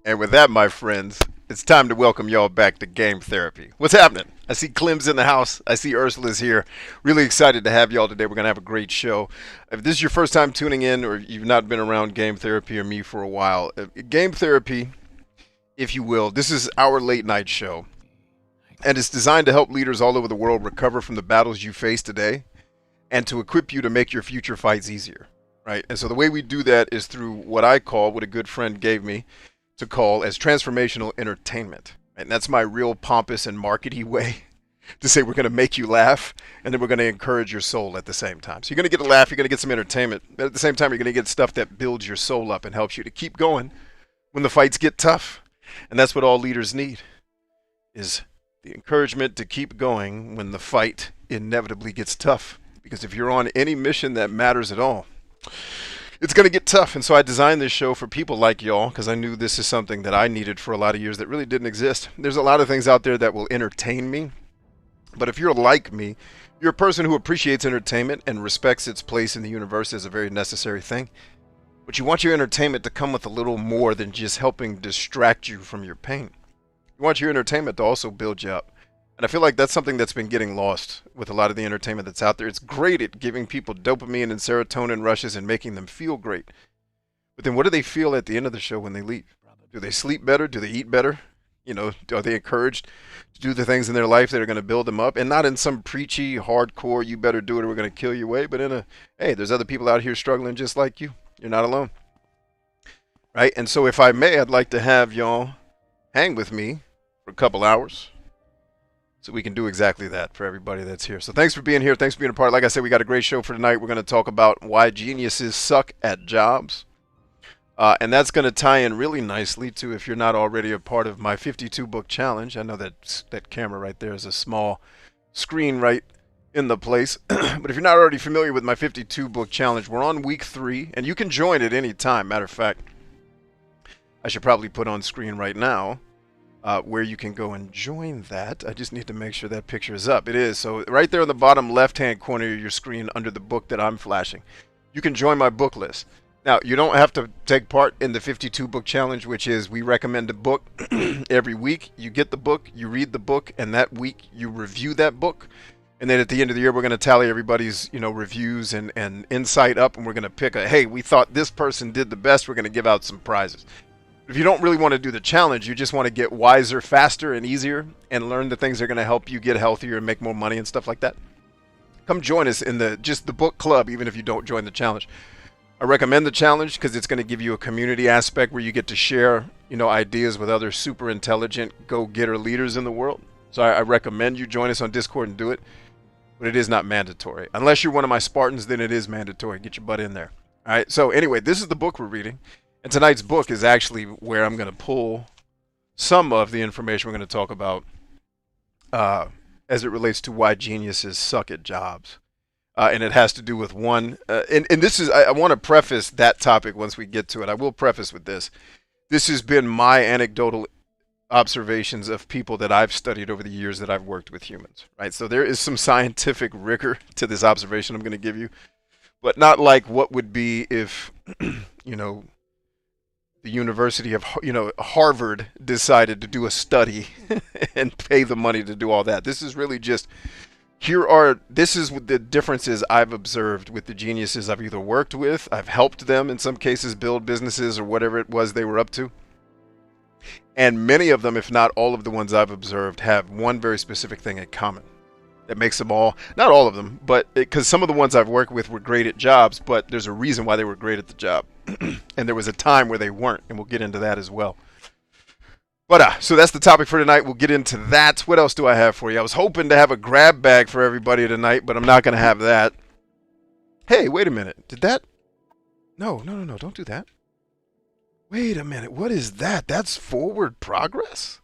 And with that, my friends, it's time to welcome y'all back to Game Therapy. What's happening? I see Clem's in the house. I see Ursula's here. Really excited to have y'all today. We're going to have a great show. If this is your first time tuning in or you've not been around Game Therapy or me for a while, Game Therapy, if you will, this is our late night show. And it's designed to help leaders all over the world recover from the battles you face today and to equip you to make your future fights easier, right? And so the way we do that is through what I call, what a good friend gave me to call as transformational entertainment. And that's my real pompous and markety way to say we're going to make you laugh and then we're going to encourage your soul at the same time. So you're going to get a laugh, you're going to get some entertainment, but at the same time you're going to get stuff that builds your soul up and helps you to keep going when the fights get tough. And that's what all leaders need, is the encouragement to keep going when the fight inevitably gets tough. Because if you're on any mission that matters at all, it's going to get tough. And so I designed this show for people like y'all because I knew this is something that I needed for a lot of years that really didn't exist. There's a lot of things out there that will entertain me. But if you're like me, you're a person who appreciates entertainment and respects its place in the universe as a very necessary thing. But you want your entertainment to come with a little more than just helping distract you from your pain. You want your entertainment to also build you up. And I feel like that's something that's been getting lost with a lot of the entertainment that's out there. It's great at giving people dopamine and serotonin rushes and making them feel great. But then what do they feel at the end of the show when they leave? Do they sleep better? Do they eat better? Are they encouraged to do the things in their life that are going to build them up? And not in some preachy, hardcore, you better do it or we're going to kill you way, but in a, hey, there's other people out here struggling just like you. You're not alone. Right? And so if I may, I'd like to have y'all hang with me for a couple hours, so we can do exactly that for everybody that's here. So thanks for being here. Thanks for being a part. Like I said, we got a great show for tonight. We're going to talk about why geniuses suck at jobs. And that's going to tie in really nicely to, if you're not already a part of my 52 book challenge. I know that camera right there is a small screen right in the place. But if you're not already familiar with my 52 book challenge, we're on week 3. And you can join at any time. Matter of fact, I should probably put on screen right now where you can go and join that. I just need to make sure that picture is up. It is. So right there in the bottom left-hand corner of your screen under the book that I'm flashing, you can join my book list. Now, you don't have to take part in the 52 book challenge, which is we recommend a book every week. You get the book, you read the book, and that week you review that book. And then at the end of the year, we're going to tally everybody's, reviews and insight up, and we're going to pick hey, we thought this person did the best. We're going to give out some prizes. If you don't really want to do the challenge, you just want to get wiser, faster, and easier and learn the things that are going to help you get healthier and make more money and stuff like that, come join us in the book club, even if you don't join the challenge. I recommend the challenge because it's going to give you a community aspect where you get to share, ideas with other super intelligent go-getter leaders in the world. So I recommend you join us on Discord and do it, but it is not mandatory. Unless you're one of my Spartans, then it is mandatory. Get your butt in there. All right. So anyway, this is the book we're reading. And tonight's book is actually where I'm going to pull some of the information we're going to talk about as it relates to why geniuses suck at jobs. And it has to do with one. And this is, I want to preface that topic once we get to it. I will preface with this. This has been my anecdotal observations of people that I've studied over the years that I've worked with humans. Right. So there is some scientific rigor to this observation I'm going to give you, but not like what would be if, the University of, Harvard decided to do a study and pay the money to do all that. This is really just, this is the differences I've observed with the geniuses I've either worked with, I've helped them in some cases build businesses or whatever it was they were up to. And many of them, if not all of the ones I've observed, have one very specific thing in common that makes them all, not all of them, but because some of the ones I've worked with were great at jobs, but there's a reason why they were great at the job. And there was a time where they weren't, and we'll get into that as well. But so that's the topic for tonight. We'll get into that. What else do I have for you? I was hoping to have a grab bag for everybody tonight, but I'm not going to have that. Hey, wait a minute. Did that? No, don't do that. Wait a minute. What is that? That's forward progress?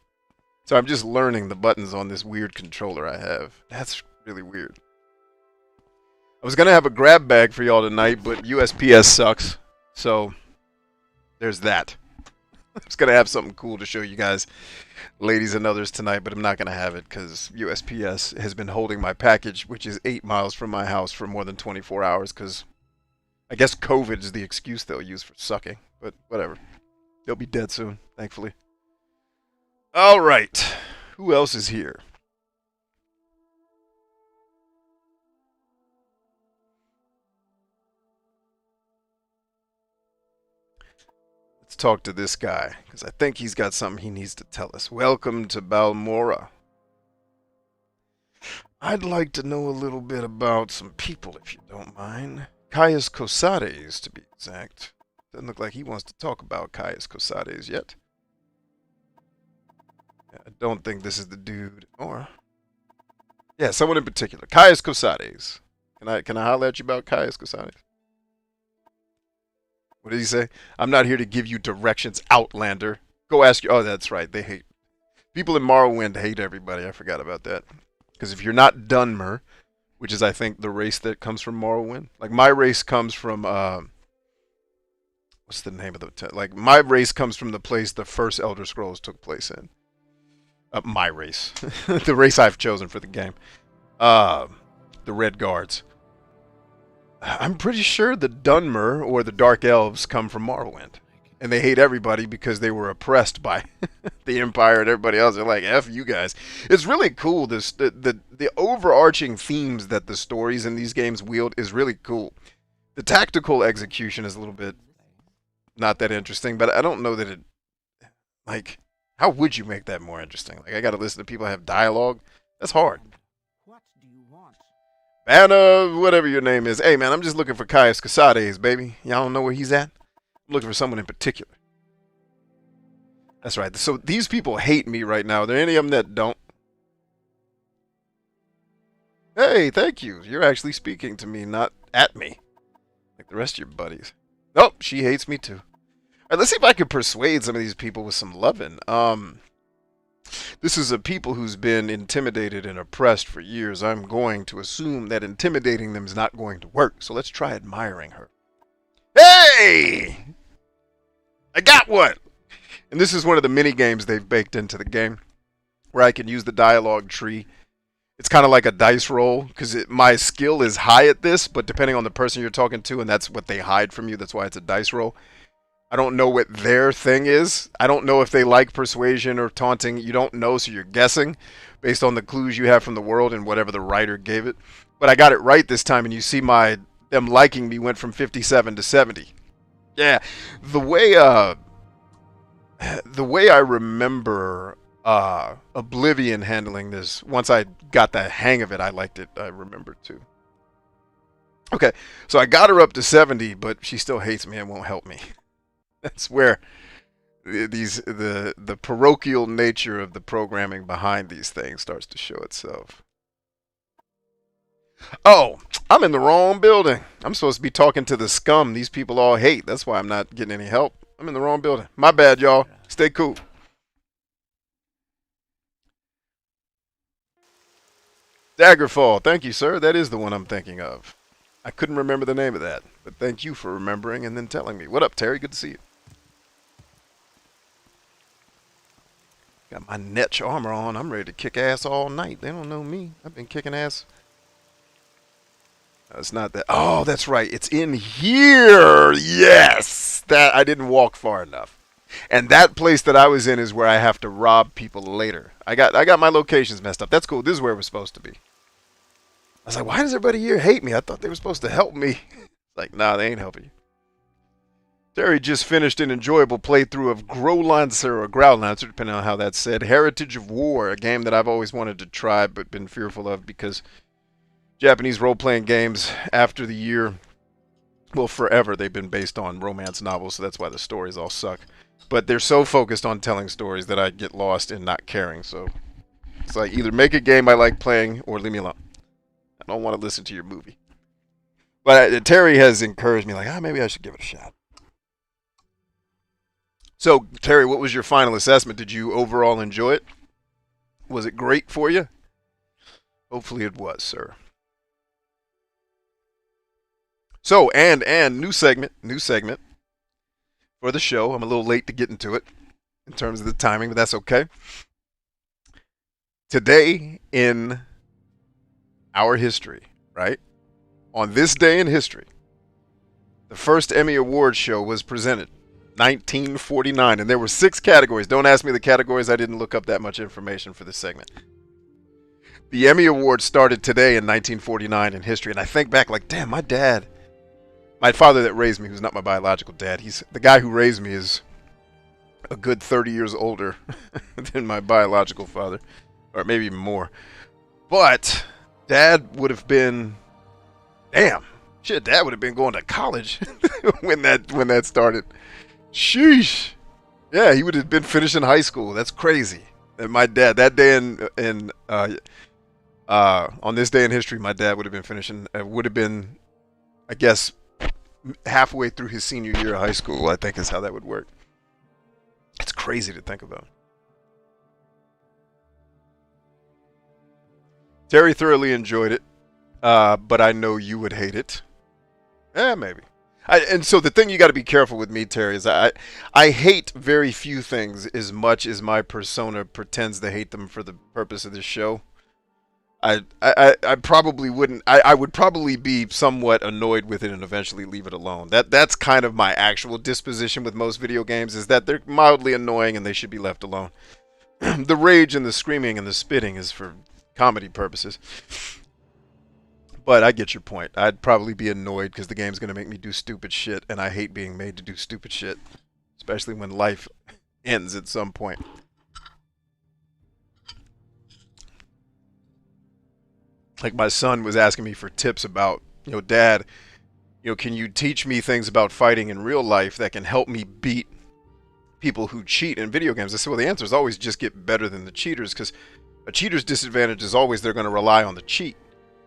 So I'm just learning the buttons on this weird controller I have. That's really weird. I was going to have a grab bag for y'all tonight, but USPS sucks. So there's that. I was going to have something cool to show you guys, ladies and others, tonight, but I'm not going to have it because USPS has been holding my package, which is 8 miles from my house, for more than 24 hours because I guess COVID is the excuse they'll use for sucking, but whatever. They'll be dead soon, thankfully. All right. Who else is here? Let's talk to this guy, because I think he's got something he needs to tell us. Welcome to Balmora. I'd like to know a little bit about some people, if you don't mind. Caius Cosades, to be exact. Doesn't look like he wants to talk about Caius Cosades yet. I don't think this is the dude, or... Yeah, someone in particular. Caius Cosades. Can I holler at you about Caius Cosades? What did he say? I'm not here to give you directions, Outlander. Go ask you. Oh, that's right. They hate. People in Morrowind hate everybody. I forgot about that. Because if you're not Dunmer, which is, I think, the race that comes from Morrowind. Like, my race comes from, what's the name of the, like, my race comes from the place the first Elder Scrolls took place in. My race. The race I've chosen for the game. The Red Guards. I'm pretty sure the Dunmer, or the Dark Elves, come from Morrowind. And they hate everybody because they were oppressed by the Empire and everybody else. They're like, F you guys. It's really cool. The overarching themes that the stories in these games wield is really cool. The tactical execution is a little bit not that interesting, but I don't know that it... Like, how would you make that more interesting? Like, I gotta listen to people have dialogue? That's hard. What do you want? Anna, whatever your name is. Hey, man, I'm just looking for Caius Cosades, baby. Y'all don't know where he's at? I'm looking for someone in particular. That's right. So these people hate me right now. Are there any of them that don't? Hey, thank you. You're actually speaking to me, not at me. Like the rest of your buddies. Nope, she hates me too. All right, let's see if I can persuade some of these people with some loving. This is a people who's been intimidated and oppressed for years. I'm going to assume that intimidating them is not going to work. So let's try admiring her. Hey! I got one! And this is one of the mini games they've baked into the game, where I can use the dialogue tree. It's kind of like a dice roll, because my skill is high at this, but depending on the person you're talking to, and that's what they hide from you, that's why it's a dice roll. I don't know what their thing is. I don't know if they like persuasion or taunting. You don't know, so you're guessing based on the clues you have from the world and whatever the writer gave it. But I got it right this time, and you see them liking me went from 57 to 70. Yeah, the way I remember Oblivion handling this, once I got the hang of it, I liked it. I remember too. Okay, so I got her up to 70, but she still hates me and won't help me. That's where the parochial nature of the programming behind these things starts to show itself. Oh, I'm in the wrong building. I'm supposed to be talking to the scum these people all hate. That's why I'm not getting any help. I'm in the wrong building. My bad, y'all. Stay cool. Daggerfall. Thank you, sir. That is the one I'm thinking of. I couldn't remember the name of that, but thank you for remembering and then telling me. What up, Terry? Good to see you. Got my Netch armor on. I'm ready to kick ass all night. They don't know me. I've been kicking ass. No, it's not that. Oh, that's right. It's in here. Yes. That I didn't walk far enough. And that place that I was in is where I have to rob people later. I got my locations messed up. That's cool. This is where we're supposed to be. I was like, why does everybody here hate me? I thought they were supposed to help me. Like, nah, they ain't helping you. Terry just finished an enjoyable playthrough of Growlancer or Growlancer, depending on how that's said. Heritage of War, a game that I've always wanted to try but been fearful of because Japanese role-playing games after the year, well, forever, they've been based on romance novels, so that's why the stories all suck. But they're so focused on telling stories that I get lost in not caring. So it's like either make a game I like playing or leave me alone. I don't want to listen to your movie. But Terry has encouraged me, like, maybe I should give it a shot. So, Terry, what was your final assessment? Did you overall enjoy it? Was it great for you? Hopefully it was, sir. So, and new segment for the show. I'm a little late to get into it in terms of the timing, but that's okay. Today in our history, right? On this day in history, the first Emmy Awards show was presented. 1949, and there were 6 categories. Don't ask me the categories. I didn't look up that much information for this segment. The Emmy Award started today in 1949 in history, and I think back like, damn, my father that raised me, who's not my biological dad, he's the guy who raised me is a good 30 years older than my biological father, or maybe even more. But Dad would have been, damn, shit, Dad would have been going to college when that started. Sheesh. Yeah, he would have been finishing high school. That's crazy. And my dad, that day on this day in history, my dad would have been finishing, would have been, I guess, halfway through his senior year of high school, I think is how that would work. It's crazy to think about. Terry thoroughly enjoyed it, but I know you would hate it. Maybe. And so the thing you got to be careful with me, Terry, is I hate very few things as much as my persona pretends to hate them for the purpose of this show. I probably wouldn't. I would probably be somewhat annoyed with it and eventually leave it alone. That's kind of my actual disposition with most video games, is that they're mildly annoying and they should be left alone. The rage and the screaming and the spitting is for comedy purposes. But I get your point. I'd probably be annoyed because the game's going to make me do stupid shit, and I hate being made to do stupid shit, especially when life ends at some point. Like my son was asking me for tips about, Dad, can you teach me things about fighting in real life that can help me beat people who cheat in video games? I said, well, the answer is always just get better than the cheaters, because a cheater's disadvantage is always they're going to rely on the cheat.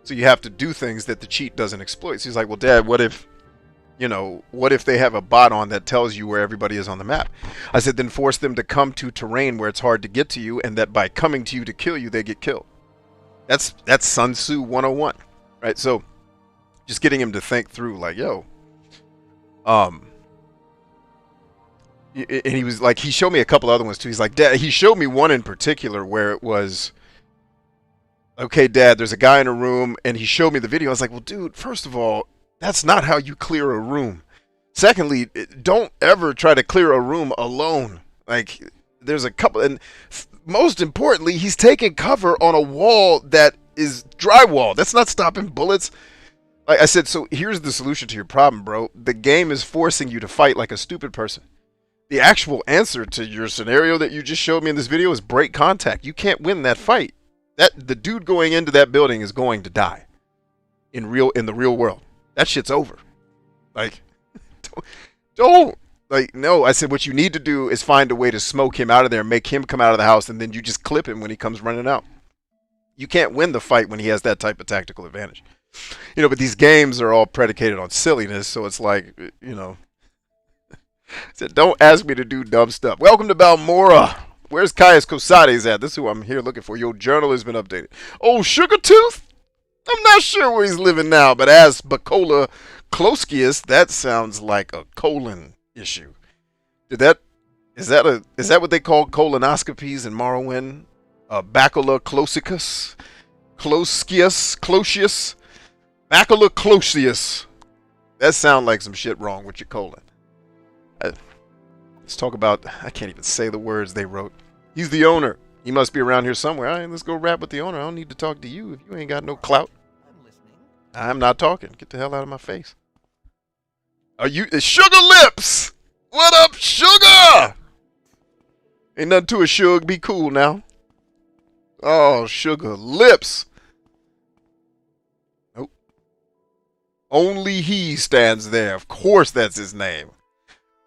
So you have to do things that the cheat doesn't exploit. So he's like, well, Dad, what if they have a bot on that tells you where everybody is on the map? I said, then force them to come to terrain where it's hard to get to you, and that by coming to you to kill you, they get killed. That's Sun Tzu 101, right? So just getting him to think through, like, and he was like, he showed me a couple other ones too. He's like, Dad, he showed me one in particular where it was, okay, Dad, there's a guy in a room, and he showed me the video. I was like, well, dude, first of all, that's not how you clear a room. Secondly, don't ever try to clear a room alone. Like, there's a couple, and most importantly, he's taking cover on a wall that is drywall. That's not stopping bullets. Like I said, so here's the solution to your problem, bro. The game is forcing you to fight like a stupid person. The actual answer to your scenario that you just showed me in this video is break contact. You can't win that fight. The dude going into that building is going to die in the real world. That shit's over. Like, don't. Like, no, I said what you need to do is find a way to smoke him out of there, make him come out of the house, and then you just clip him when he comes running out. You can't win the fight when he has that type of tactical advantage. But these games are all predicated on silliness, so it's like, I said, don't ask me to do dumb stuff. Welcome to Balmora. Where's Caius Cosades at? This is who I'm here looking for. Your journal has been updated. Oh, Sugartooth? I'm not sure where he's living now, but as Bacola Closkius, that sounds like a colon issue. Is that what they call colonoscopies in Morrowind? Bacola Closicus? Closius? Bacola Closius. That sounds like some shit wrong with your colon. Let's talk about, I can't even say the words they wrote. He's the owner. He must be around here somewhere. All right, let's go rap with the owner. I don't need to talk to you if you ain't got no clout. I'm listening. I'm not talking. Get the hell out of my face. Sugar Lips! What up, Sugar? Ain't nothing to a Sugar. Be cool now. Oh, Sugar Lips. Nope. Only he stands there. Of course that's his name.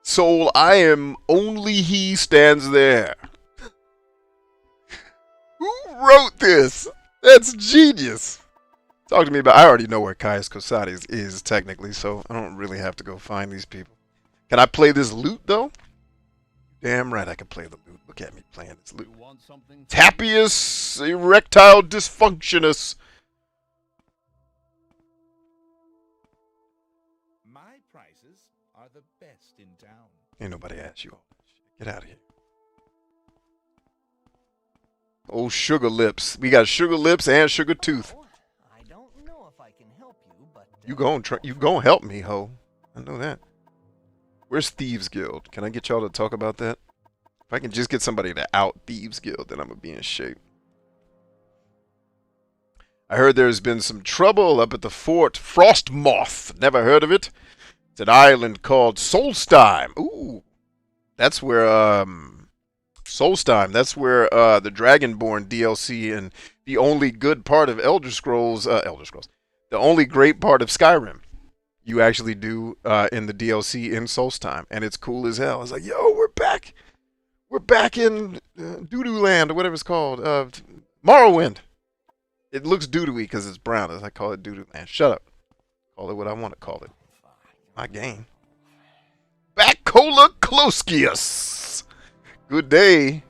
Soul, I am only he stands there. Who wrote this? That's genius. Talk to me about, I already know where Caius Cosades is technically, so I don't really have to go find these people. Can I play this loot though? Damn right I can play the loot. Look at me playing this loot. Tapius erectile dysfunctionus. My prices are the best in town. Ain't nobody asked you all that shit. Get out of here. Oh, Sugar Lips. We got Sugar Lips and Sugar Tooth. I don't know if I can help you, but You gon' help me, ho. I know that. Where's Thieves Guild? Can I get y'all to talk about that? If I can just get somebody to out Thieves Guild, then I'm gonna be in shape. I heard there's been some trouble up at the Fort Frostmoth. Never heard of it. It's an island called Solstheim. Ooh. That's where, Solstheim. That's where, the Dragonborn DLC and the only good part of Elder Scrolls, the only great part of Skyrim, you actually do, in the DLC in Solstheim. And it's cool as hell. It's like, yo, we're back. We're back in Doo-Doo Land, or whatever it's called. Morrowind. It looks doo-doo-y because it's brown. As I call it Doo-Doo Land. Shut up. Call it what I want to call it. My game. Bacola Closkius. Good day.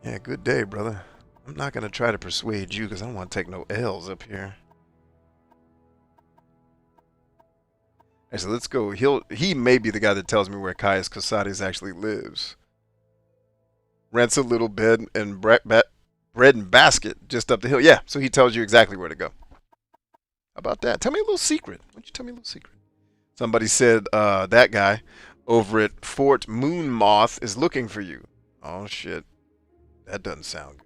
Yeah, good day, brother. I'm not going to try to persuade you because I don't want to take no L's up here. Actually, let's go. He may be the guy that tells me where Caius Casades actually lives. Rents a little bed and bread and basket just up the hill. Yeah, so he tells you exactly where to go. How about that? Tell me a little secret. Why don't you tell me a little secret? Somebody said that guy over at Fort Moonmoth is looking for you. Oh, shit. That doesn't sound good.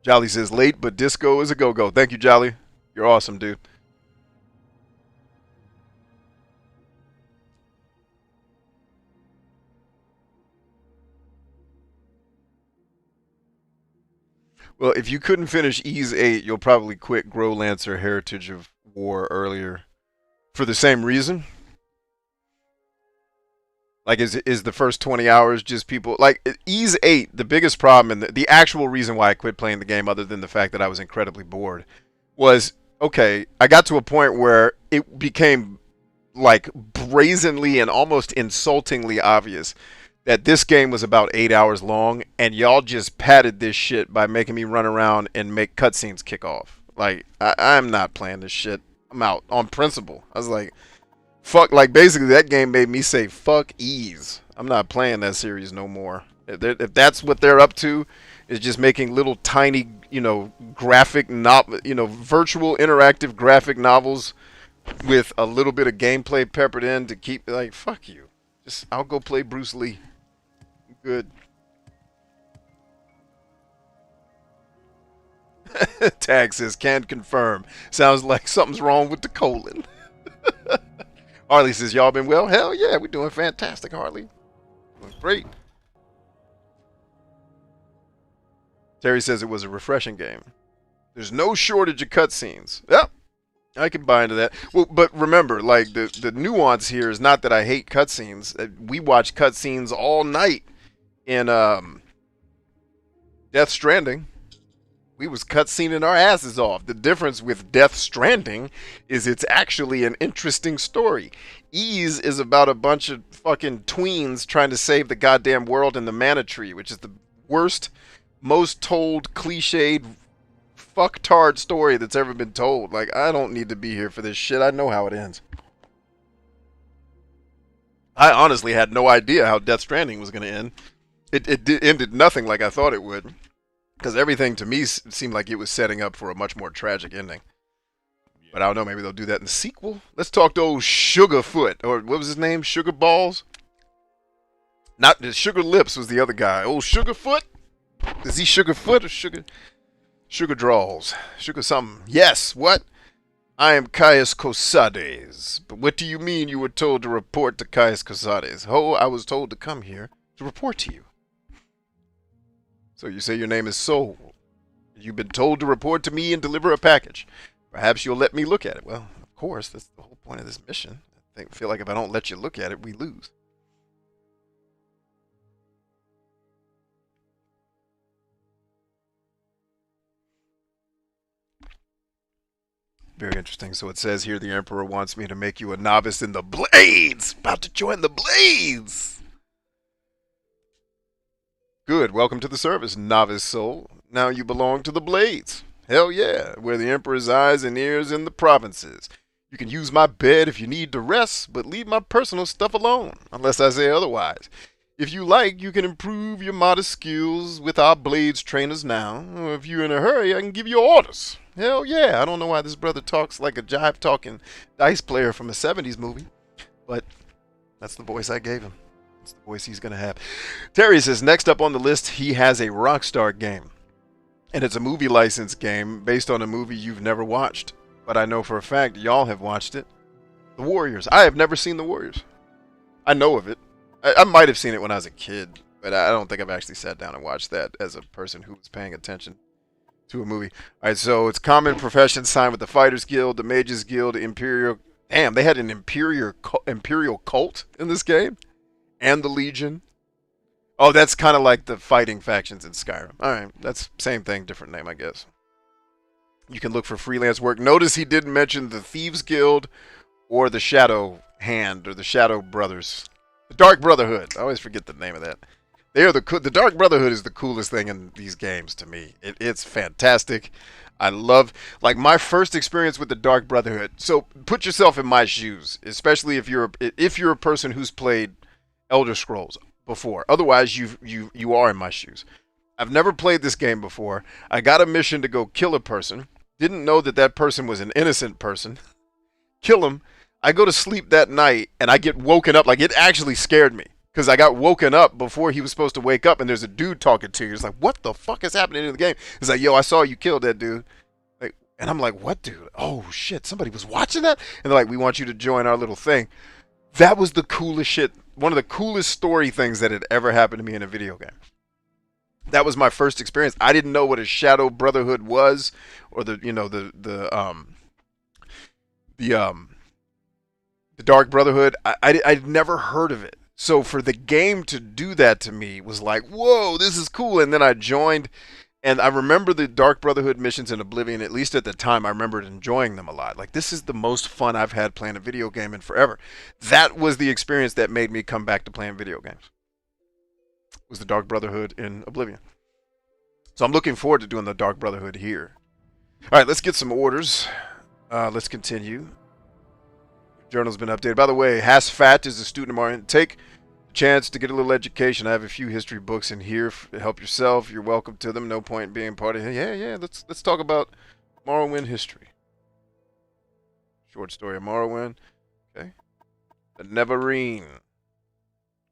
Jolly says, late, but disco is a go-go. Thank you, Jolly. You're awesome, dude. Well, if you couldn't finish Ease 8, you'll probably quit Grow Lancer Heritage of War earlier for the same reason. Like, is the first 20 hours just people... Like, Ease 8, the biggest problem, and the actual reason why I quit playing the game, other than the fact that I was incredibly bored, was, okay, I got to a point where it became, like, brazenly and almost insultingly obvious that this game was about 8 hours long, and y'all just padded this shit by making me run around and make cutscenes kick off. Like, I'm not playing this shit. I'm out on principle. I was like... Fuck, like, basically that game made me say, fuck Ease. I'm not playing that series no more. If that's what they're up to, is just making little tiny, graphic, virtual interactive graphic novels with a little bit of gameplay peppered in to keep, like, fuck you. I'll go play Bruce Lee. Good. Tag says, can't confirm. Sounds like something's wrong with the colon. Harley says, y'all been well? Hell yeah, we're doing fantastic, Harley. Doing great. Terry says it was a refreshing game. There's no shortage of cutscenes. Yep, I can buy into that. Well, but remember, like, the nuance here is not that I hate cutscenes. We watch cutscenes all night in Death Stranding. We was cutscening our asses off. The difference with Death Stranding is it's actually an interesting story. Ease is about a bunch of fucking tweens trying to save the goddamn world in the Mana Tree, which is the worst, most told, cliched, fucktard story that's ever been told. Like, I don't need to be here for this shit. I know how it ends. I honestly had no idea how Death Stranding was going to end. It ended nothing like I thought it would. Because everything to me seemed like it was setting up for a much more tragic ending. But I don't know, maybe they'll do that in the sequel. Let's talk to old Sugarfoot, or what was his name? Sugar Balls? Not Sugar Lips was the other guy. Old Sugarfoot? Is he Sugarfoot or Sugar Draws? Sugar something. Yes, what? I am Caius Casades. But what do you mean you were told to report to Caius Casades? Oh, I was told to come here to report to you. So you say your name is Soul. You've been told to report to me and deliver a package. Perhaps you'll let me look at it. Well, of course, that's the whole point of this mission. I feel like if I don't let you look at it, we lose. Very interesting. So it says here the Emperor wants me to make you a novice in the Blades. About to join the Blades. Good. Welcome to the service, novice soul. Now you belong to the Blades. Hell yeah. We're the Emperor's eyes and ears in the provinces. You can use my bed if you need to rest, but leave my personal stuff alone, unless I say otherwise. If you like, you can improve your modest skills with our blades trainers now. Or if you're in a hurry, I can give you orders. Hell yeah, I don't know why this brother talks like a jive-talking dice player from a 70s movie, but that's the voice I gave him. That's the voice he's going to have. Terry says, next up on the list, he has a Rockstar game. And it's a movie license game based on a movie you've never watched. But I know for a fact y'all have watched it. The Warriors. I have never seen The Warriors. I know of it. I might have seen it when I was a kid, but I don't think I've actually sat down and watched that as a person who was paying attention to a movie. All right, so it's common profession signed with the Fighters Guild, the Mages Guild, Imperial. Damn, they had an Imperial cult in this game, and the Legion. Oh, that's kind of like the fighting factions in Skyrim. All right, that's same thing, different name, I guess. You can look for freelance work. Notice he didn't mention the Thieves Guild or the Shadow Hand or the Shadow Brothers. The Dark Brotherhood. I always forget the name of that. They are the Dark Brotherhood is the coolest thing in these games to me. It's fantastic. I love, like, my first experience with the Dark Brotherhood. So put yourself in my shoes, especially if you're a person who's played Elder Scrolls before. Otherwise, you are in my shoes. I've never played this game before. I got a mission to go kill a person. Didn't know that person was an innocent person. Kill him. I go to sleep that night and I get woken up. Like, it actually scared me because I got woken up before he was supposed to wake up, and there's a dude talking to you. It's like, what the fuck is happening in the game? It's like, yo, I saw you kill that dude. Like, and I'm like, what dude? Oh shit, somebody was watching that? And they're like, we want you to join our little thing. That was the coolest shit. One of the coolest story things that had ever happened to me in a video game. That was my first experience. I didn't know what a Shadow Brotherhood was, or the Dark Brotherhood. I'd never heard of it. So for the game to do that to me was like, whoa, this is cool. And then I joined, and I remember the Dark Brotherhood missions in Oblivion. At least at the time, I remembered enjoying them a lot. Like, this is the most fun I've had playing a video game in forever. That was the experience that made me come back to playing video games. Was the Dark Brotherhood in Oblivion. So I'm looking forward to doing the Dark Brotherhood here. All right, let's get some orders. Let's continue. Journal's been updated. By the way, Hasfat is a student of mine. Take a chance to get a little education. I have a few history books in here to help yourself. You're welcome to them. No point in being part of it. Yeah. Let's talk about Morrowind history. Short story of Morrowind. Okay. The Neverine.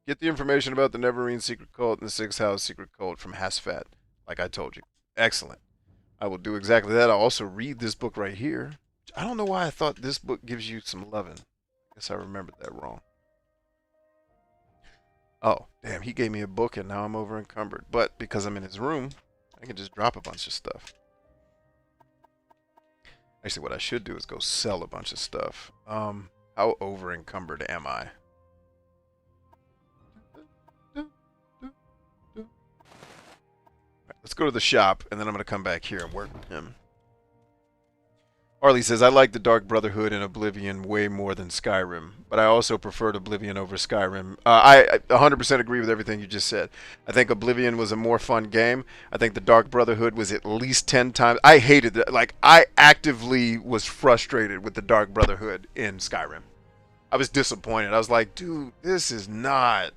Get the information about the Neverine secret cult and the Sixth House secret cult from Hasfat, like I told you. Excellent. I will do exactly that. I'll also read this book right here. I don't know why I thought this book gives you some loving. I guess I remembered that wrong. Oh, damn, he gave me a book and now I'm over encumbered. But because I'm in his room, I can just drop a bunch of stuff. Actually, what I should do is go sell a bunch of stuff. How over encumbered am I? Let's go to the shop, and then I'm going to come back here and work with him. Harley says, I like the Dark Brotherhood in Oblivion way more than Skyrim, but I also preferred Oblivion over Skyrim. I 100% agree with everything you just said. I think Oblivion was a more fun game. I think the Dark Brotherhood was at least 10 times. I hated it. Like, I actively was frustrated with the Dark Brotherhood in Skyrim. I was disappointed. I was like, dude, this is not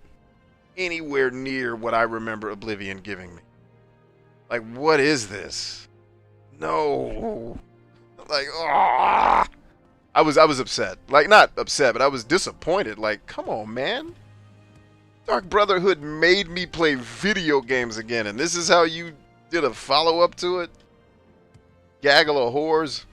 anywhere near what I remember Oblivion giving me. Like, what is this? No. Like, ah, I was upset. Like, not upset, but I was disappointed. Like, come on, man. Dark Brotherhood made me play video games again, and this is how you did a follow-up to it? Gaggle of whores.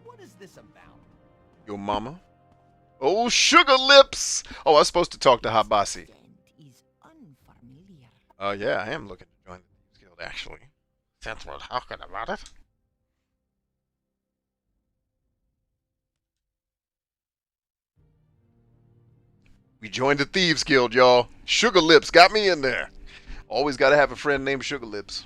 What is this about? Your mama? Oh, sugar lips! Oh, I was supposed to talk to Habasi. Is unfamiliar. Yeah, I am looking to join the Thieves Guild, actually. Since we're talking about it. We joined the Thieves Guild, y'all. Sugar Lips got me in there. Always got to have a friend named Sugar Lips.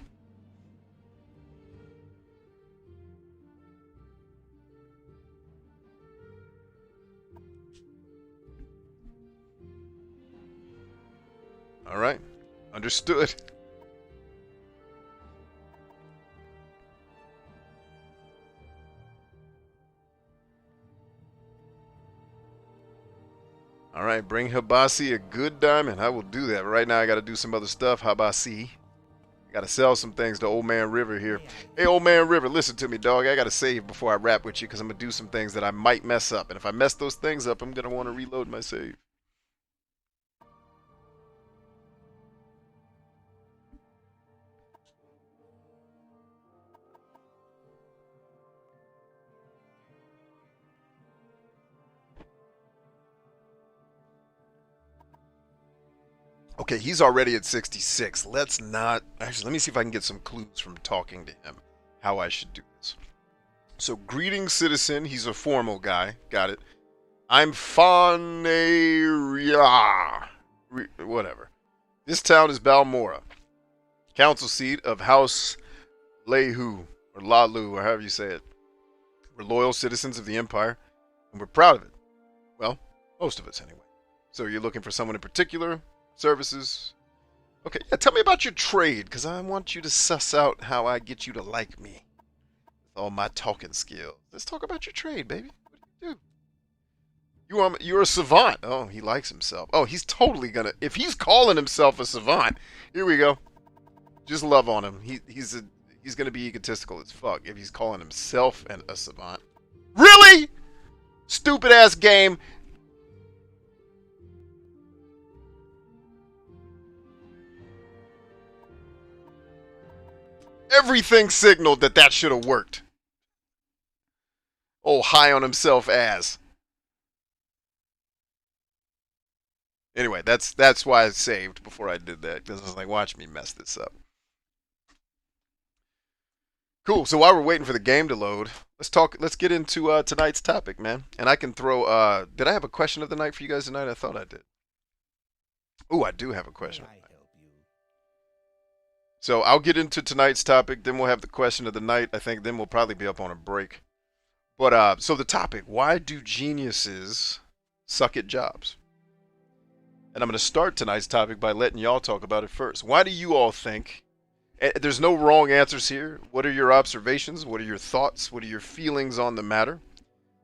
All right. Understood. All right, bring Habasi a good diamond. I will do that. Right now, I got to do some other stuff. Habasi. I got to sell some things to Old Man River here. Hey, Old Man River, listen to me, dog. I got to save before I rap with you because I'm going to do some things that I might mess up. And if I mess those things up, I'm going to want to reload my save. Okay, he's already at 66. Let's not... Actually, let me see if I can get some clues from talking to him. How I should do this. So, greetings, citizen. He's a formal guy. Got it. I'm Faneria. Whatever. This town is Balmora. Council seat of House Lehu. Or Lalu, or however you say it. We're loyal citizens of the Empire. And we're proud of it. Well, most of us anyway. So, you're looking for someone in particular... Services. Okay, yeah, tell me about your trade, because I want you to suss out how I get you to like me. With all my talking skills. Let's talk about your trade, baby. What do you do? You're a savant. Oh, he likes himself. Oh, he's totally gonna... If he's calling himself a savant, here we go. Just love on him. He's gonna be egotistical as fuck if he's calling himself a savant. Really? Stupid ass game. Everything signaled that that should have worked. Oh, high on himself ass. Anyway, that's why I saved before I did that. Because I was like, watch me mess this up. Cool. So while we're waiting for the game to load, let's get into tonight's topic, man. And I can throw... did I have a question of the night for you guys tonight? I thought I did. Ooh, I do have a question. So I'll get into tonight's topic, then we'll have the question of the night. I think then we'll probably be up on a break. But so the topic, why do geniuses suck at jobs? And I'm going to start tonight's topic by letting y'all talk about it first. Why do you all think, there's no wrong answers here. What are your observations? What are your thoughts? What are your feelings on the matter?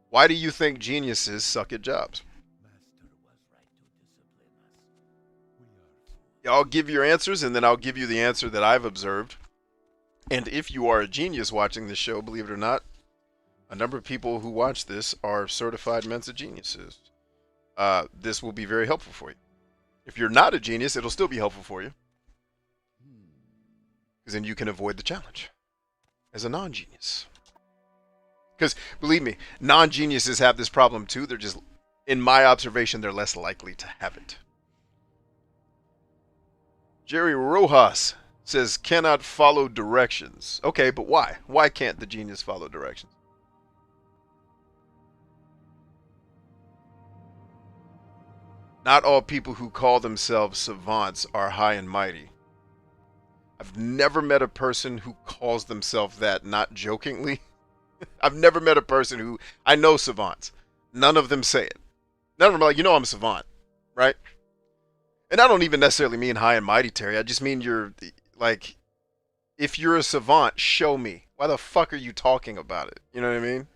Why do you think geniuses suck at jobs? I'll give your answers, and then I'll give you the answer that I've observed. And if you are a genius watching this show, believe it or not, a number of people who watch this are certified Mensa geniuses. This will be very helpful for you. If you're not a genius, it'll still be helpful for you. Because then you can avoid the challenge as a non-genius. Because, believe me, non-geniuses have this problem too. They're just, in my observation, they're less likely to have it. Jerry Rojas says, cannot follow directions. Okay, but why? Why can't the genius follow directions? Not all people who call themselves savants are high and mighty. I've never met a person who calls themselves that, not jokingly. I've never met a person who... I know savants. None of them say it. None of them are like, you know I'm a savant, right? And I don't even necessarily mean high and mighty, Terry. I just mean you're, like, if you're a savant, show me. Why the fuck are you talking about it? You know what I mean?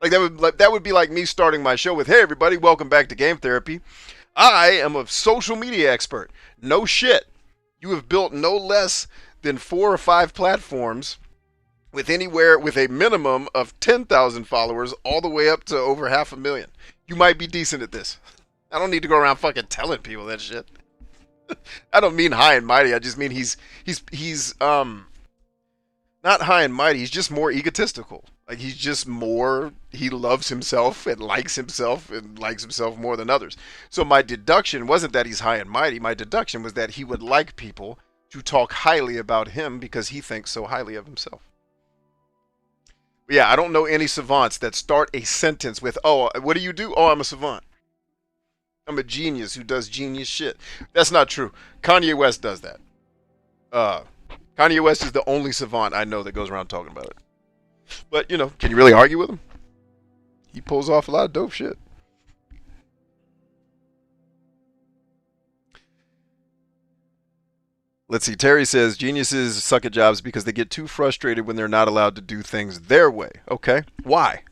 That would be like me starting my show with, hey everybody, welcome back to Game Therapy. I am a social media expert. No shit. You have built no less than 4 or 5 platforms with a minimum of 10,000 followers all the way up to over 500,000. You might be decent at this. I don't need to go around fucking telling people that shit. I don't mean high and mighty. I just mean he's not high and mighty. He's just more egotistical. Like he's just more, he loves himself and likes himself more than others. So my deduction wasn't that he's high and mighty. My deduction was that he would like people to talk highly about him because he thinks so highly of himself. But yeah, I don't know any savants that start a sentence with, oh, what do you do? Oh, I'm a savant. I'm a genius who does genius shit. That's not true. Kanye West does that. Kanye West is the only savant I know that goes around talking about it. But, you know, can you really argue with him? He pulls off a lot of dope shit. Let's see. Terry says geniuses suck at jobs because they get too frustrated when they're not allowed to do things their way. Okay. Why?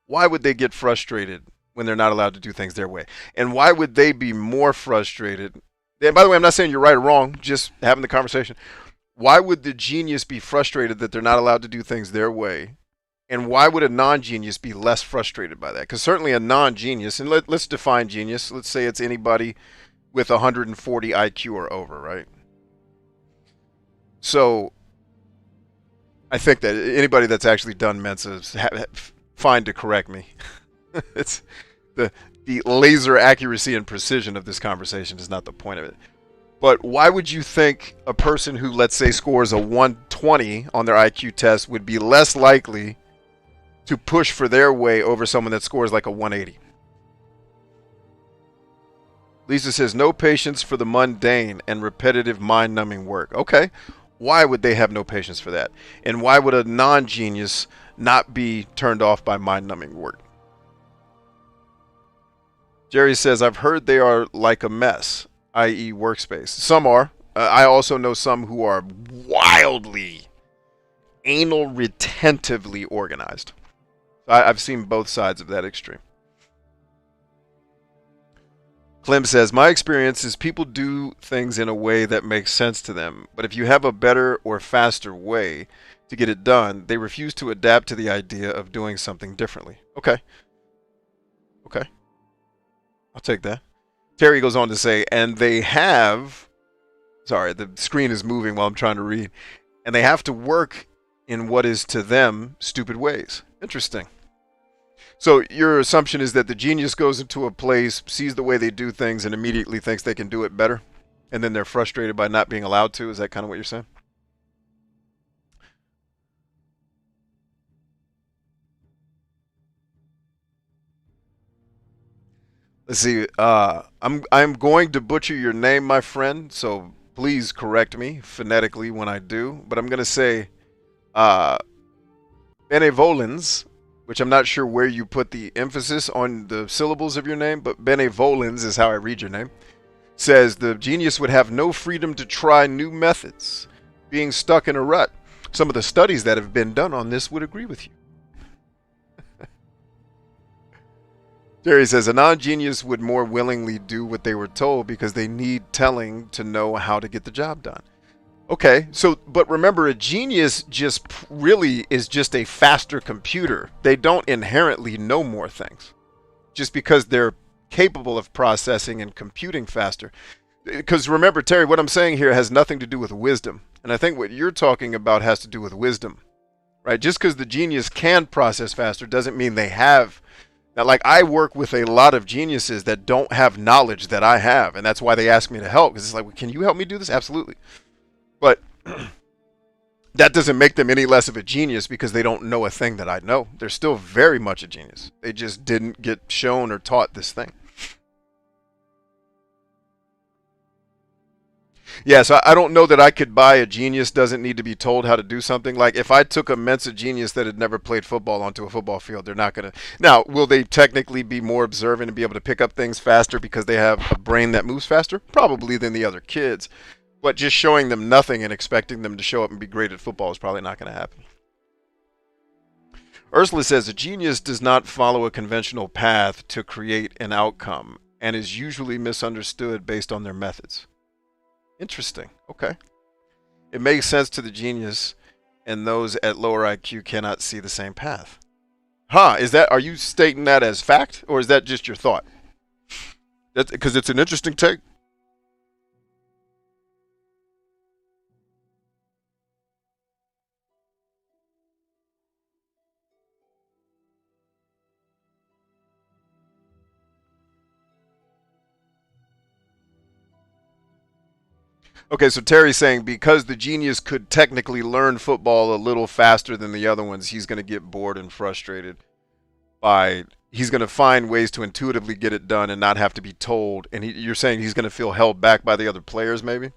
Why would they get frustrated when they're not allowed to do things their way? And why would they be more frustrated? And by the way, I'm not saying you're right or wrong, just having the conversation. Why would the genius be frustrated that they're not allowed to do things their way? And why would a non-genius be less frustrated by that? Because certainly a non-genius, and let's define genius. Let's say it's anybody with 140 IQ or over, right? So I think that anybody that's actually done Mensa is fine to correct me. It's the laser accuracy and precision of this conversation is not the point of it. But why would you think a person who, let's say, scores a 120 on their IQ test would be less likely to push for their way over someone that scores like a 180? Lisa says, no patience for the mundane and repetitive mind-numbing work. Okay. Why would they have no patience for that? And why would a non-genius not be turned off by mind-numbing work? Jerry says, I've heard they are like a mess, i.e. workspace. Some are. I also know some who are wildly, anal retentively organized. I've seen both sides of that extreme. Clem says, my experience is people do things in a way that makes sense to them, but if you have a better or faster way to get it done, they refuse to adapt to the idea of doing something differently. Okay. Okay. I'll take that. Terry goes on to say, and they have, sorry, the screen is moving while I'm trying to read, and they have to work in what is to them stupid ways. Interesting. So your assumption is that the genius goes into a place, sees the way they do things, and immediately thinks they can do it better, and then they're frustrated by not being allowed to? Is that kind of what you're saying? Let's see. I'm going to butcher your name, my friend, so please correct me phonetically when I do. But I'm going to say benevolens, which I'm not sure where you put the emphasis on the syllables of your name, but benevolens is how I read your name, says the genius would have no freedom to try new methods, being stuck in a rut. Some of the studies that have been done on this would agree with you. Jerry says, a non-genius would more willingly do what they were told because they need telling to know how to get the job done. Okay, so, but remember, a genius just really is just a faster computer. They don't inherently know more things just because they're capable of processing and computing faster. Because remember, Terry, what I'm saying here has nothing to do with wisdom. And I think what you're talking about has to do with wisdom, right? Just because the genius can process faster doesn't mean they have. Now, like, I work with a lot of geniuses that don't have knowledge that I have. And that's why they ask me to help. Because it's like, well, can you help me do this? Absolutely. But that doesn't make them any less of a genius because they don't know a thing that I know. They're still very much a genius. They just didn't get shown or taught this thing. Yeah, so I don't know that I could buy a genius doesn't need to be told how to do something. Like, if I took a Mensa genius that had never played football onto a football field, they're not going to. Now, will they technically be more observant and be able to pick up things faster because they have a brain that moves faster? Probably than the other kids. But just showing them nothing and expecting them to show up and be great at football is probably not going to happen. Ursula says, a genius does not follow a conventional path to create an outcome and is usually misunderstood based on their methods. Interesting. Okay. It makes sense to the genius, and those at lower IQ cannot see the same path. Huh, are you stating that as fact, or is that just your thought? That's because it's an interesting take. Okay, so Terry's saying because the genius could technically learn football a little faster than the other ones, he's going to get bored and frustrated he's going to find ways to intuitively get it done and not have to be told. And you're saying he's going to feel held back by the other players, maybe?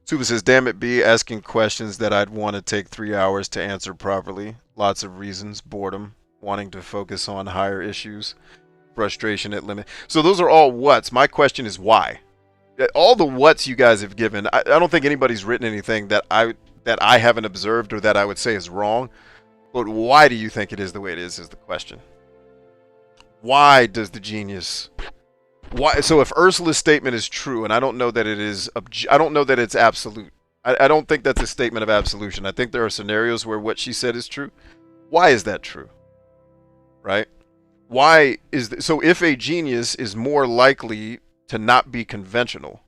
Suba says, damn it, B, asking questions that I'd want to take 3 hours to answer properly. Lots of reasons, boredom, wanting to focus on higher issues, frustration at limit. So those are all whats. My question is why? All the whats you guys have given, I don't think anybody's written anything that I haven't observed or that I would say is wrong. But why do you think it is the way it is the question. Why does the genius... Why? So if Ursula's statement is true, and I don't know that it is... I don't know that it's absolute. I don't think that's a statement of absolution. I think there are scenarios where what she said is true. Why is that true? Right? Why is... So if a genius is more likely to not be conventional,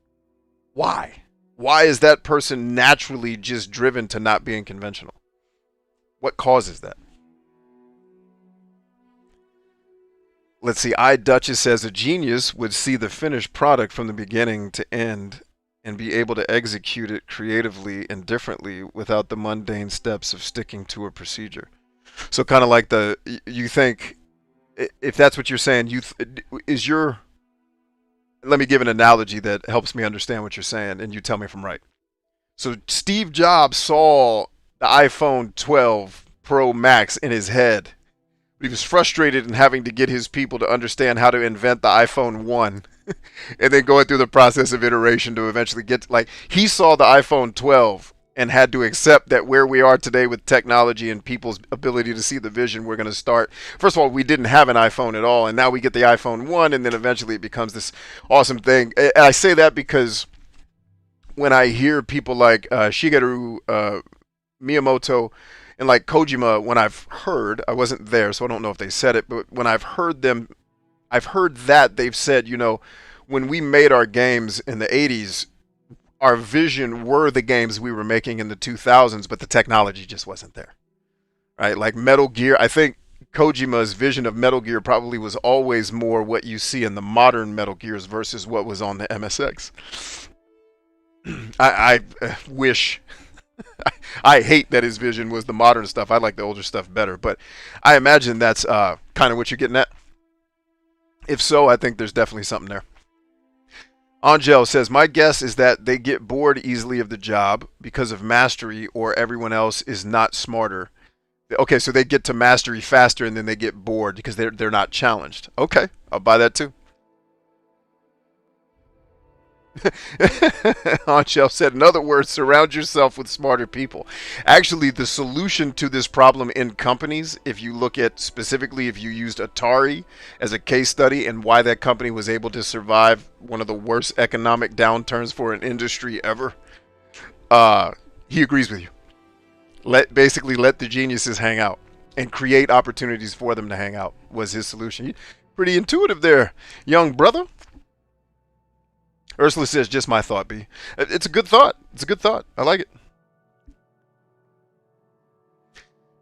why? Why is that person naturally just driven to not being conventional? What causes that? Let's see. Duchess says a genius would see the finished product from the beginning to end and be able to execute it creatively and differently without the mundane steps of sticking to a procedure. So kind of like you think, if that's what you're saying, let me give an analogy that helps me understand what you're saying, and you tell me if I'm right. So Steve Jobs saw the iPhone 12 Pro Max in his head. He was frustrated in having to get his people to understand how to invent the iPhone 1 and then going through the process of iteration to eventually get he saw the iPhone 12 and had to accept that where we are today with technology and people's ability to see the vision, we're going to start. First of all, we didn't have an iPhone at all, and now we get the iPhone 1, and then eventually it becomes this awesome thing. And I say that because when I hear people like Shigeru Miyamoto and like Kojima, when I've heard, I wasn't there, so I don't know if they said it, but when I've heard them, I've heard that they've said, when we made our games in the 80s, our vision were the games we were making in the 2000s, but the technology just wasn't there, right? Like Metal Gear, I think Kojima's vision of Metal Gear probably was always more what you see in the modern Metal Gears versus what was on the MSX. I wish... I hate that his vision was the modern stuff. I like the older stuff better, but I imagine that's kind of what you're getting at. If so, I think there's definitely something there. Angel says, my guess is that they get bored easily of the job because of mastery, or everyone else is not smarter. Okay, so they get to mastery faster and then they get bored because they're not challenged. Okay, I'll buy that too. Angel said, in other words, surround yourself with smarter people. Actually, the solution to this problem in companies, if you look at specifically if you used Atari as a case study and why that company was able to survive one of the worst economic downturns for an industry ever, he agrees with you. Let the geniuses hang out and create opportunities for them to hang out was his solution. Pretty intuitive there, young brother. Ursula says, just my thought, B. It's a good thought. It's a good thought. I like it.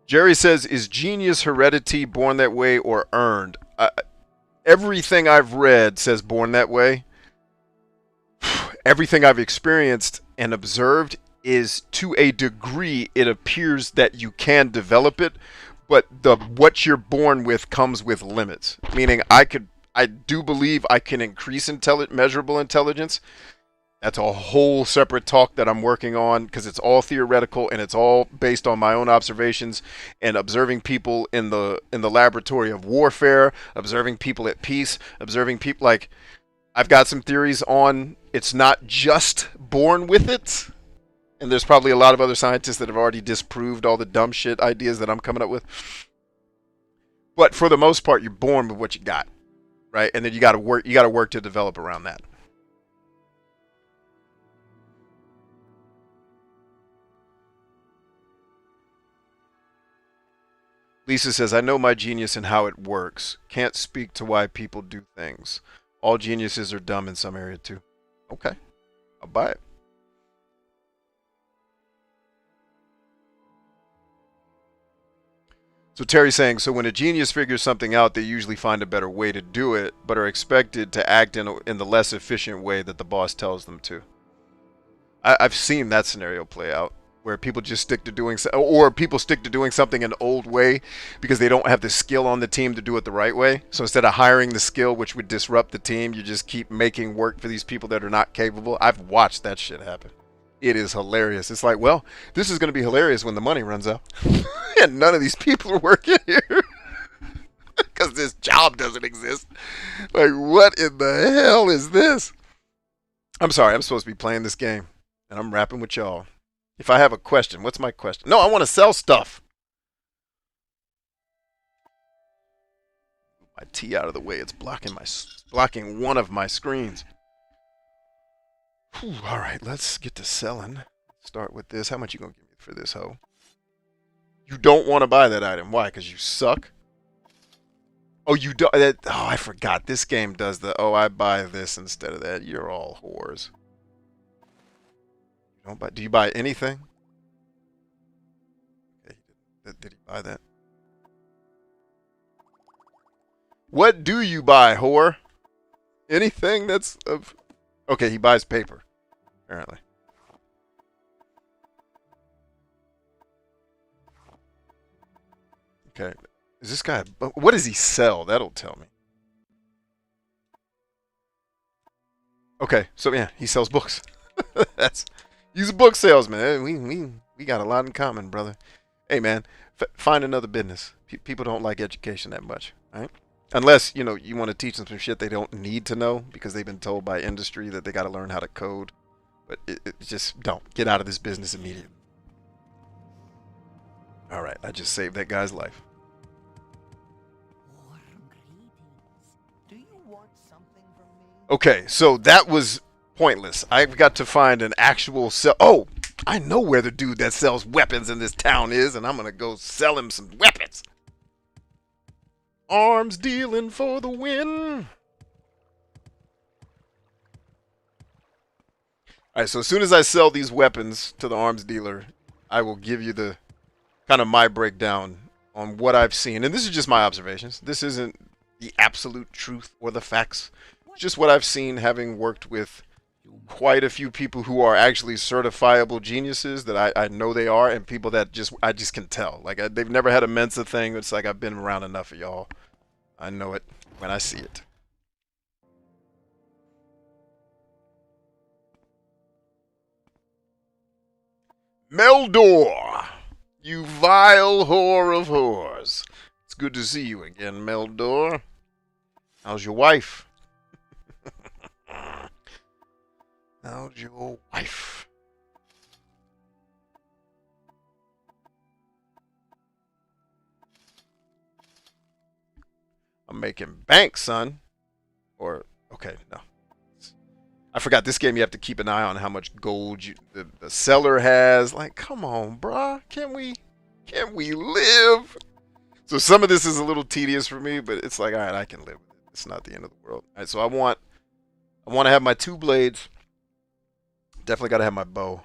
Jerry says, is genius heredity, born that way, or earned? Everything I've read says born that way. Everything I've experienced and observed is, to a degree, it appears that you can develop it, but what you're born with comes with limits. Meaning I do believe I can increase measurable intelligence. That's a whole separate talk that I'm working on because it's all theoretical and it's all based on my own observations and observing people in the laboratory of warfare, observing people at peace, observing people I've got some theories on it's not just born with it. And there's probably a lot of other scientists that have already disproved all the dumb shit ideas that I'm coming up with. But for the most part, you're born with what you got. Right, and then you got to work to develop around that. Lisa says, I know my genius and how it works. Can't speak to why people do things. All geniuses are dumb in some area too. Okay, I'll buy it. So Terry's saying, so when a genius figures something out, they usually find a better way to do it, but are expected to act in the less efficient way that the boss tells them to. I've seen that scenario play out, where people just stick to doing something an old way because they don't have the skill on the team to do it the right way. So instead of hiring the skill, which would disrupt the team, you just keep making work for these people that are not capable. I've watched that shit happen. It is hilarious. It's like, well, this is going to be hilarious when the money runs out. And none of these people are working here. Because this job doesn't exist. Like, what in the hell is this? I'm sorry, I'm supposed to be playing this game, and I'm rapping with y'all. If I have a question, what's my question? No, I want to sell stuff. My T out of the way. It's blocking one of my screens. Whew, all right, let's get to selling. Start with this. How much you gonna give me for this hoe? You don't want to buy that item. Why? Because you suck? Oh, you don't. Oh, I forgot. This game does the, oh, I buy this instead of that. You're all whores. You don't buy, do you buy anything? Okay, did he buy that? What do you buy, whore? Anything that's of... Okay, he buys paper, apparently. Okay. Is this guy... What does he sell? That'll tell me. Okay, so yeah, he sells books. He's a book salesman. We got a lot in common, brother. Hey, man, find another business. People don't like education that much, right? Unless, you know, you want to teach them some shit they don't need to know because they've been told by industry that they got to learn how to code. But just don't. Get out of this business immediately. All right, I just saved that guy's life. Warm greetings. Do you want something from me? Okay, so that was pointless. I've got to find an actual sell. Oh, I know where the dude that sells weapons in this town is, and I'm going to go sell him some weapons. Arms dealing for the win. Alright, so as soon as I sell these weapons to the arms dealer, I will give you the kind of my breakdown on what I've seen. And this is just my observations. This isn't the absolute truth or the facts. It's just what I've seen, having worked with quite a few people who are actually certifiable geniuses that I know they are, and people that I just can tell. Like, they've never had a Mensa thing. It's like I've been around enough of y'all. I know it when I see it. Meldor, you vile whore of whores. It's good to see you again, Meldor. How's your wife? How's your wife? I'm making bank, son. Or, okay, no. I forgot this game you have to keep an eye on how much gold the seller has. Like, come on, bruh. Can we live? So some of this is a little tedious for me, but it's like, all right, I can live with it. It's not the end of the world. All right, so I want to have my 2 blades. Definitely got to have my bow.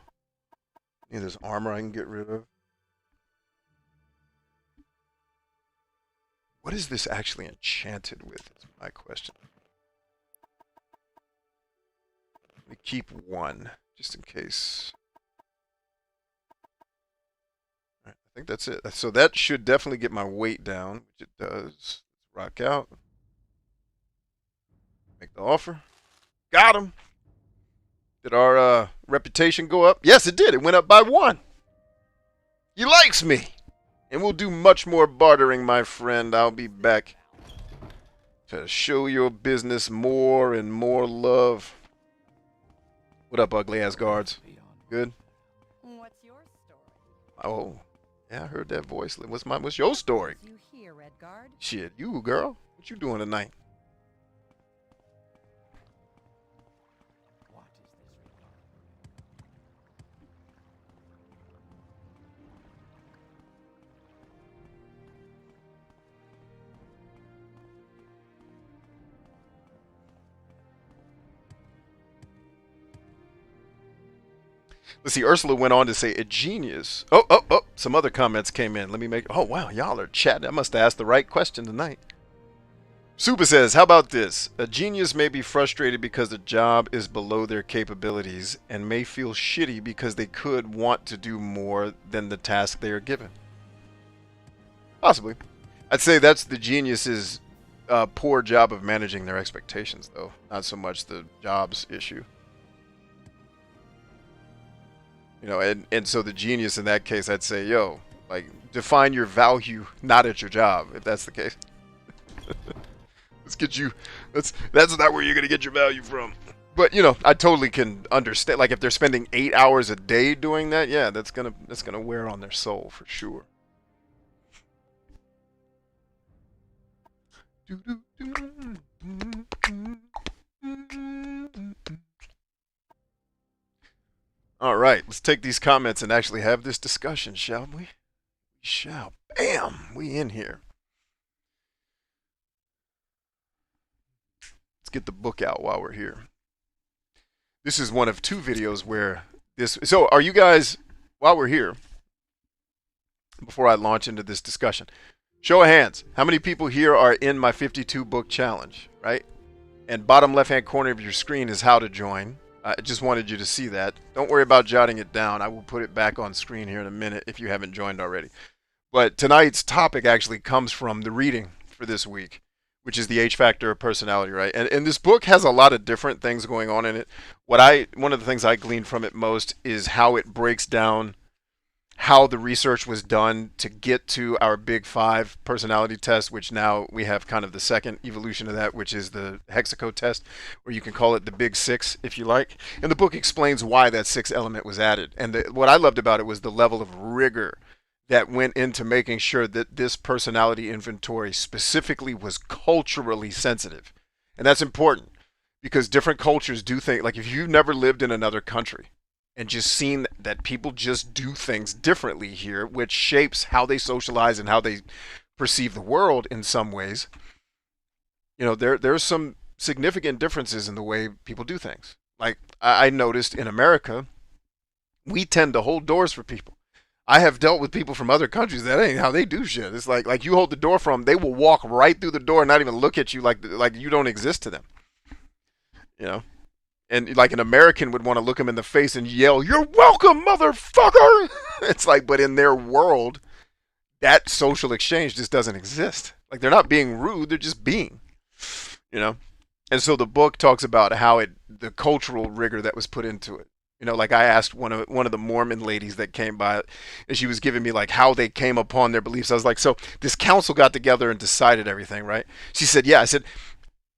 There's armor I can get rid of. What is this actually enchanted with? Is my question. Let me keep 1, just in case. All right, I think that's it. So that should definitely get my weight down, which it does. Rock out. Make the offer. Got him. Did our reputation go up? Yes, it did. It went up by 1. He likes me. And we'll do much more bartering, my friend. I'll be back to show your business more and more love. What up, ugly ass guards? Good? What's your story? Oh, yeah, I heard that voice. What's your story? You here, Redguard? Shit, you girl. What you doing tonight? What is this regard? Let's see, Ursula went on to say, a genius. Oh, some other comments came in. Let me make... Oh, wow, y'all are chatting. I must have asked the right question tonight. Suba says, how about this? A genius may be frustrated because the job is below their capabilities and may feel shitty because they could want to do more than the task they are given. Possibly. I'd say that's the genius's poor job of managing their expectations, though. Not so much the job's issue. You know, and so the genius in that case, I'd say, yo, like, define your value not at your job, if that's the case. Let's get you, that's not where you're going to get your value from. But I totally can understand. Like if they're spending 8 hours a day doing that, yeah, that's gonna wear on their soul for sure. All right, let's take these comments and actually have this discussion, shall we? We shall. Bam! We in here. Let's get the book out while we're here. This is one of two videos where this. So, are you guys, while we're here, before I launch into this discussion, show of hands, how many people here are in my 52 book challenge, right? And bottom left-hand corner of your screen is how to join. I just wanted you to see that. Don't worry about jotting it down. I will put it back on screen here in a minute if you haven't joined already. But tonight's topic actually comes from the reading for this week, which is the H factor of personality, right? And this book has a lot of different things going on in it. One of the things I gleaned from it most is how it breaks down how the research was done to get to our big 5 personality test, which now we have kind of the second evolution of that, which is the hexacode test, or you can call it the big 6 if you like. And the book explains why that 6th element was added. And what I loved about it was the level of rigor that went into making sure that this personality inventory specifically was culturally sensitive. And that's important because different cultures do things, like if you've never lived in another country, and just seen that people just do things differently here, which shapes how they socialize and how they perceive the world in some ways. There's some significant differences in the way people do things. Like I noticed in America, we tend to hold doors for people. I have dealt with people from other countries that ain't how they do shit. It's like you hold the door for them, they will walk right through the door and not even look at you like you don't exist to them. And like an American would want to look him in the face and yell, "You're welcome, motherfucker!" It's like, but in their world, that social exchange just doesn't exist. Like they're not being rude, they're just being, And so the book talks about how the cultural rigor that was put into it. Like I asked one of the Mormon ladies that came by, and she was giving me like how they came upon their beliefs. I was like, so this council got together and decided everything, right? She said, yeah. I said,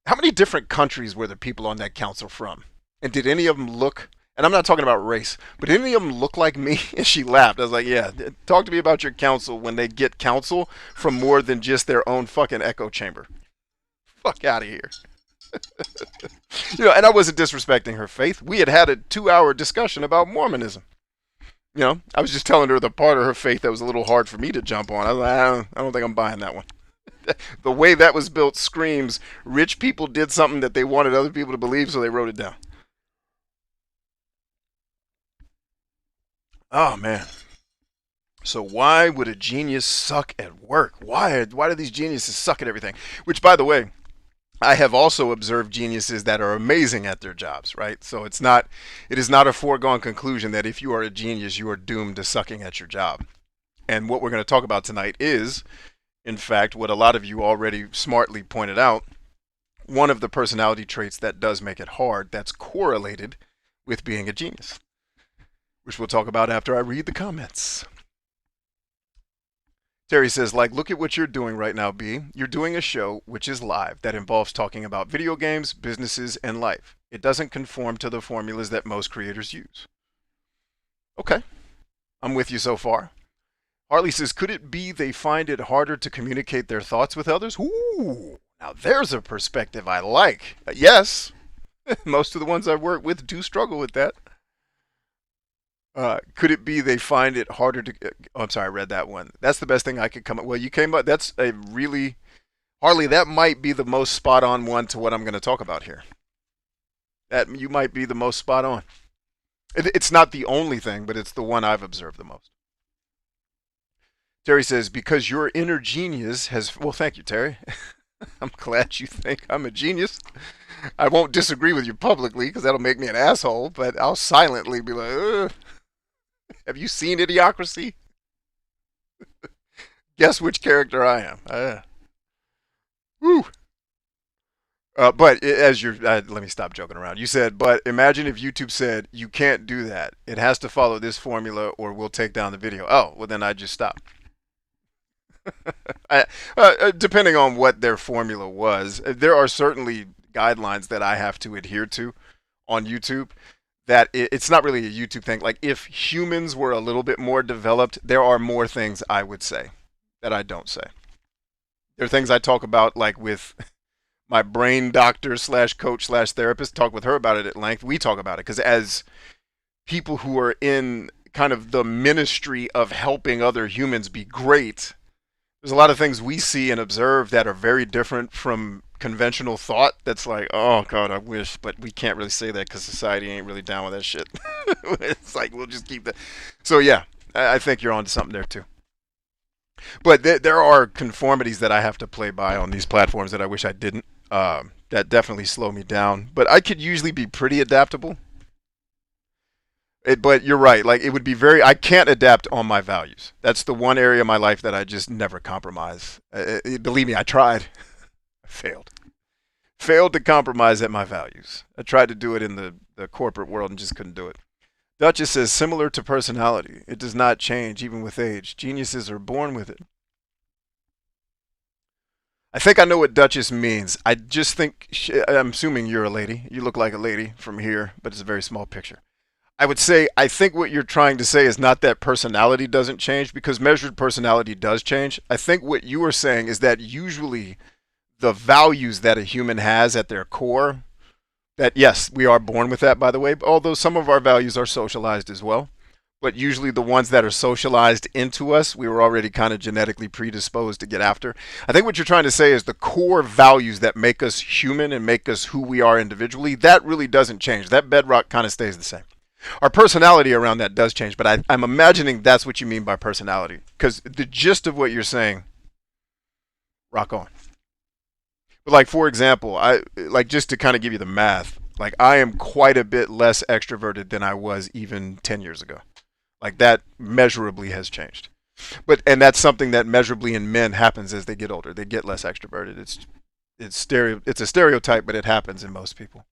how many different countries were the people on that council from? And did any of them look, and I'm not talking about race, but did any of them look like me? And she laughed. I was like, yeah, talk to me about your council when they get counsel from more than just their own fucking echo chamber. Fuck out of here. And I wasn't disrespecting her faith. We had a 2-hour discussion about Mormonism. I was just telling her the part of her faith that was a little hard for me to jump on. I was like, I don't think I'm buying that one. The way that was built screams rich people did something that they wanted other people to believe, so they wrote it down. Oh, man. So why would a genius suck at work? Why do these geniuses suck at everything? Which, by the way, I have also observed geniuses that are amazing at their jobs, right? So it is not a foregone conclusion that if you are a genius, you are doomed to sucking at your job. And what we're going to talk about tonight is, in fact, what a lot of you already smartly pointed out, one of the personality traits that does make it hard, that's correlated with being a genius, which we'll talk about after I read the comments. Terry says, look at what you're doing right now, B. You're doing a show which is live that involves talking about video games, businesses, and life. It doesn't conform to the formulas that most creators use. Okay. I'm with you so far. Harley says, could it be they find it harder to communicate their thoughts with others? Ooh, now there's a perspective I like. Yes. Most of the ones I've worked with do struggle with that. Could it be they find it harder to... Oh, I'm sorry, I read that one. That's the best thing I could come up... Well, you came up... That's a really... Harley, that might be the most spot-on one to what I'm going to talk about here. You might be the most spot-on. It's not the only thing, but it's the one I've observed the most. Terry says, because your inner genius has... Well, thank you, Terry. I'm glad you think I'm a genius. I won't disagree with you publicly because that'll make me an asshole, but I'll silently be like, ugh. Have you seen Idiocracy? Guess which character I am. Woo. But as you're, let me stop joking around. You said, but imagine if YouTube said, you can't do that. It has to follow this formula or we'll take down the video. Oh, well then I'd just stop. Depending on what their formula was, there are certainly guidelines that I have to adhere to on YouTube that it's not really a YouTube thing. Like if humans were a little bit more developed, there are more things I would say that I don't say. There are things I talk about like with my brain doctor slash coach slash therapist, talk with her about it at length. We talk about it because as people who are in kind of the ministry of helping other humans be great, there's a lot of things we see and observe that are very different from conventional thought. That's like, oh God, I wish, but we can't really say that because society ain't really down with that shit. It's like, we'll just keep that. So yeah, I think you're onto something there too. But there are conformities that I have to play by on these platforms that I wish I didn't. That definitely slow me down. But I could usually be pretty adaptable. But you're right. Like it would be very. I can't adapt on my values. That's the one area of my life that I just never compromise. Believe me, I tried. I failed. Failed to compromise at my values. I tried to do it in the corporate world and just couldn't do it. Duchess says, similar to personality, it does not change even with age. Geniuses are born with it. I think I know what Duchess means. I just think, I'm assuming you're a lady. You look like a lady from here, but it's a very small picture. I would say, I think what you're trying to say is not that personality doesn't change, because measured personality does change. I think what you are saying is that usually the values that a human has at their core, that yes, we are born with that, by the way, although some of our values are socialized as well. But usually the ones that are socialized into us, we were already kind of genetically predisposed to get after. I think what you're trying to say is the core values that make us human and make us who we are individually, that really doesn't change. That bedrock kind of stays the same. Our personality around that does change, but I'm imagining that's what you mean by personality. Because the gist of what you're saying, rock on. But like, for example, just to kind of give you the math, like I am quite a bit less extroverted than I was even 10 years ago. Like that measurably has changed. And that's something that measurably in men happens as they get older. They get less extroverted. It's a stereotype, but it happens in most people.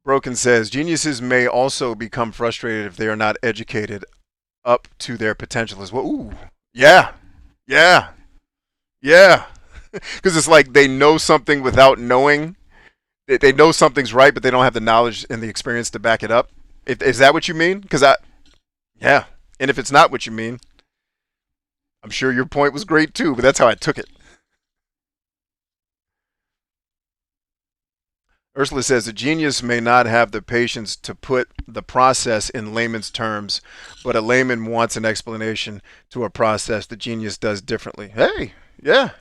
Broken says, geniuses may also become frustrated if they are not educated up to their potential as well. Ooh, yeah, yeah, yeah. Because it's like they know something without knowing. They know something's right, but they don't have the knowledge and the experience to back it up. Is that what you mean? Yeah. And if it's not what you mean, I'm sure your point was great too, but that's how I took it. Ursula says, a genius may not have the patience to put the process in layman's terms, but a layman wants an explanation to a process the genius does differently. Hey, yeah.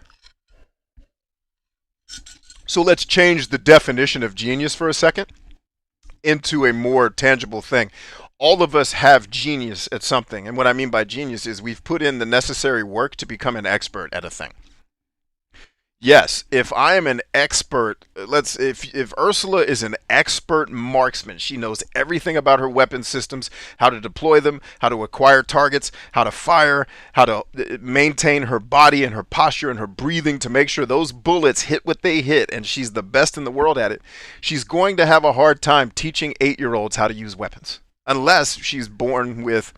So let's change the definition of genius for a second into a more tangible thing. All of us have genius at something. And what I mean by genius is we've put in the necessary work to become an expert at a thing. Yes, if I am an expert, if Ursula is an expert marksman, she knows everything about her weapon systems, how to deploy them, how to acquire targets, how to fire, how to maintain her body and her posture and her breathing to make sure those bullets hit what they hit, and she's the best in the world at it, she's going to have a hard time teaching 8-year-olds how to use weapons. Unless she's born with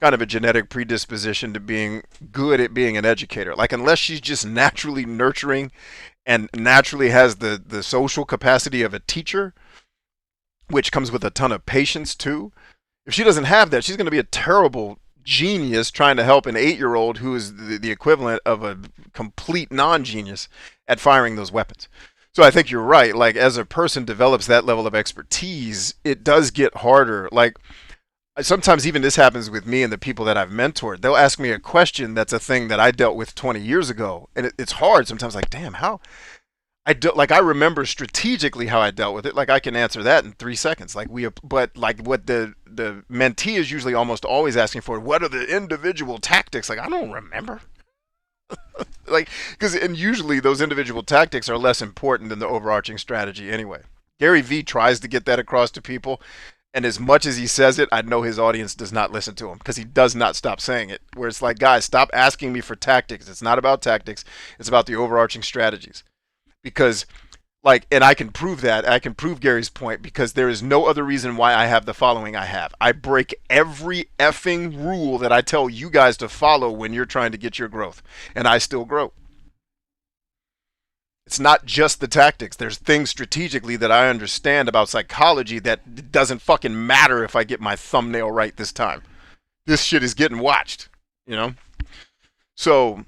kind of a genetic predisposition to being good at being an educator. Like unless she's just naturally nurturing and naturally has the social capacity of a teacher, which comes with a ton of patience too. If she doesn't have that, she's going to be a terrible genius trying to help an 8-year-old who is the equivalent of a complete non-genius at firing those weapons. So I think you're right. Like as a person develops that level of expertise, it does get harder. Like sometimes even this happens with me and the people that I've mentored. They'll ask me a question that's a thing that I dealt with 20 years ago. And it's hard sometimes, like, damn, how? I remember strategically how I dealt with it. Like I can answer that in 3 seconds. But like what the mentee is usually almost always asking for, what are the individual tactics? Like, I don't remember. And usually those individual tactics are less important than the overarching strategy anyway. Gary Vee tries to get that across to people. And as much as he says it, I know his audience does not listen to him because he does not stop saying it. Where it's like, guys, stop asking me for tactics. It's not about tactics. It's about the overarching strategies. Because, and I can prove that. I can prove Gary's point because there is no other reason why I have the following I have. I break every effing rule that I tell you guys to follow when you're trying to get your growth. And I still grow. It's not just the tactics. There's things strategically that I understand about psychology that it doesn't fucking matter if I get my thumbnail right this time. This shit is getting watched, you know? So,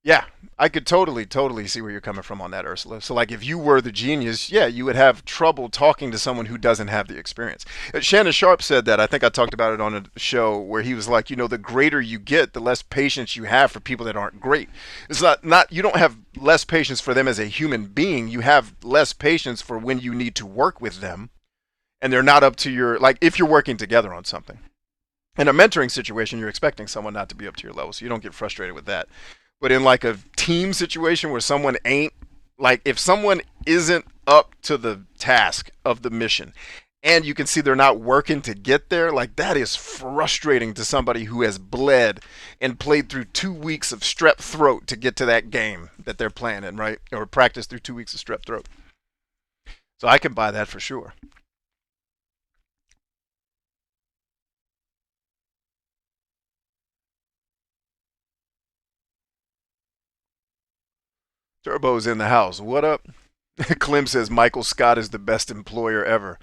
yeah, I could totally see where you're coming from on that, Ursula. So, like, if you were the genius, yeah, you would have trouble talking to someone who doesn't have the experience. Shannon Sharp said that. I think I talked about it on a show where he was like, the greater you get, the less patience you have for people that aren't great. It's not you don't have less patience for them as a human being. You have less patience for when you need to work with them, and they're not up to your, like, if you're working together on something. In a mentoring situation, you're expecting someone not to be up to your level, so you don't get frustrated with that. But in like a team situation where someone ain't, like if someone isn't up to the task of the mission and you can see they're not working to get there, like that is frustrating to somebody who has bled and played through 2 weeks of strep throat to get to that game that they're playing in, right? Or practice through 2 weeks of strep throat. So I can buy that for sure. Turbo's in the house. What up? Clem says Michael Scott is the best employer ever.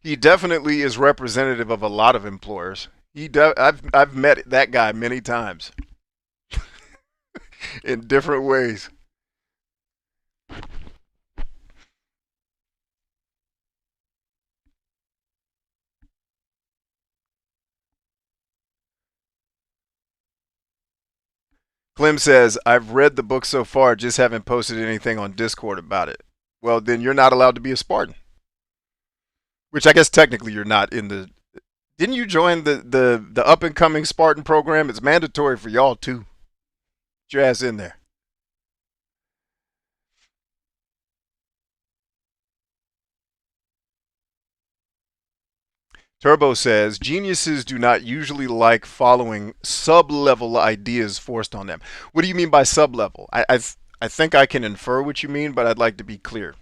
He definitely is representative of a lot of employers. I've met that guy many times in different ways. Clem says, I've read the book so far, just haven't posted anything on Discord about it. Well, then you're not allowed to be a Spartan. Which I guess technically you're not in the... Didn't you join the up-and-coming Spartan program? It's mandatory for y'all, too. Get your ass in there. Turbo says, geniuses do not usually like following sub-level ideas forced on them. What do you mean by sub-level? I think I can infer what you mean, but I'd like to be clear.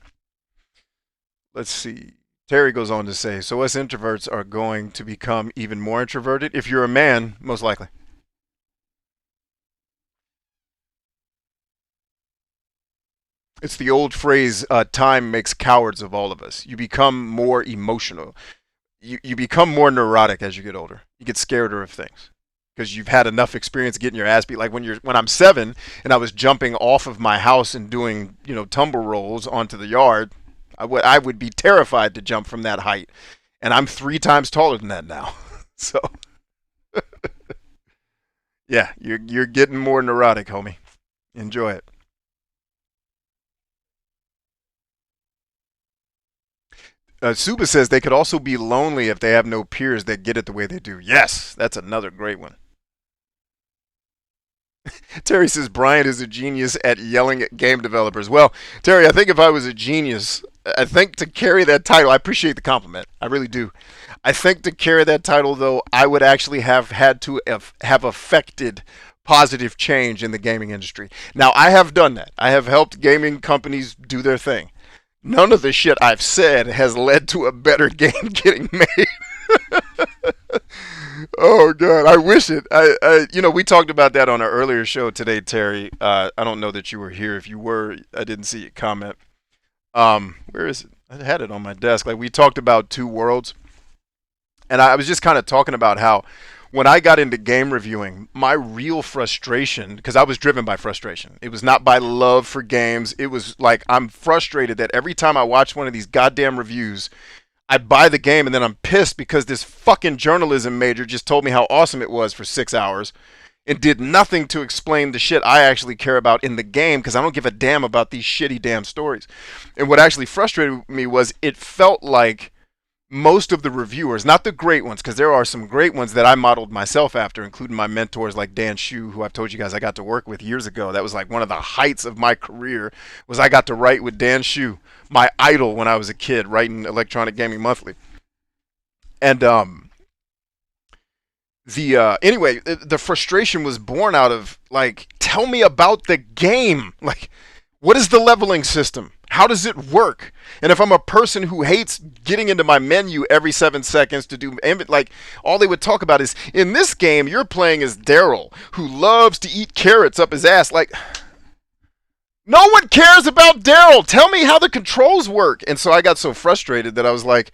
Let's see. Terry goes on to say, so us introverts are going to become even more introverted? If you're a man, most likely. It's the old phrase, time makes cowards of all of us. You become more emotional. You become more neurotic as you get older. You get scareder of things because you've had enough experience getting your ass beat. Like when I'm 7 and I was jumping off of my house and doing tumble rolls onto the yard, I would be terrified to jump from that height, and I'm 3 times taller than that now. So yeah, you're getting more neurotic, homie. Enjoy it. Suba says they could also be lonely if they have no peers that get it the way they do. Yes, that's another great one. Terry says Brian is a genius at yelling at game developers. Well, Terry, I think if I was a genius, I think to carry that title, I appreciate the compliment. I really do. I think to carry that title, though, I would actually have had to have affected positive change in the gaming industry. Now, I have done that. I have helped gaming companies do their thing. None of the shit I've said has led to a better game getting made. Oh god, I wish it. We talked about that on our earlier show today, Terry. I don't know that you were here. If you were, I didn't see your comment. Where is it? I had it on my desk. Like we talked about Two Worlds, and I was just kind of talking about how when I got into game reviewing, my real frustration, because I was driven by frustration. It was not by love for games. It was like I'm frustrated that every time I watch one of these goddamn reviews, I buy the game and then I'm pissed because this fucking journalism major just told me how awesome it was for 6 hours and did nothing to explain the shit I actually care about in the game because I don't give a damn about these shitty damn stories. And what actually frustrated me was it felt like most of the reviewers, not the great ones, because there are some great ones that I modeled myself after, including my mentors like Dan Shu, who I've told you guys I got to work with years ago. That was like one of the heights of my career was I got to write with Dan Shu, my idol when I was a kid, writing Electronic Gaming Monthly. And anyway, the frustration was born out of like, tell me about the game. Like, what is the leveling system? How does it work? And if I'm a person who hates getting into my menu every 7 seconds to do, like, all they would talk about is, in this game, you're playing as Daryl, who loves to eat carrots up his ass. Like, No one cares about Daryl. Tell me how the controls work. And so I got so frustrated that I was like,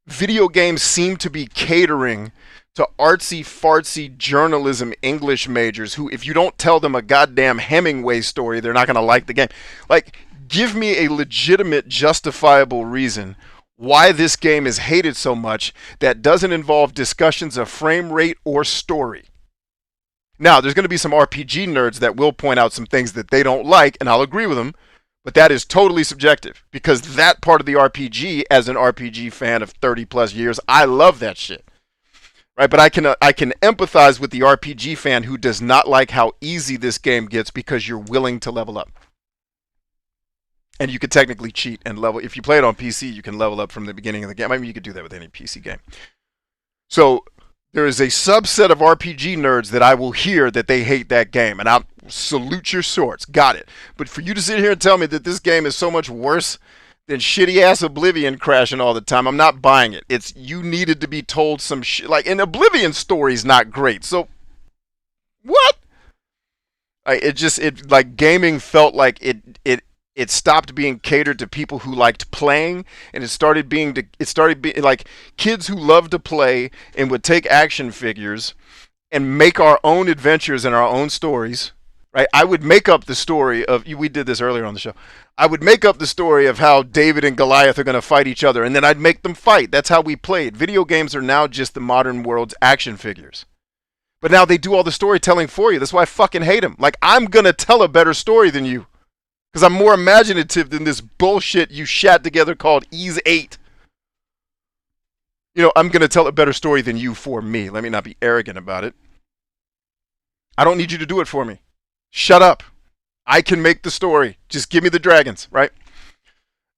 video games seem to be catering to artsy fartsy journalism English majors who, if you don't tell them a goddamn Hemingway story, they're not going to like the game. Like, give me a legitimate, justifiable reason why this game is hated so much that doesn't involve discussions of frame rate or story. Now, there's going to be some RPG nerds that will point out some things that they don't like, and I'll agree with them, but that is totally subjective because that part of the RPG, as an RPG fan of 30 plus years, I love that shit. Right? But I can empathize with the RPG fan who does not like how easy this game gets because you're willing to level up. And you could technically cheat and level. If you play it on PC, you can level up from the beginning of the game. I mean, you could do that with any PC game. So there is a subset of RPG nerds that I will hear that they hate that game, and I'll salute your sorts. Got it. But for you to sit here and tell me that this game is so much worse than shitty-ass Oblivion crashing all the time, I'm not buying it. It's, you needed to be told some shit. Like, an Oblivion story's not great, so what? Like, gaming felt like it stopped being catered to people who liked playing, and it started being like kids who loved to play and would take action figures and make our own adventures and our own stories. Right? I would make up the story of, we did this earlier on the show. I would make up the story of how David and Goliath are going to fight each other, and then I'd make them fight. That's how we played. Video games are now just the modern world's action figures. But now they do all the storytelling for you. That's why I fucking hate them. Like, I'm going to tell a better story than you. Because I'm more imaginative than this bullshit you shat together called Ease 8. You know, I'm going to tell a better story than you for me. Let me not be arrogant about it. I don't need you to do it for me. Shut up. I can make the story. Just give me the dragons, right?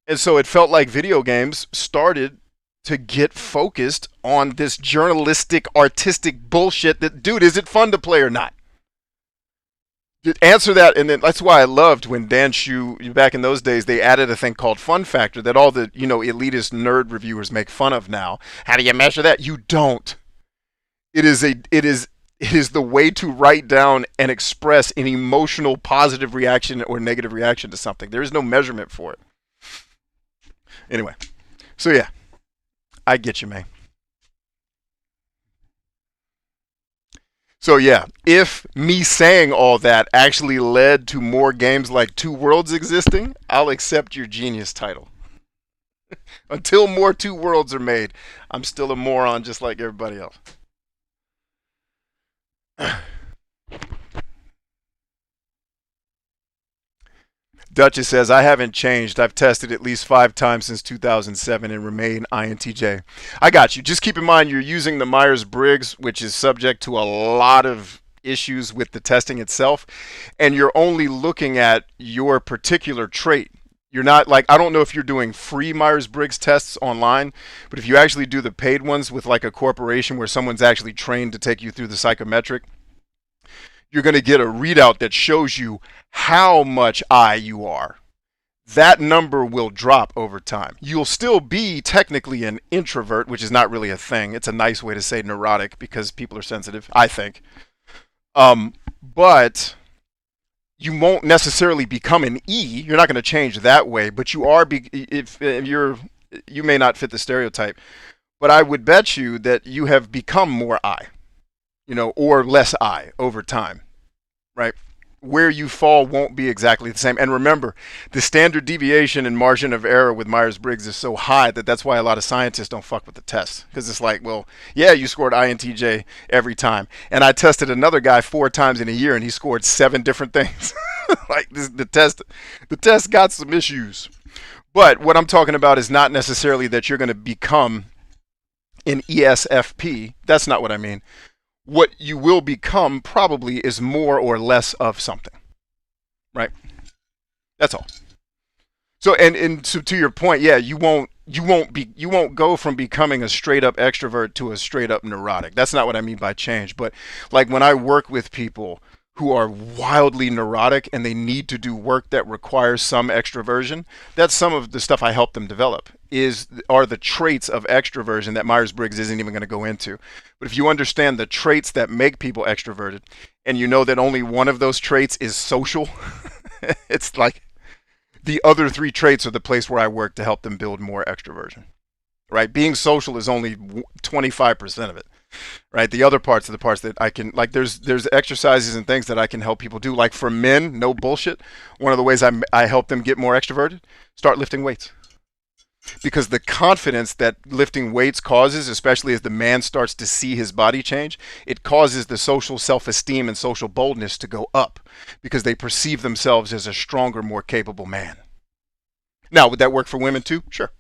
And so it felt like video games started to get focused on this journalistic, artistic bullshit that, dude, is it fun to play or not? Answer that, and then that's why I loved when Dan Shu, back in those days, they added a thing called Fun Factor that all the, elitist nerd reviewers make fun of now. How do you measure that? You don't. It is the way to write down and express an emotional positive reaction or negative reaction to something. There is no measurement for it. Anyway, so yeah, I get you, man. So yeah, if me saying all that actually led to more games like Two Worlds existing, I'll accept your genius title. Until more Two Worlds are made, I'm still a moron just like everybody else. Duchess says, I haven't changed. I've tested at least 5 times since 2007 and remain INTJ. I got you. Just keep in mind you're using the Myers-Briggs, which is subject to a lot of issues with the testing itself, and you're only looking at your particular trait. You're not like, I don't know if you're doing free Myers-Briggs tests online, but if you actually do the paid ones with like a corporation where someone's actually trained to take you through the psychometric, you're going to get a readout that shows you how much I you are. That number will drop over time. You'll still be technically an introvert, which is not really a thing. It's a nice way to say neurotic because people are sensitive, I think. But you won't necessarily become an E. You're not going to change that way, but you are. You may not fit the stereotype, but I would bet you that you have become more I, or less I over time, right? Where you fall won't be exactly the same. And remember, the standard deviation and margin of error with Myers-Briggs is so high that that's why a lot of scientists don't fuck with the test. Because it's like, well, yeah, you scored INTJ every time. And I tested another guy 4 times in a year and he scored 7 different things. Like the test got some issues. But what I'm talking about is not necessarily that you're going to become an ESFP. That's not what I mean. What you will become probably is more or less of something, right? That's all. So, and so to your point, yeah, you won't go from becoming a straight up extrovert to a straight up neurotic. That's not what I mean by change. But like when I work with people who are wildly neurotic and they need to do work that requires some extroversion, that's some of the stuff I help them develop, are the traits of extroversion that Myers-Briggs isn't even going to go into. But if you understand the traits that make people extroverted, and you know that only one of those traits is social, It's like the other three traits are the place where I work to help them build more extroversion. Right? Being social is only 25% of it. Right? The other parts are the parts that I can, like, there's exercises and things that I can help people do. Like for men, no bullshit. One of the ways I help them get more extroverted, start lifting weights. Because the confidence that lifting weights causes, especially as the man starts to see his body change, it causes the social self-esteem and social boldness to go up because they perceive themselves as a stronger, more capable man. Now, would that work for women too? Sure.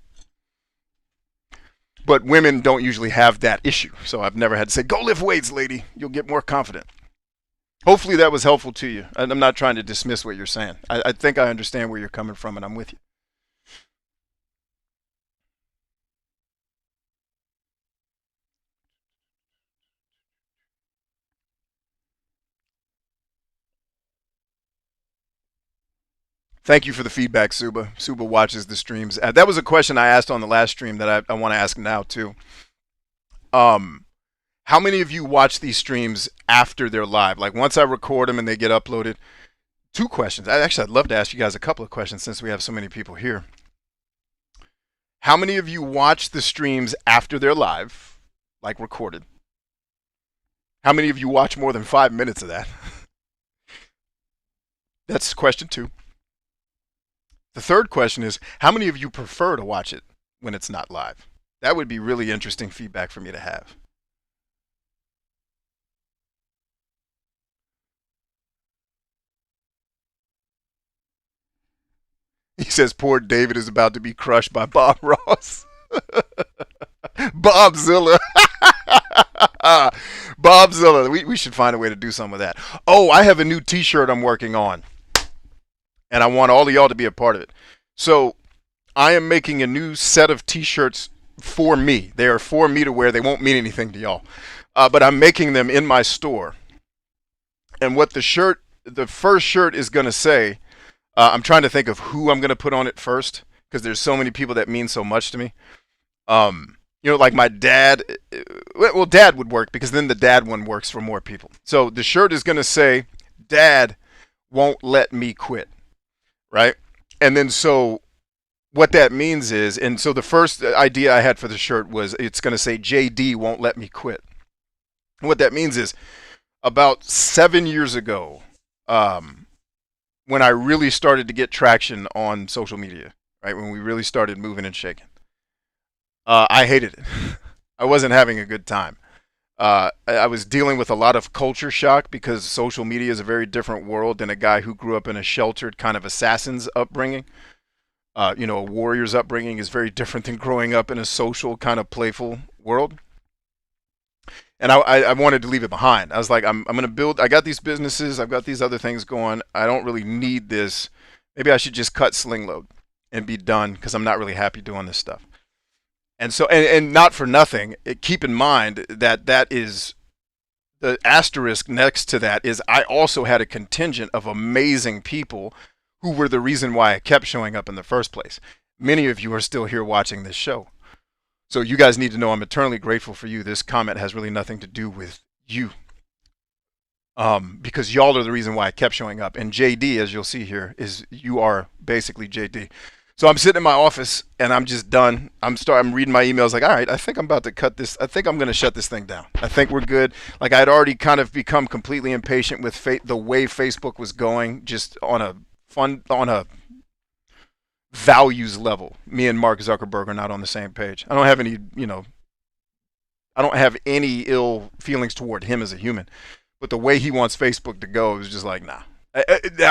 But women don't usually have that issue. So I've never had to say, go lift weights, lady. You'll get more confident. Hopefully that was helpful to you. I'm not trying to dismiss what you're saying. I think I understand where you're coming from, and I'm with you. Thank you for the feedback, Suba. Suba watches the streams. That was a question I asked on the last stream that I want to ask now too. How many of you watch these streams after they're live? Like once I record them and they get uploaded? Two questions. I'd love to ask you guys a couple of questions since we have so many people here. How many of you watch the streams after they're live, like recorded? How many of you watch more than 5 minutes of that? That's question two. The third question is, how many of you prefer to watch it when it's not live? That would be really interesting feedback for me to have. He says poor David is about to be crushed by Bob Ross. Bobzilla. Bobzilla. We should find a way to do some of that. Oh, I have a new t-shirt I'm working on. And I want all of y'all to be a part of it. So I am making a new set of t-shirts for me. They are for me to wear. They won't mean anything to y'all. But I'm making them in my store. And what the first shirt is going to say, I'm trying to think of who I'm going to put on it first, because there's so many people that mean so much to me. Like my dad. Well, dad would work, because then the dad one works for more people. So the shirt is going to say, Dad won't let me quit. Right? And then so what that means is, and so the first idea I had for the shirt was it's going to say JD won't let me quit. And what that means is about 7 years ago, when I really started to get traction on social media, right? When we really started moving and shaking, I hated it. I wasn't having a good time. I was dealing with a lot of culture shock because social media is a very different world than a guy who grew up in a sheltered kind of assassin's upbringing. A warrior's upbringing is very different than growing up in a social kind of playful world. And I wanted to leave it behind. I was like, I'm going to build, I got these businesses, I've got these other things going. I don't really need this. Maybe I should just cut sling load and be done, because I'm not really happy doing this stuff. And so, and not for nothing, keep in mind that is the asterisk next to that is I also had a contingent of amazing people who were the reason why I kept showing up in the first place. Many of you are still here watching this show. So you guys need to know I'm eternally grateful for you. This comment has really nothing to do with you. Because y'all are the reason why I kept showing up. And JD, as you'll see here, you are basically JD. So I'm sitting in my office and I'm just done. I'm reading my emails like, all right, I think I'm about to cut this. I think I'm going to shut this thing down. I think we're good. Like I'd already kind of become completely impatient with the way Facebook was going, just on a values level. Me and Mark Zuckerberg are not on the same page. I don't have any ill feelings toward him as a human, but the way he wants Facebook to go is just like, nah.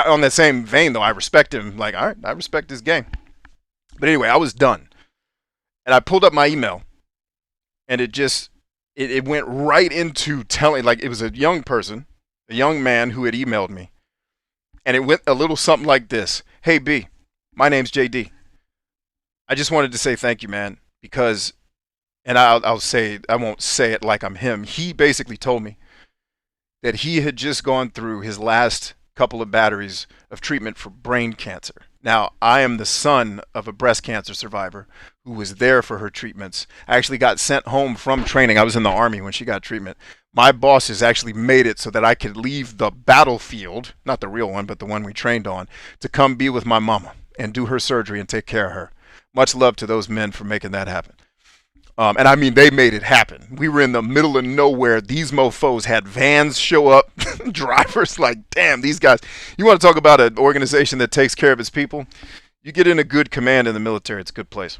On that same vein though, I respect him. Like, all right, I respect his game. But anyway, I was done. And I pulled up my email, and it went right into telling, like, it was a young person, a young man who had emailed me. And it went a little something like this. Hey, B, my name's JD. I just wanted to say thank you, man, because, and I won't say it like I'm him. He basically told me that he had just gone through his last couple of batteries of treatment for brain cancer. Now, I am the son of a breast cancer survivor who was there for her treatments. I actually got sent home from training. I was in the Army when she got treatment. My bosses actually made it so that I could leave the battlefield, not the real one, but the one we trained on, to come be with my mama and do her surgery and take care of her. Much love to those men for making that happen. And I mean, they made it happen. We were in the middle of nowhere. These mofos had vans show up, drivers like, damn, these guys. You want to talk about an organization that takes care of its people? You get in a good command in the military, it's a good place.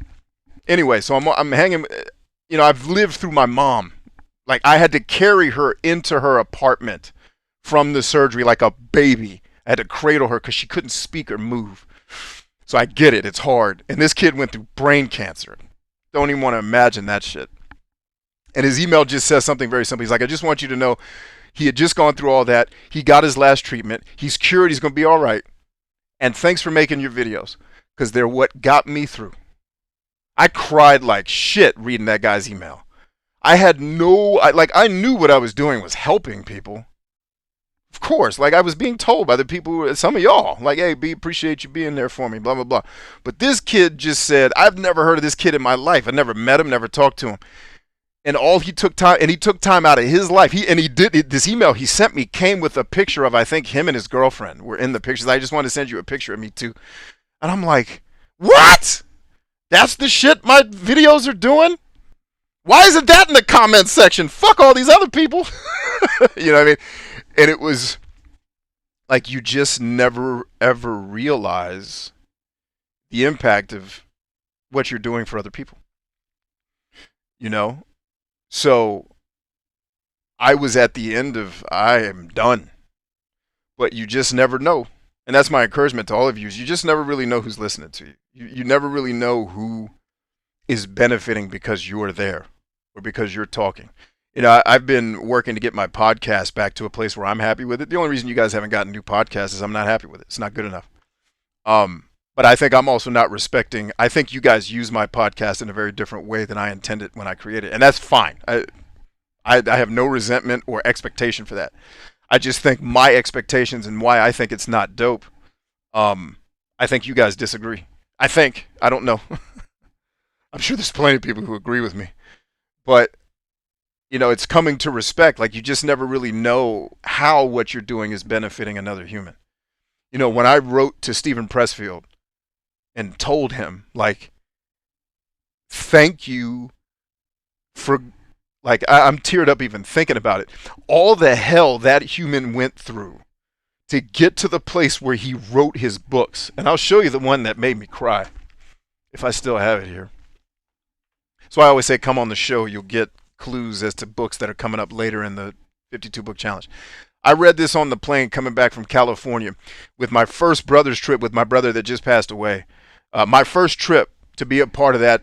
Anyway, so I'm hanging, I've lived through my mom. Like, I had to carry her into her apartment from the surgery like a baby. I had to cradle her because she couldn't speak or move. So I get it, it's hard. And this kid went through brain cancer. Don't even want to imagine that shit. And his email just says something very simple. He's like, I just want you to know he had just gone through all that. He got his last treatment. He's cured. He's going to be all right. And thanks for making your videos because they're what got me through. I cried like shit reading that guy's email. I knew what I was doing was helping people. Of course, like I was being told by the people, some of y'all, like, hey, B, appreciate you being there for me, blah, blah, blah. But this kid just said, I've never heard of this kid in my life. I never met him, never talked to him. And he took time out of his life. This email he sent me came with a picture of, I think, him and his girlfriend were in the pictures. I just wanted to send you a picture of me too. And I'm like, what? That's the shit my videos are doing? Why isn't that in the comments section? Fuck all these other people. You know what I mean? And it was like you just never, ever realize the impact of what you're doing for other people. You know? So I was at the end of, I am done. But you just never know. And that's my encouragement to all of you. Is you just never really know who's listening to you. You never really know who is benefiting because you're there or because you're talking. I've been working to get my podcast back to a place where I'm happy with it. The only reason you guys haven't gotten new podcasts is I'm not happy with it. It's not good enough. But I think I'm also not respecting. I think you guys use my podcast in a very different way than I intended when I created it. And that's fine. I have no resentment or expectation for that. I just think my expectations and why I think it's not dope. I think you guys disagree. I don't know. I'm sure there's plenty of people who agree with me. But it's coming to respect. Like, you just never really know how what you're doing is benefiting another human. When I wrote to Stephen Pressfield and told him, like, thank you for, like, I'm teared up even thinking about it. All the hell that human went through to get to the place where he wrote his books. And I'll show you the one that made me cry, if I still have it here. So I always say, come on the show, you'll get clues as to books that are coming up later in the 52 book challenge. I read this on the plane coming back from California with my first brother's trip with my brother that just passed away. My first trip to be a part of that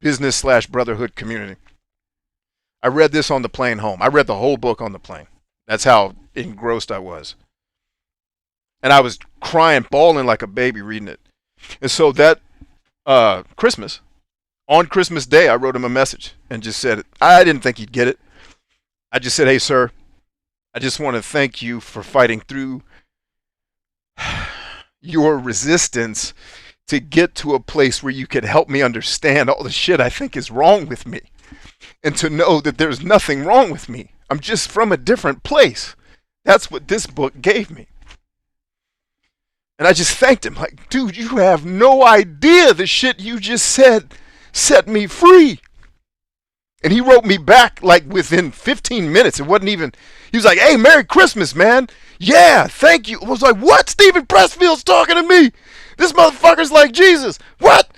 business/brotherhood community. I read this on the plane home. I read the whole book on the plane. That's how engrossed I was. And I was crying, bawling like a baby reading it. And so that Christmas, on Christmas Day, I wrote him a message and just said, I didn't think he'd get it. I just said, hey, sir, I just want to thank you for fighting through your resistance to get to a place where you could help me understand all the shit I think is wrong with me. And to know that there's nothing wrong with me. I'm just from a different place. That's what this book gave me. And I just thanked him. Like, dude, you have no idea the shit you just said set me free. And he wrote me back like within 15 minutes. It wasn't even, he was like, hey, Merry Christmas, man. Yeah, thank you. I was like, what? Stephen Pressfield's talking to me. This motherfucker's like Jesus. What?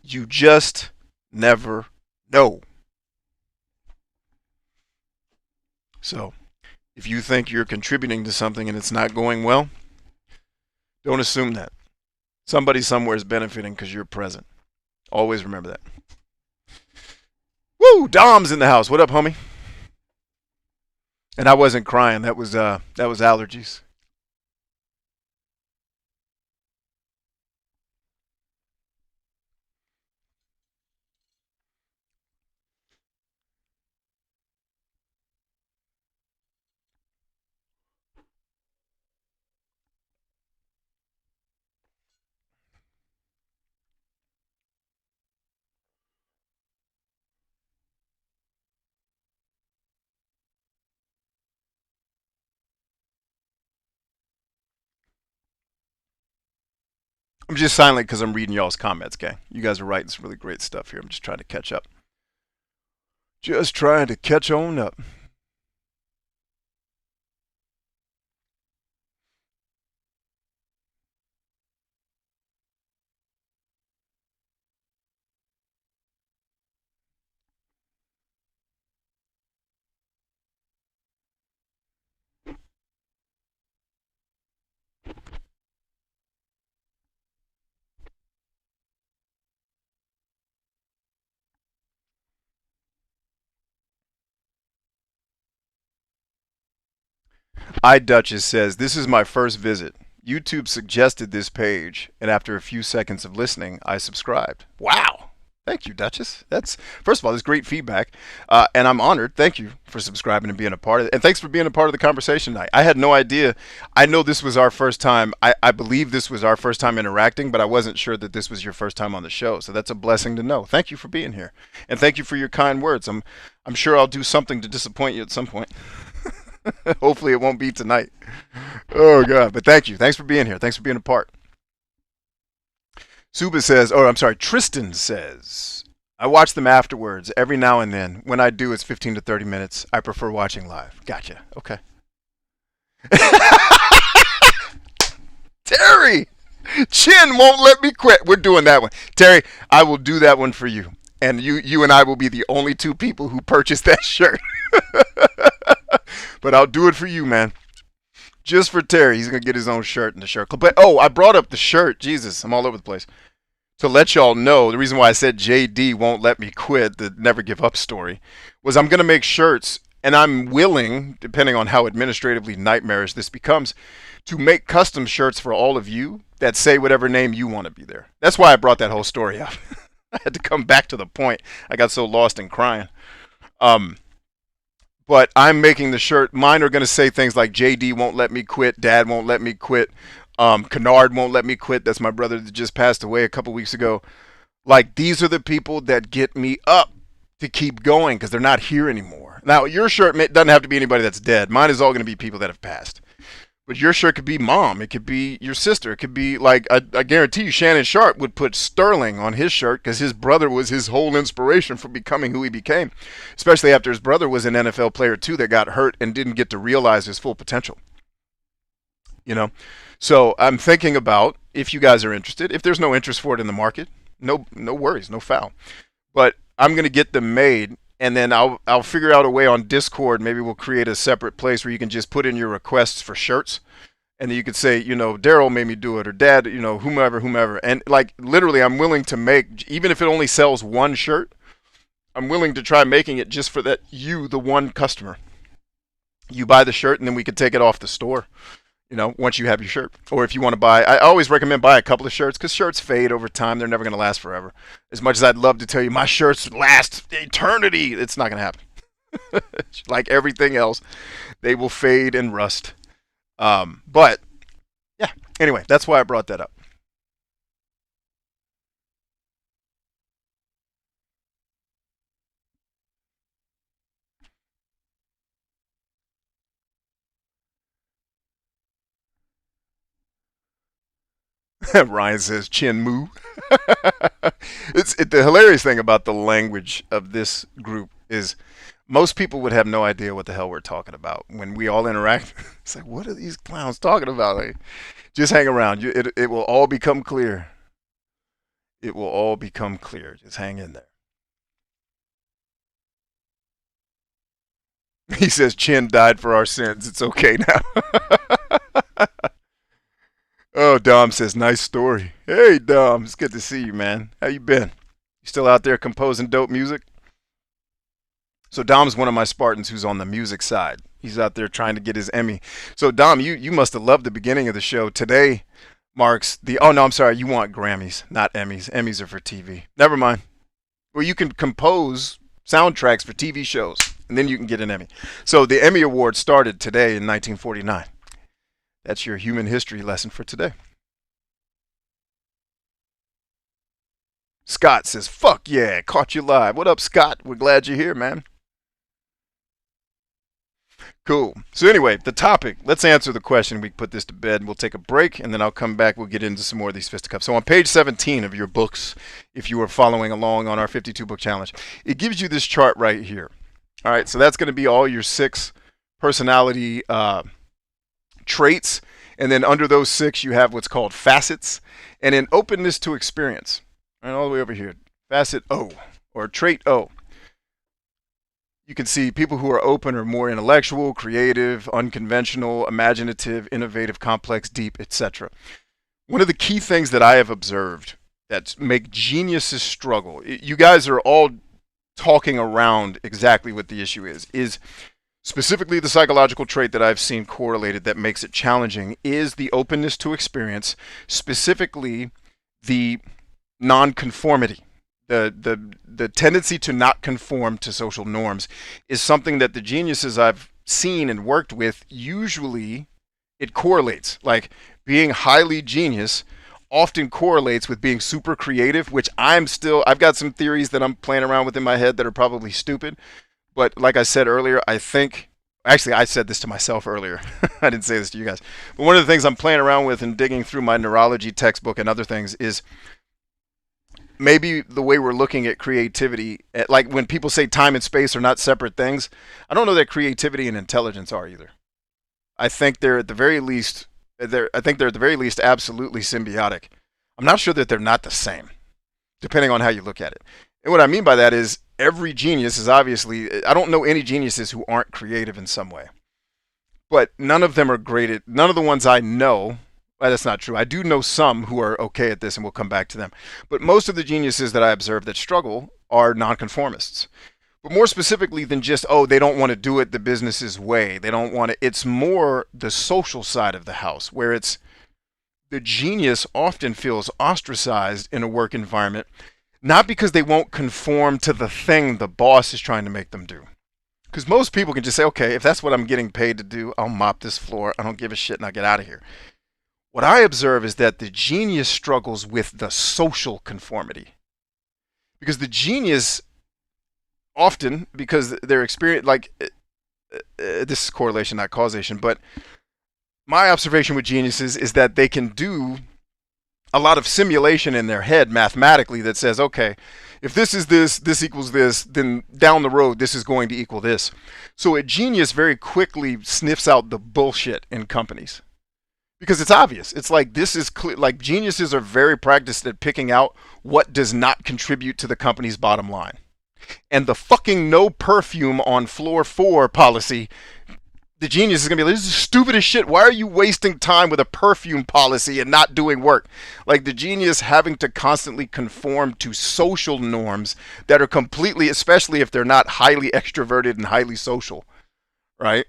You just never know. So, if you think you're contributing to something and it's not going well, don't assume that. Somebody somewhere is benefiting because you're present. Always remember that. Woo! Dom's in the house. What up, homie? And I wasn't crying. That was allergies. I'm just silent because I'm reading y'all's comments, gang. You guys are writing some really great stuff here. I'm just trying to catch up. Just trying to catch on up. iDuchess says, this is my first visit. YouTube suggested this page, and after a few seconds of listening, I subscribed. Wow. Thank you, Duchess. That's first of all, that's great feedback, and I'm honored. Thank you for subscribing and being a part of it, and thanks for being a part of the conversation tonight. I had no idea. I know this was our first time. I believe this was our first time interacting, but I wasn't sure that this was your first time on the show. So that's a blessing to know. Thank you for being here, and thank you for your kind words. I'm sure I'll do something to disappoint you at some point. Hopefully, it won't be tonight. Oh God! But thank you. Thanks for being here. Thanks for being a part. Suba says, oh, I'm sorry, Tristan says, I watch them afterwards every now and then. When I do, it's 15 to 30 minutes. I prefer watching live. Gotcha. Okay. Terry! Chin won't let me quit. We're doing that one. Terry, I will do that one for you. And you and I will be the only two people who purchase that shirt. But I'll do it for you, man. Just for Terry. He's going to get his own shirt in the shirt club. But, oh, I brought up the shirt. Jesus, I'm all over the place. To let y'all know, the reason why I said JD won't let me quit, the never give up story, was I'm going to make shirts, and I'm willing, depending on how administratively nightmarish this becomes, to make custom shirts for all of you that say whatever name you want to be there. That's why I brought that whole story up. I had to come back to the point. I got so lost in crying. But I'm making the shirt. Mine are going to say things like JD won't let me quit, Dad won't let me quit, Kennard won't let me quit. That's my brother that just passed away a couple weeks ago. Like, these are the people that get me up to keep going because they're not here anymore. Now, your shirt doesn't have to be anybody that's dead. Mine is all going to be people that have passed. But your shirt could be Mom. It could be your sister. It could be, like, I guarantee you Shannon Sharp would put Sterling on his shirt because his brother was his whole inspiration for becoming who he became, especially after his brother was an NFL player, too, that got hurt and didn't get to realize his full potential. You know? So I'm thinking about, if you guys are interested, if there's no interest for it in the market, no worries, no foul. But I'm going to get them made, and then I'll figure out a way on Discord. Maybe we'll create a separate place where you can just put in your requests for shirts, and then you could say, you know, Daryl made me do it, or Dad, you know, whomever. And, like, literally, I'm willing to make, even if it only sells one shirt, I'm willing to try making it just for that, you, the one customer. You buy the shirt, and then we could take it off the store. You know, once you have your shirt. Or if you want to buy, I always recommend buy a couple of shirts because shirts fade over time. They're never going to last forever. As much as I'd love to tell you my shirts last eternity, it's not going to happen. Like everything else, they will fade and rust. But, yeah. Anyway, that's why I brought that up. Ryan says, Chin Moo. The hilarious thing about the language of this group is most people would have no idea what the hell we're talking about. When we all interact, it's like, what are these clowns talking about? Like, just hang around. It will all become clear. It will all become clear. Just hang in there. He says, Chin died for our sins. It's okay now. Oh, Dom says, nice story. Hey, Dom, it's good to see you, man. How you been? You still out there composing dope music? So Dom's one of my Spartans who's on the music side. He's out there trying to get his Emmy. So, Dom, you must have loved the beginning of the show. Today marks the... Oh, no, I'm sorry. You want Grammys, not Emmys. Emmys are for TV. Never mind. Well, you can compose soundtracks for TV shows, and then you can get an Emmy. So the Emmy Award started today in 1949. That's your human history lesson for today. Scott says, fuck yeah, caught you live. What up, Scott? We're glad you're here, man. Cool. So anyway, the topic, let's answer the question. We can put this to bed. We'll take a break, and then I'll come back. We'll get into some more of these fisticuffs. So on page 17 of your books, if you were following along on our 52-book challenge, it gives you this chart right here. All right, so that's going to be all your 6 personality traits. And then under those 6, you have what's called facets. And in openness to experience, right, all the way over here, facet O, or trait O. You can see people who are open are more intellectual, creative, unconventional, imaginative, innovative, complex, deep, etc. One of the key things that I have observed that make geniuses struggle, you guys are all talking around exactly what the issue is specifically the psychological trait that I've seen correlated that makes it challenging is the openness to experience, specifically the nonconformity. The tendency to not conform to social norms is something that the geniuses I've seen and worked with, usually it correlates. Like being highly genius often correlates with being super creative, which I've got some theories that I'm playing around with in my head that are probably stupid. But like I said earlier, I said this to myself earlier. I didn't say this to you guys. But one of the things I'm playing around with and digging through my neurology textbook and other things is maybe the way we're looking at creativity, like when people say time and space are not separate things, I don't know that creativity and intelligence are either. I think they're at the very least absolutely symbiotic. I'm not sure that they're not the same, depending on how you look at it. And what I mean by that is every genius is obviously, I don't know any geniuses who aren't creative in some way. But none of them are great none of the ones I know. Well, that's not true. I do know some who are okay at this, and we'll come back to them. But most of the geniuses that I observe that struggle are nonconformists. But more specifically than just, they don't want to do it the business's way. They don't want to. It's more the social side of the house, where it's the genius often feels ostracized in a work environment, not because they won't conform to the thing the boss is trying to make them do. Because most people can just say, okay, if that's what I'm getting paid to do, I'll mop this floor. I don't give a shit, and I'll get out of here. What I observe is that the genius struggles with the social conformity. Because the genius often, because their experience, this is correlation, not causation, but my observation with geniuses is that they can do a lot of simulation in their head mathematically that says, okay, if this is this equals this, then down the road, this is going to equal this. So a genius very quickly sniffs out the bullshit in companies. Because it's obvious. It's like this is clear. Like geniuses are very practiced at picking out what does not contribute to the company's bottom line. And the fucking no perfume on floor 4 policy, the genius is going to be like, this is stupid as shit. Why are you wasting time with a perfume policy and not doing work? Like the genius having to constantly conform to social norms that are completely, especially if they're not highly extroverted and highly social, right?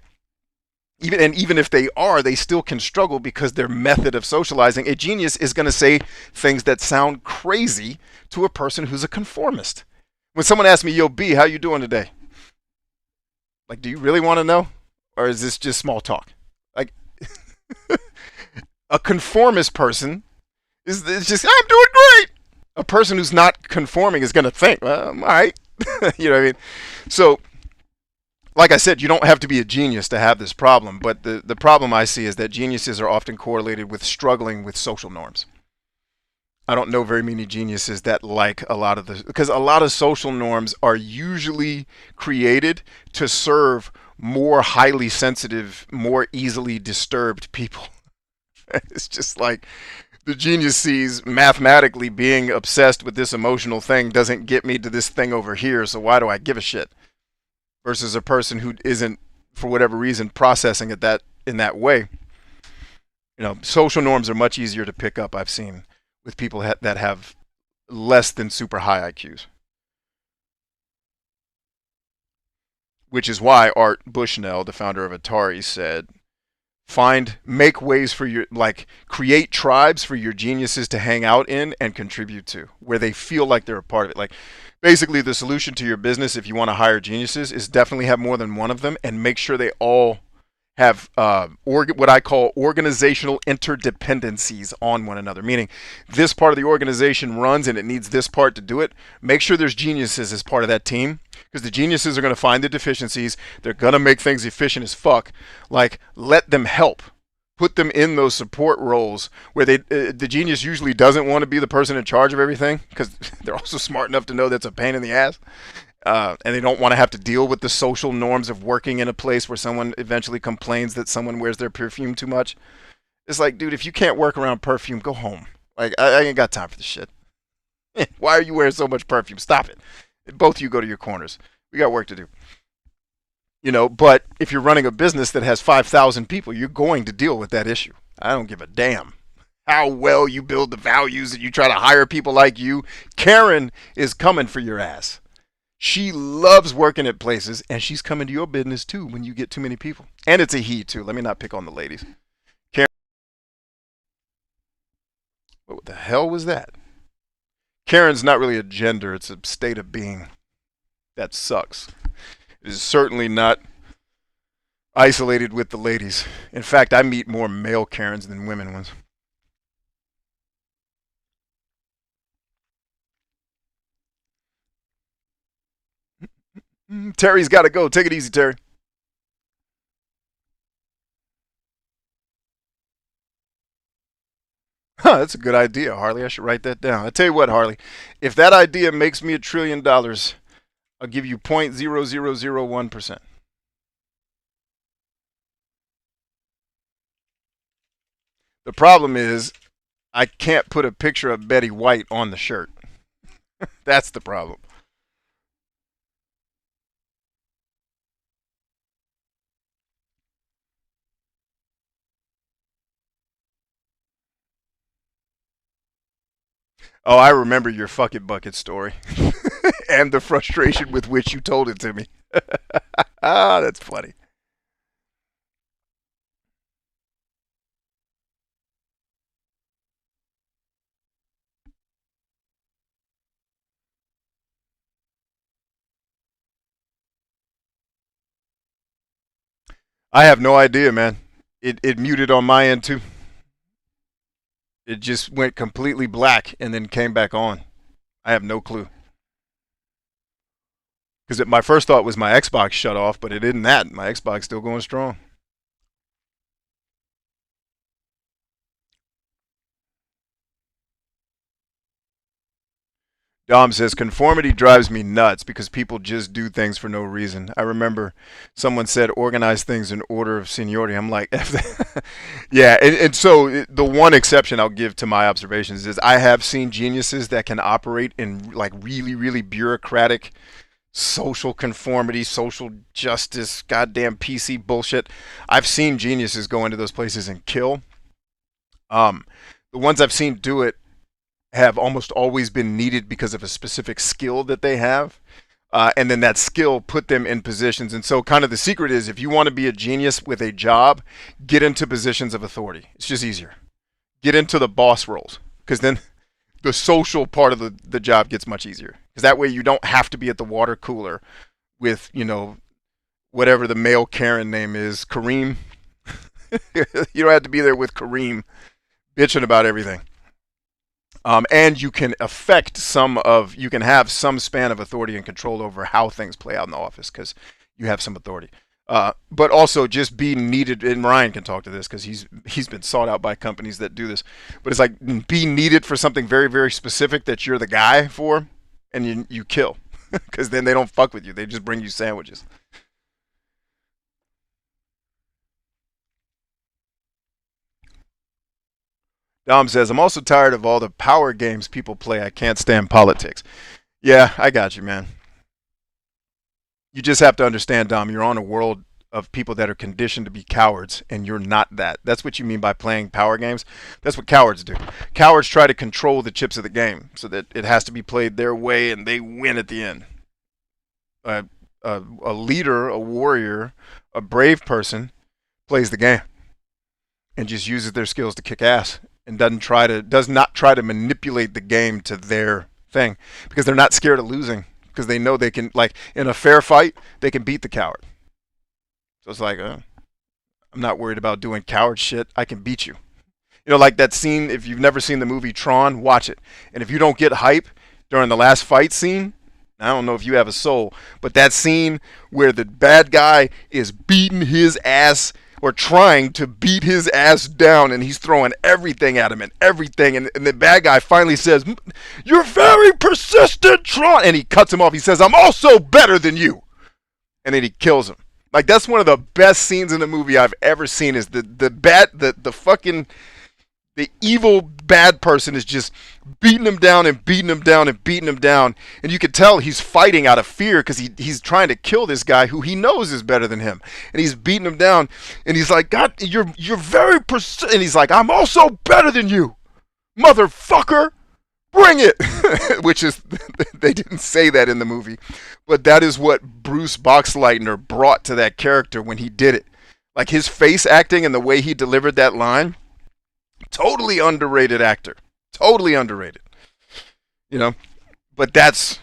Even if they are, they still can struggle because their method of socializing. A genius is going to say things that sound crazy to a person who's a conformist. When someone asks me, yo, B, how you doing today? Like, do you really want to know? Or is this just small talk? Like, a conformist person is just, I'm doing great. A person who's not conforming is going to think, well, all right. You know what I mean? So, like I said, you don't have to be a genius to have this problem, but the problem I see is that geniuses are often correlated with struggling with social norms. I don't know very many geniuses that like because a lot of social norms are usually created to serve more highly sensitive, more easily disturbed people. It's just like the genius sees mathematically being obsessed with this emotional thing doesn't get me to this thing over here, so why do I give a shit? Versus a person who isn't, for whatever reason, processing it in that way. You know, social norms are much easier to pick up, I've seen, with people that have less than super high IQs. Which is why Art Bushnell, the founder of Atari, said, make ways for create tribes for your geniuses to hang out in and contribute to, where they feel like they're a part of it. Like, basically, the solution to your business, if you want to hire geniuses, is definitely have more than one of them and make sure they all have what I call organizational interdependencies on one another. Meaning, this part of the organization runs and it needs this part to do it. Make sure there's geniuses as part of that team Because the geniuses are going to find the deficiencies. They're going to make things efficient as fuck. Like, let them help. Put them in those support roles where the genius usually doesn't want to be the person in charge of everything because they're also smart enough to know that's a pain in the ass. And they don't want to have to deal with the social norms of working in a place where someone eventually complains that someone wears their perfume too much. It's like, dude, if you can't work around perfume, go home. Like, I ain't got time for this shit. Why are you wearing so much perfume? Stop it. Both of you go to your corners. We got work to do. You know, but if you're running a business that has 5,000 people, you're going to deal with that issue. I don't give a damn how well you build the values and you try to hire people like you. Karen is coming for your ass. She loves working at places, and she's coming to your business too when you get too many people. And it's a he too. Let me not pick on the ladies. Karen, what the hell was that? Karen's not really a gender. It's a state of being. That sucks. It is certainly not isolated with the ladies. In fact, I meet more male Karens than women ones. Terry's got to go. Take it easy, Terry. Huh, that's a good idea, Harley. I should write that down. I tell you what, Harley, if that idea makes me $1 trillion, I'll give you 0.0001%. The problem is I can't put a picture of Betty White on the shirt. That's the problem. Oh, I remember your fucking bucket story. And the frustration with which you told it to me. Ah, that's funny. I have no idea, man. It muted on my end too. It just went completely black and then came back on. I have no clue. Because my first thought was my Xbox shut off, but it isn't that. My Xbox still going strong. Dom says, conformity drives me nuts because people just do things for no reason. I remember someone said organize things in order of seniority. I'm like, yeah. And so the one exception I'll give to my observations is I have seen geniuses that can operate in like really, really bureaucratic social conformity, social justice, goddamn PC bullshit. I've seen geniuses go into those places and kill. The ones I've seen do it have almost always been needed because of a specific skill that they have. And then that skill put them in positions. And so kind of the secret is if you want to be a genius with a job, get into positions of authority. It's just easier. Get into the boss roles because then the social part of the job gets much easier. Because that way you don't have to be at the water cooler with, you know, whatever the male Karen name is, Kareem. You don't have to be there with Kareem bitching about everything. And you can you can have some span of authority and control over how things play out in the office because you have some authority. But also just be needed, and Ryan can talk to this because he's been sought out by companies that do this. But it's like be needed for something very, very specific that you're the guy for, and you kill because then they don't fuck with you. They just bring you sandwiches. Dom says, I'm also tired of all the power games people play. I can't stand politics. Yeah, I got you, man. You just have to understand, Dom, you're on a world of people that are conditioned to be cowards, and you're not that. That's what you mean by playing power games. That's what cowards do. Cowards try to control the chips of the game so that it has to be played their way and they win at the end. A leader, a warrior, a brave person plays the game and just uses their skills to kick ass and does not try to manipulate the game to their thing because they're not scared of losing because they know they can, like in a fair fight, they can beat the coward. So it's like, I'm not worried about doing coward shit. I can beat you. You know, like that scene, if you've never seen the movie Tron, watch it. And if you don't get hype during the last fight scene, I don't know if you have a soul, but that scene where the bad guy is beating his ass or trying to beat his ass down, and he's throwing everything at him and everything, and the bad guy finally says, "You're very persistent, Tron," and he cuts him off. He says, "I'm also better than you," and then he kills him. Like, that's one of the best scenes in the movie I've ever seen. Is the fucking the evil bad person is just beating him down and beating him down and beating him down, and you can tell he's fighting out of fear because he's trying to kill this guy who he knows is better than him, and he's beating him down, and he's like, "God, you're very persistent," and he's like, "I'm also better than you, motherfucker, bring it," which is, they didn't say that in the movie, but that is what Bruce Boxleitner brought to that character when he did it. Like, his face acting and the way he delivered that line. Totally underrated actor. Totally underrated. You know? But that's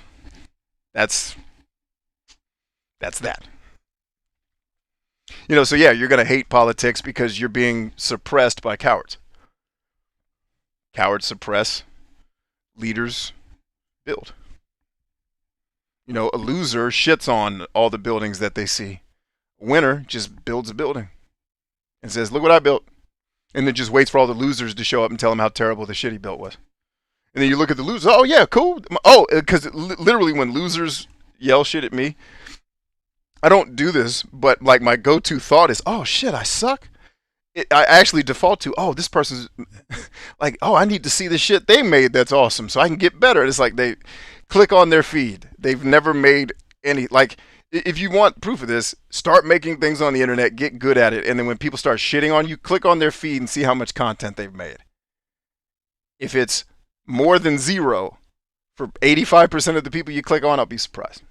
that. You know, so yeah, you're going to hate politics because you're being suppressed by cowards. Cowards suppress. Leaders build. You know, a loser shits on all the buildings that they see. A winner just builds a building and says, "Look what I built." And then just waits for all the losers to show up and tell him how terrible the shit he built was. And then you look at the losers. "Oh, yeah, cool." Oh, because literally when losers yell shit at me, I don't do this, but like my go-to thought is, "Oh, shit, I suck." I actually default to, "Oh, this person's," like, "Oh, I need to see the shit they made that's awesome so I can get better." It's like they click on their feed. They've never made any, like, if you want proof of this, start making things on the internet, get good at it, and then when people start shitting on you, click on their feed and see how much content they've made. If it's more than 0 for 85% of the people you click on, I'll be surprised.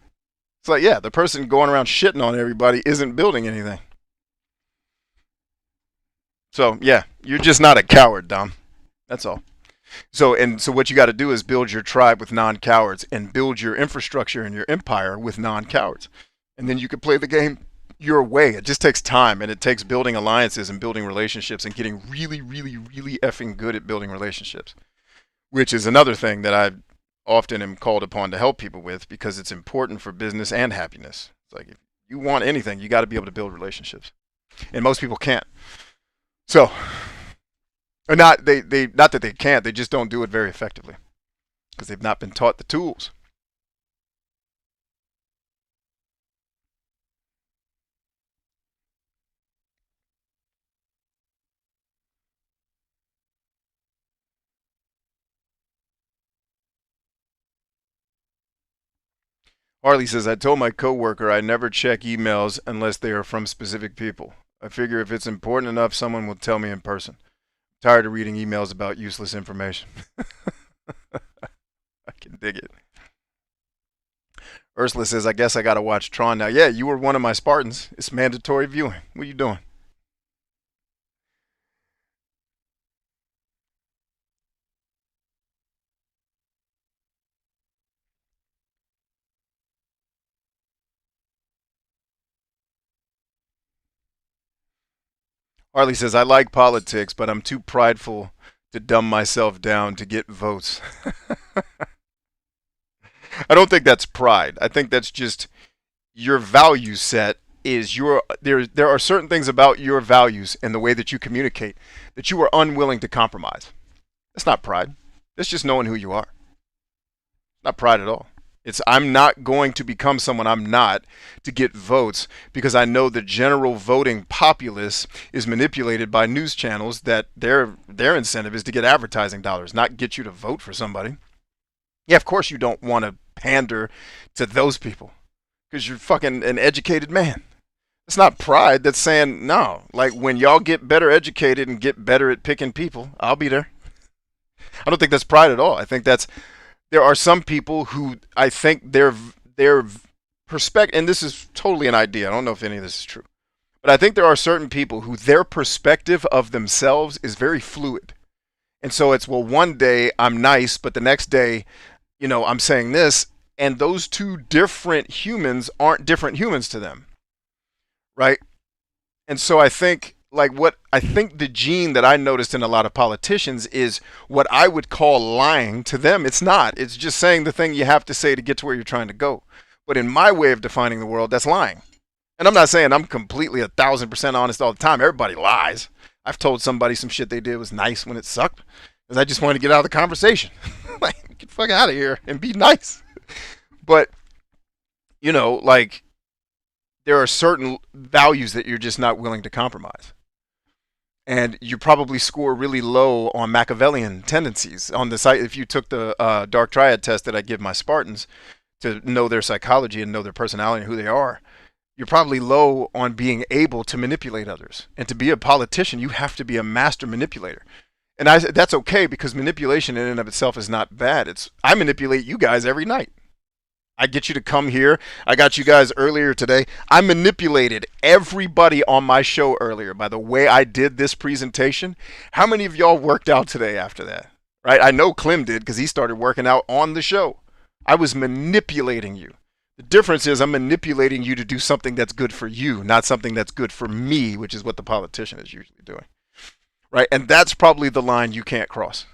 It's like, yeah, the person going around shitting on everybody isn't building anything. So, yeah, you're just not a coward, Dom. That's all. So what you got to do is build your tribe with non-cowards and build your infrastructure and your empire with non-cowards. And then you can play the game your way. It just takes time, and it takes building alliances and building relationships and getting really, really, really effing good at building relationships, which is another thing that I often am called upon to help people with because it's important for business and happiness. It's like, if you want anything, you got to be able to build relationships. And most people can't. So, or not that they can't, they just don't do it very effectively because they've not been taught the tools. Harley says, "I told my coworker I never check emails unless they are from specific people. I figure if it's important enough, someone will tell me in person. I'm tired of reading emails about useless information." I can dig it. Ursula says, "I guess I gotta watch Tron now." Yeah, you were one of my Spartans. It's mandatory viewing. What are you doing? Harley says, "I like politics, but I'm too prideful to dumb myself down to get votes." I don't think that's pride. I think that's just your value set is there are certain things about your values and the way that you communicate that you are unwilling to compromise. That's not pride. That's just knowing who you are. Not pride at all. It's, I'm not going to become someone I'm not to get votes because I know the general voting populace is manipulated by news channels that their incentive is to get advertising dollars, not get you to vote for somebody. Yeah, of course you don't want to pander to those people because you're fucking an educated man. It's not pride. That's saying, no, like, when y'all get better educated and get better at picking people, I'll be there. I don't think that's pride at all. I think that's, there are some people who I think their perspective, and this is totally an idea, I don't know if any of this is true, but I think there are certain people who their perspective of themselves is very fluid. And so it's, well, one day I'm nice, but the next day, you know, I'm saying this, and those two different humans aren't different humans to them, right? And so I think like what I think the gene that I noticed in a lot of politicians is what I would call lying. To them, it's not. It's just saying the thing you have to say to get to where you're trying to go. But in my way of defining the world, that's lying. And I'm not saying I'm completely 1,000% honest all the time. Everybody lies. I've told somebody some shit they did was nice when it sucked, because I just wanted to get out of the conversation. Like, get the fuck out of here and be nice. But, like, there are certain values that you're just not willing to compromise. And you probably score really low on Machiavellian tendencies on the site. If you took the Dark Triad test that I give my Spartans to know their psychology and know their personality and who they are, you're probably low on being able to manipulate others. And to be a politician, you have to be a master manipulator. And that's okay, because manipulation in and of itself is not bad. I manipulate you guys every night. I get you to come here. I got you guys earlier today. I manipulated everybody on my show earlier by the way I did this presentation. How many of y'all worked out today after that? Right? I know Clem did, because he started working out on the show. I was manipulating you. The difference is I'm manipulating you to do something that's good for you, not something that's good for me, which is what the politician is usually doing. Right? And that's probably the line you can't cross,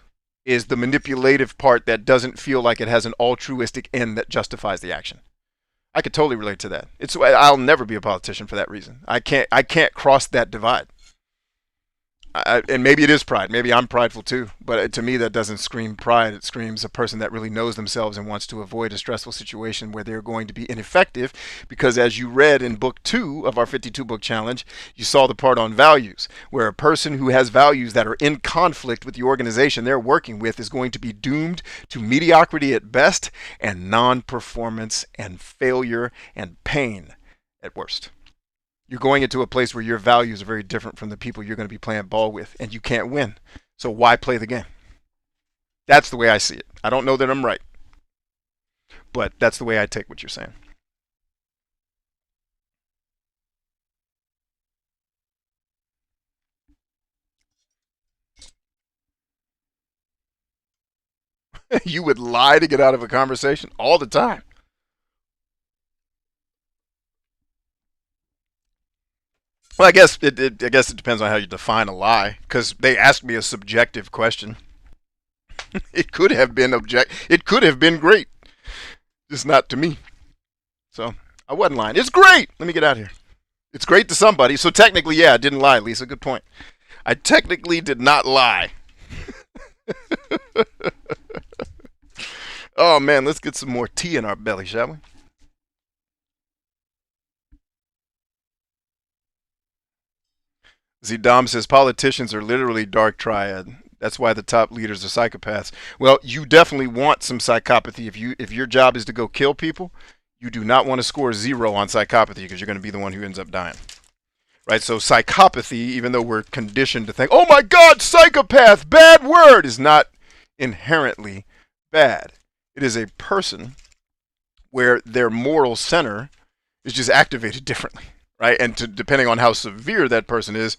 is the manipulative part that doesn't feel like it has an altruistic end that justifies the action. I could totally relate to that. I'll never be a politician for that reason. I can't cross that divide. And maybe it is pride. Maybe I'm prideful too. But to me, that doesn't scream pride. It screams a person that really knows themselves and wants to avoid a stressful situation where they're going to be ineffective. Because as you read in book 2 of our 52 book challenge, you saw the part on values, where a person who has values that are in conflict with the organization they're working with is going to be doomed to mediocrity at best and non-performance and failure and pain at worst. You're going into a place where your values are very different from the people you're going to be playing ball with, and you can't win. So why play the game? That's the way I see it. I don't know that I'm right, but that's the way I take what you're saying. You would lie to get out of a conversation all the time. Well, I guess it depends on how you define a lie, because they asked me a subjective question. It could have been It could have been great, just not to me. So I wasn't lying. It's great. Let me get out of here. It's great to somebody. So technically, yeah, I didn't lie, Lisa. Good point. I technically did not lie. Oh man, let's get some more tea in our belly, shall we? Dom says politicians are literally dark triad. That's why the top leaders are psychopaths. Well, you definitely want some psychopathy. If your job is to go kill people, you do not want to score 0 on psychopathy, because you're going to be the one who ends up dying. Right? So psychopathy, even though we're conditioned to think, oh my God, psychopath, bad word, is not inherently bad. It is a person where their moral center is just activated differently. Right? And depending on how severe that person is,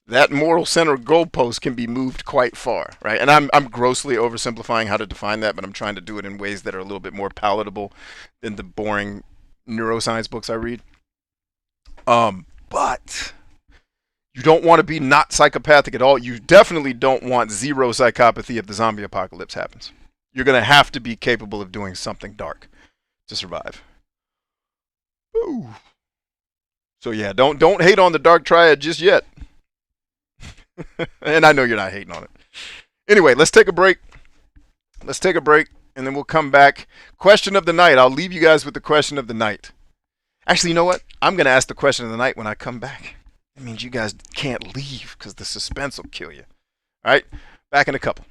that moral center goalpost can be moved quite far. Right? And I'm grossly oversimplifying how to define that, but I'm trying to do it in ways that are a little bit more palatable than the boring neuroscience books I read. But you don't want to be not psychopathic at all. You definitely don't want 0 psychopathy if the zombie apocalypse happens. You're going to have to be capable of doing something dark to survive. Ooh. So yeah, don't hate on the dark triad just yet. And I know you're not hating on it. Anyway, let's take a break. And then we'll come back. Question of the night. I'll leave you guys with the question of the night. Actually, you know what? I'm going to ask the question of the night when I come back. That means you guys can't leave, because the suspense will kill you. All right? Back in a couple.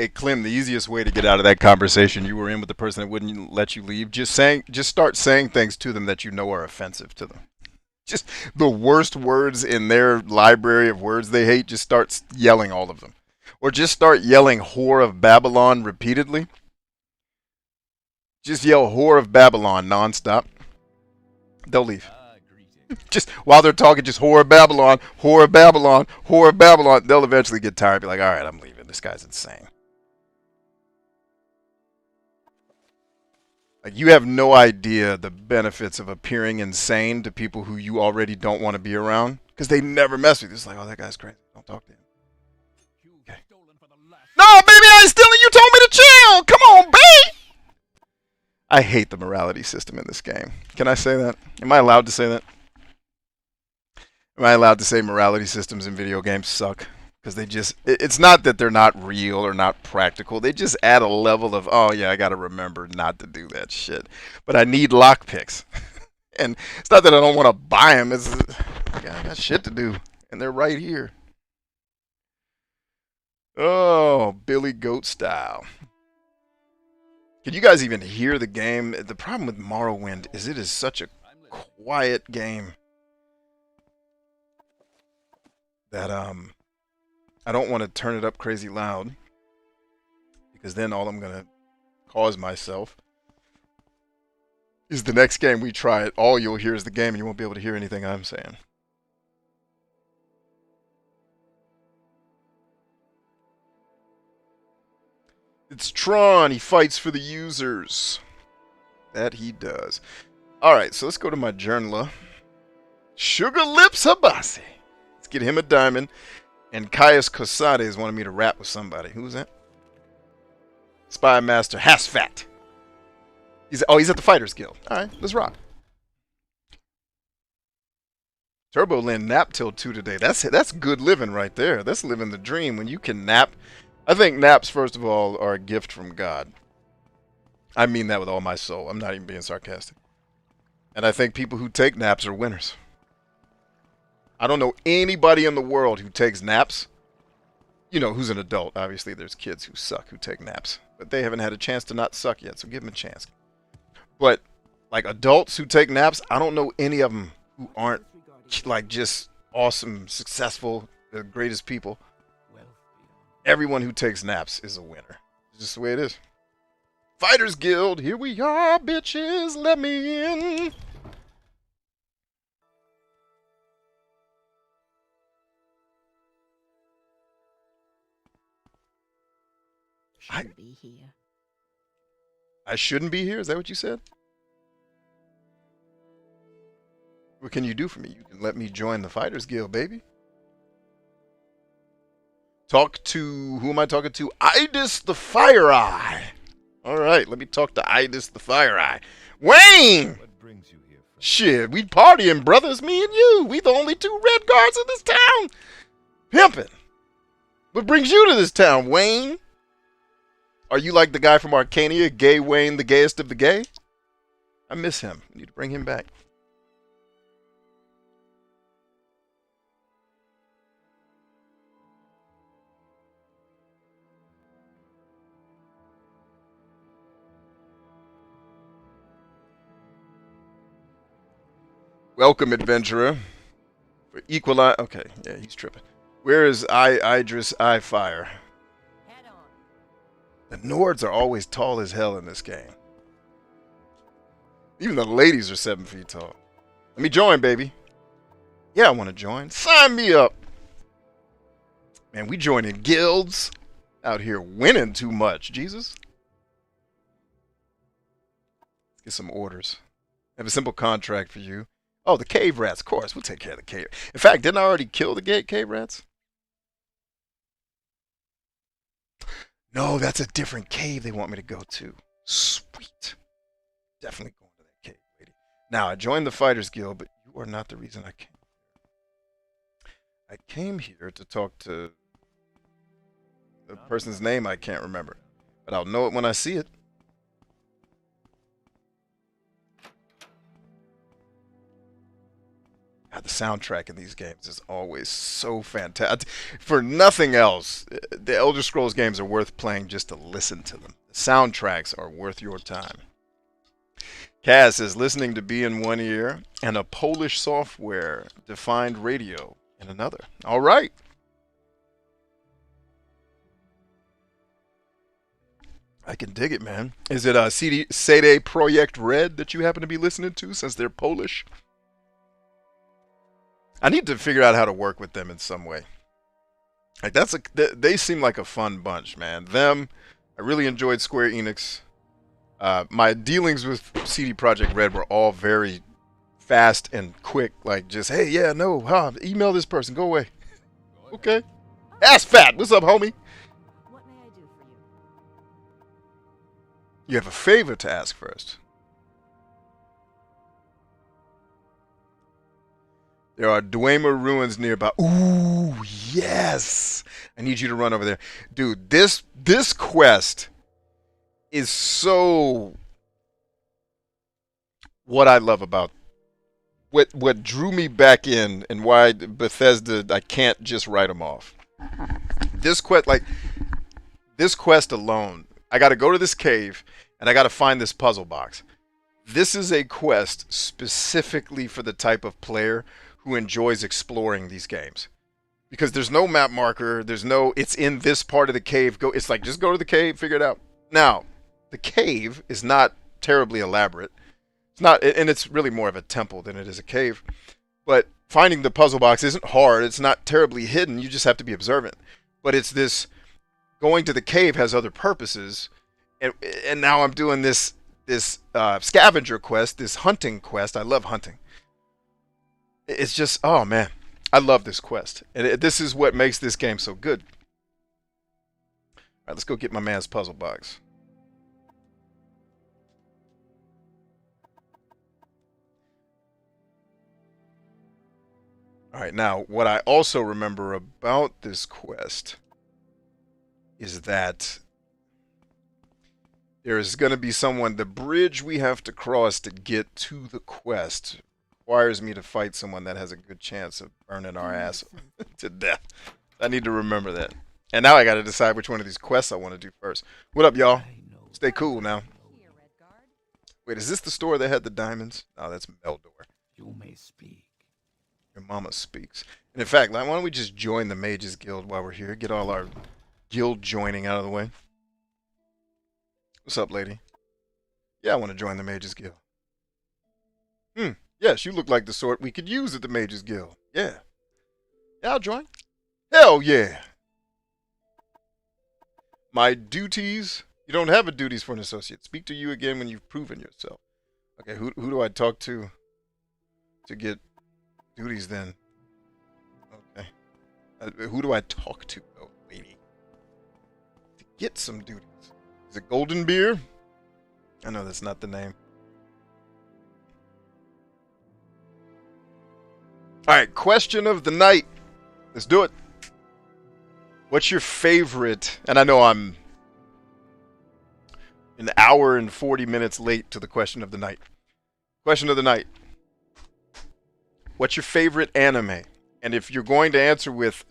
Hey, Clem, the easiest way to get out of that conversation you were in with the person that wouldn't let you leave, just start saying things to them that you know are offensive to them. Just the worst words in their library of words they hate, just start yelling all of them. Or just start yelling Whore of Babylon repeatedly. Just yell Whore of Babylon nonstop. They'll leave. Just while they're talking, just Whore of Babylon, Whore of Babylon, Whore of Babylon. They'll eventually get tired and be like, all right, I'm leaving. This guy's insane. Like, you have no idea the benefits of appearing insane to people who you already don't want to be around, because they never mess with you. It's like, oh, that guy's crazy. Don't talk to him. Okay. No, baby, I ain't stealing. You told me to chill. Come on, babe. I hate the morality system in this game. Can I say that? Am I allowed to say that? Am I allowed to say morality systems in video games suck? Because they just, it's not that they're not real or not practical. They just add a level of, oh yeah, I got to remember not to do that shit. But I need lockpicks. And it's not that I don't want to buy them. It's, I got shit to do. And they're right here. Oh, Billy Goat style. Can you guys even hear the game? The problem with Morrowind is it is such a quiet game that I don't want to turn it up crazy loud, because then all I'm going to cause myself is the next game we try it, all you'll hear is the game and you won't be able to hear anything I'm saying. It's Tron. He fights for the users. That he does. Alright, so let's go to my journaler. Sugar Lips Habasi. Let's get him a diamond. And Caius Cosades wanted me to rap with somebody. Who's that? Spy Master Hasfat. He's at the Fighters Guild. Alright, let's rock. Turbo Lynn napped till 2 today. That's good living right there. That's living the dream when you can nap. I think naps, first of all, are a gift from God. I mean that with all my soul. I'm not even being sarcastic. And I think people who take naps are winners. I don't know anybody in the world who takes naps. You know, who's an adult. Obviously, there's kids who suck who take naps. But they haven't had a chance to not suck yet, so give them a chance. But, like, adults who take naps, I don't know any of them who aren't, like, just awesome, successful, the greatest people. Everyone who takes naps is a winner. It's just the way it is. Fighters Guild, here we are, bitches, let me in. Shouldn't be here. I shouldn't be here? Is that what you said? What can you do for me? You can let me join the Fighters Guild, baby. Talk to... Who am I talking to? Idis the Fire Eye. Alright, let me talk to Idis the Fire Eye. Wayne! What brings you here? Shit, we partying, brothers, me and you. We the only 2 red guards in this town. Pimpin'. What brings you to this town, Wayne? Are you like the guy from Arcania, Gay Wayne, the gayest of the gay? I miss him. I need to bring him back. Welcome, adventurer. For equalize. Okay, yeah, he's tripping. Where is Idris Fire? Head on. The Nords are always tall as hell in this game. Even the ladies are 7 feet tall. Let me join, baby. Yeah, I want to join. Sign me up. Man, we joining guilds. Out here winning too much. Jesus. Let's get some orders. I have a simple contract for you. Oh, the cave rats. Of course, we'll take care of the cave. In fact, didn't I already kill the cave rats? No, that's a different cave they want me to go to. Sweet. Definitely going to that cave, lady. Now, I joined the Fighters Guild, but you are not the reason I came. I came here to talk to the person's name I can't remember. But I'll know it when I see it. God, the soundtrack in these games is always so fantastic. For nothing else, the Elder Scrolls games are worth playing just to listen to them. The soundtracks are worth your time. Kaz says, listening to B in one ear and a Polish software-defined radio in another. All right. I can dig it, man. Is it a CD Projekt Red that you happen to be listening to since they're Polish? I need to figure out how to work with them in some way. Like they seem like a fun bunch, man. I really enjoyed Square Enix. My dealings with CD Projekt Red were all very fast and quick. Like just, hey, yeah, no, email this person, go away. Okay. Ass Fat, what's up, homie? What may I do for you? You have a favor to ask first. There are Dwemer ruins nearby. Ooh, yes! I need you to run over there. Dude, this quest is so what I love about what drew me back in and why Bethesda, I can't just write them off. This quest alone, I got to go to this cave and I got to find this puzzle box. This is a quest specifically for the type of player who enjoys exploring these games. Because there's no map marker, it's in this part of the cave. It's like, just go to the cave, figure it out. Now, the cave is not terribly elaborate. It's not, and it's really more of a temple than it is a cave. But finding the puzzle box isn't hard. It's not terribly hidden. You just have to be observant. But it's this, going to the cave has other purposes. And now I'm doing this scavenger quest, this hunting quest. I love hunting. It's just, oh man, I love this quest. And this is what makes this game so good. All right, let's go get my man's puzzle box. All right, now, what I also remember about this quest is that there is going to be the bridge we have to cross to get to the quest requires me to fight someone that has a good chance of burning our ass to death. I need to remember that. And now I got to decide which one of these quests I want to do first. What up, y'all? Stay cool now. Wait, is this the store that had the diamonds? No, that's Meldor. You may speak. Your mama speaks. And in fact, why don't we just join the Mages Guild while we're here? Get all our guild joining out of the way. What's up, lady? Yeah, I want to join the Mages Guild. Yes, you look like the sort we could use at the Mages Guild. Yeah. Yeah, I'll join. Hell yeah. My duties. You don't have a duties for an associate. Speak to you again when you've proven yourself. Okay, who do I talk to get duties then? Okay. Who do I talk to, though, lady? To get some duties. Is it Golden Beer? I know that's not the name. Alright, question of the night. Let's do it. What's your favorite? And I know I'm an hour and 40 minutes late to the question of the night. Question of the night. What's your favorite anime? And if you're going to answer with,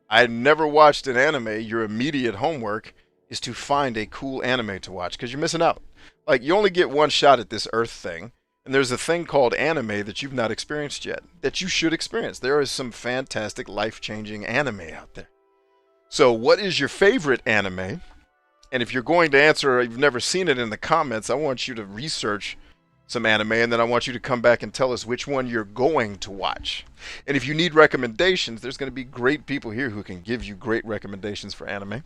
I never watched an anime, your immediate homework is to find a cool anime to watch, because you're missing out. Like, you only get one shot at this Earth thing, and there's a thing called anime that you've not experienced yet, that you should experience. There is some fantastic, life-changing anime out there. So, what is your favorite anime? And if you're going to answer, you've never seen it in the comments, I want you to research some anime, and then I want you to come back and tell us which one you're going to watch. And if you need recommendations, there's going to be great people here who can give you great recommendations for anime.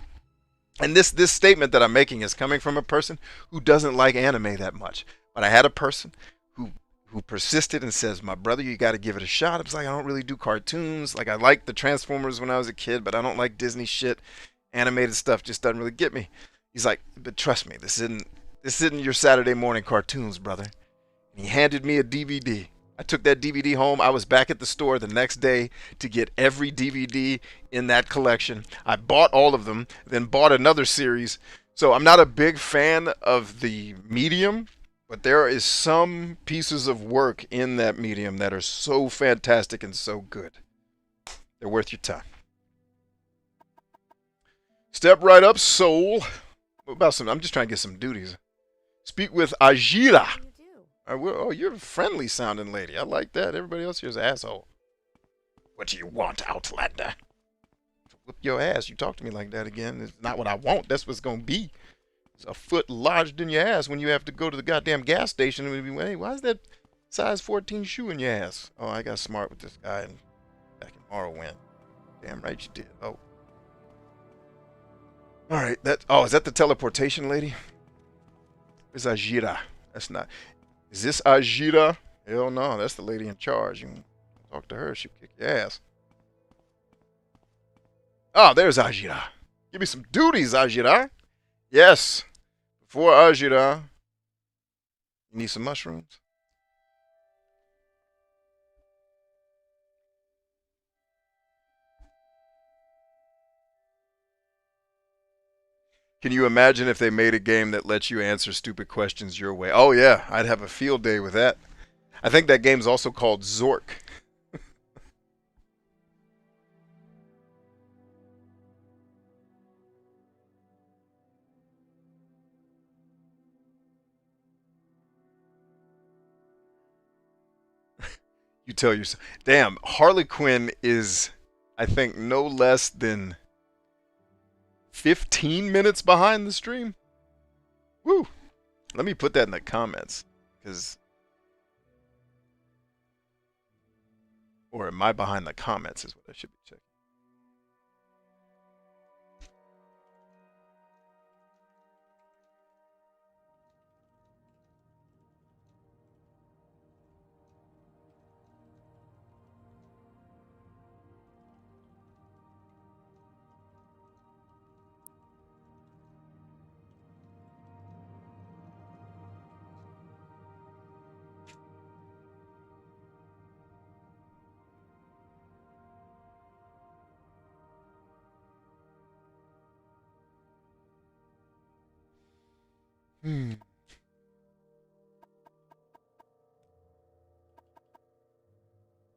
And this statement that I'm making is coming from a person who doesn't like anime that much. But I had a person who persisted and says, my brother, you got to give it a shot. I was like, I don't really do cartoons. Like, I liked the Transformers when I was a kid, but I don't like Disney shit. Animated stuff just doesn't really get me. He's like, but trust me, this isn't your Saturday morning cartoons, brother. And he handed me a DVD. I took that DVD home. I was back at the store the next day to get every DVD in that collection. I bought all of them, then bought another series. So I'm not a big fan of the medium, But there is some pieces of work in that medium that are so fantastic and so good. They're worth your time. Step right up, soul. What about some? I'm just trying to get some duties. Speak with Ajira. What do you do? Oh, you're a friendly sounding lady. I like that. Everybody else here's an asshole. What do you want, Outlander? Whip your ass. You talk to me like that again. It's not what I want. That's what's going to be. It's a foot lodged in your ass when you have to go to the goddamn gas station. And be, hey, why is that size 14 shoe in your ass? Oh, I got smart with this guy back in Morrowind. Damn right you did. Oh. All right. Oh, is that the teleportation lady? Where's Ajira? That's not. Is this Ajira? Hell no. That's the lady in charge. You can talk to her. She'll kick your ass. Oh, there's Ajira. Give me some duties, Ajira. Yes. Before Ajira, you need some mushrooms. Can you imagine if they made a game that lets you answer stupid questions your way? Oh yeah, I'd have a field day with that. I think that game's also called Zork. You tell yourself. Damn, Harley Quinn is, I think, no less than 15 minutes behind the stream. Woo! Let me put that in the comments, because, or am I behind the comments is what I should be checking.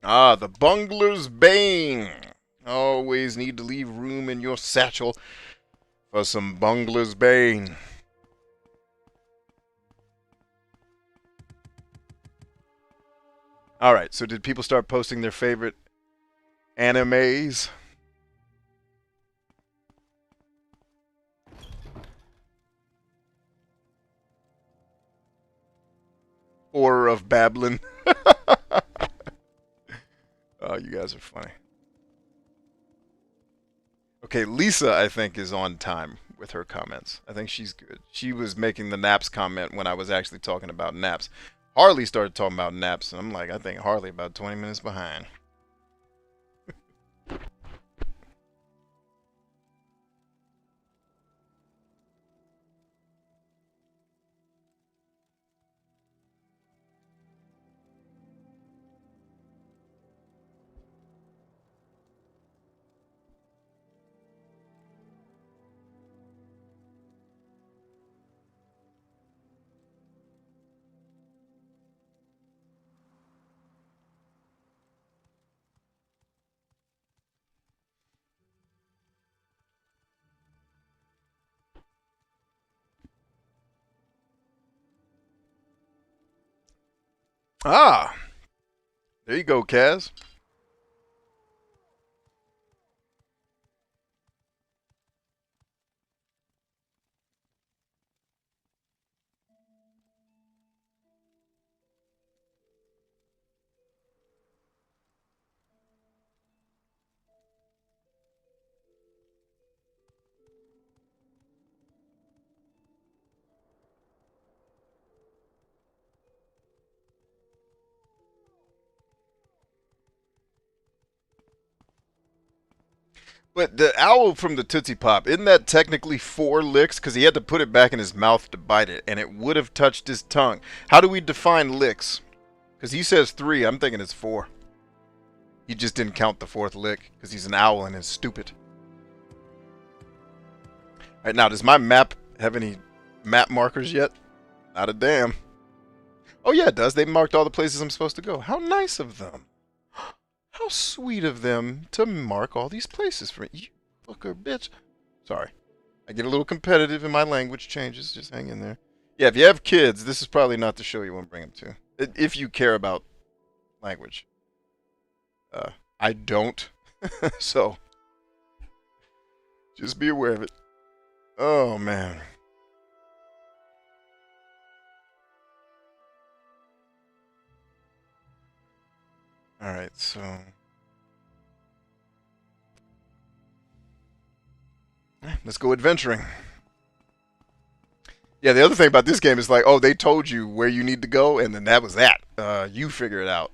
Ah, the bungler's bane. Always need to leave room in your satchel for some bungler's bane. Alright, so did people start posting their favorite animes? Horror of Babylon. Oh, you guys are funny. Okay, Lisa, I think, is on time with her comments. I think she's good. She was making the naps comment when I was actually talking about naps. Harley started talking about naps, and I'm like, I think Harley about 20 minutes behind. Ah, there you go, Kaz. But the owl from the Tootsie Pop, isn't that technically 4 licks? Because he had to put it back in his mouth to bite it, and it would have touched his tongue. How do we define licks? Because he says 3, I'm thinking it's 4. He just didn't count the 4th lick, because he's an owl and is stupid. Alright, now, does my map have any map markers yet? Not a damn. Oh yeah, it does. They marked all the places I'm supposed to go. How nice of them. How sweet of them to mark all these places for me. You fucker bitch. Sorry. I get a little competitive and my language changes. Just hang in there. Yeah, if you have kids, this is probably not the show you want to bring them to. If you care about language. I don't. So, just be aware of it. Oh, man. Alright, so... let's go adventuring. Yeah, the other thing about this game is like, oh, they told you where you need to go, and then that was that. You figure it out.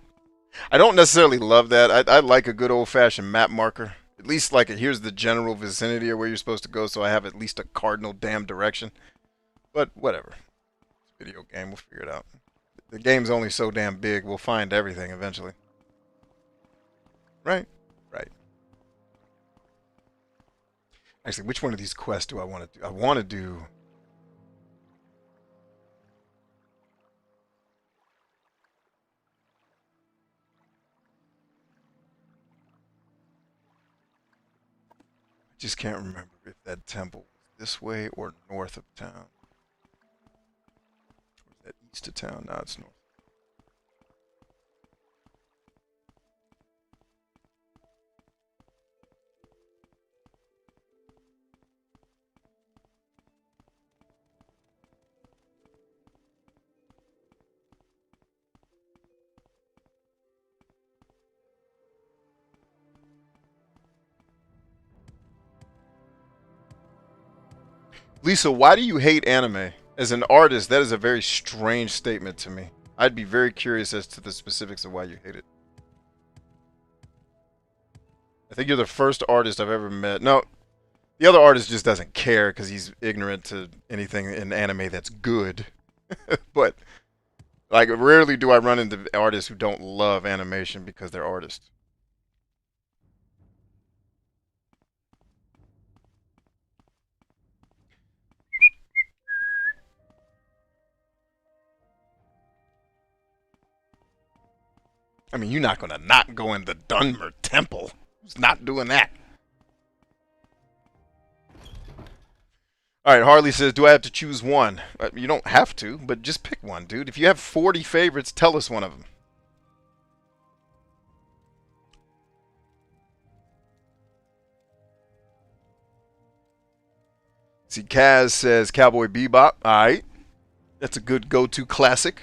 I don't necessarily love that. I like a good old-fashioned map marker. At least, like, here's the general vicinity of where you're supposed to go, so I have at least a cardinal damn direction. But, whatever. It's a video game. We'll figure it out. The game's only so damn big, we'll find everything eventually. Right? Right. Actually, which one of these quests do I want to do? I want to do... just can't remember if that temple was this way or north of town. Or is that east of town? No, it's north. Lisa, why do you hate anime? As an artist, that is a very strange statement to me. I'd be very curious as to the specifics of why you hate it. I think you're the first artist I've ever met. No, the other artist just doesn't care because he's ignorant to anything in anime that's good. But, like, rarely do I run into artists who don't love animation because they're artists. I mean, you're not going to not go in the Dunmer temple. Who's not doing that? Alright, Harley says, do I have to choose one? You don't have to, but just pick one, dude. If you have 40 favorites, tell us one of them. See, Kaz says Cowboy Bebop. Alright. That's a good go-to classic.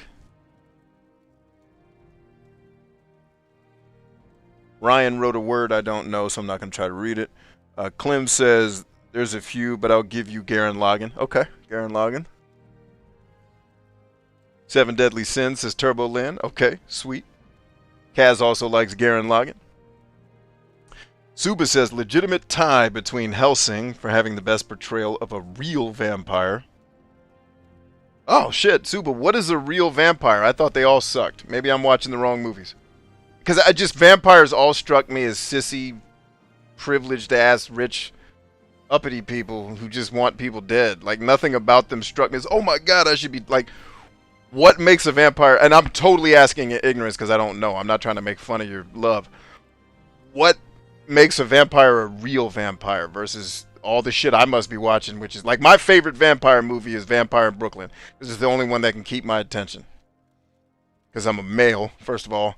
Ryan wrote a word I don't know, so I'm not going to try to read it. Clem says, there's a few, but I'll give you Garen Lagann. Okay, Garen Lagann. Seven Deadly Sins says Turbo Lin. Okay, sweet. Kaz also likes Garen Lagann. Suba says, legitimate tie between Helsing for having the best portrayal of a real vampire. Oh, shit, Suba, what is a real vampire? I thought they all sucked. Maybe I'm watching the wrong movies. Because vampires all struck me as sissy, privileged-ass, rich, uppity people who just want people dead. Like, nothing about them struck me as, oh my god, I should be, like, what makes a vampire, and I'm totally asking in ignorance because I don't know. I'm not trying to make fun of your love. What makes a vampire a real vampire versus all the shit I must be watching, which is, like, my favorite vampire movie is Vampire in Brooklyn. This is the only one that can keep my attention. Because I'm a male, first of all.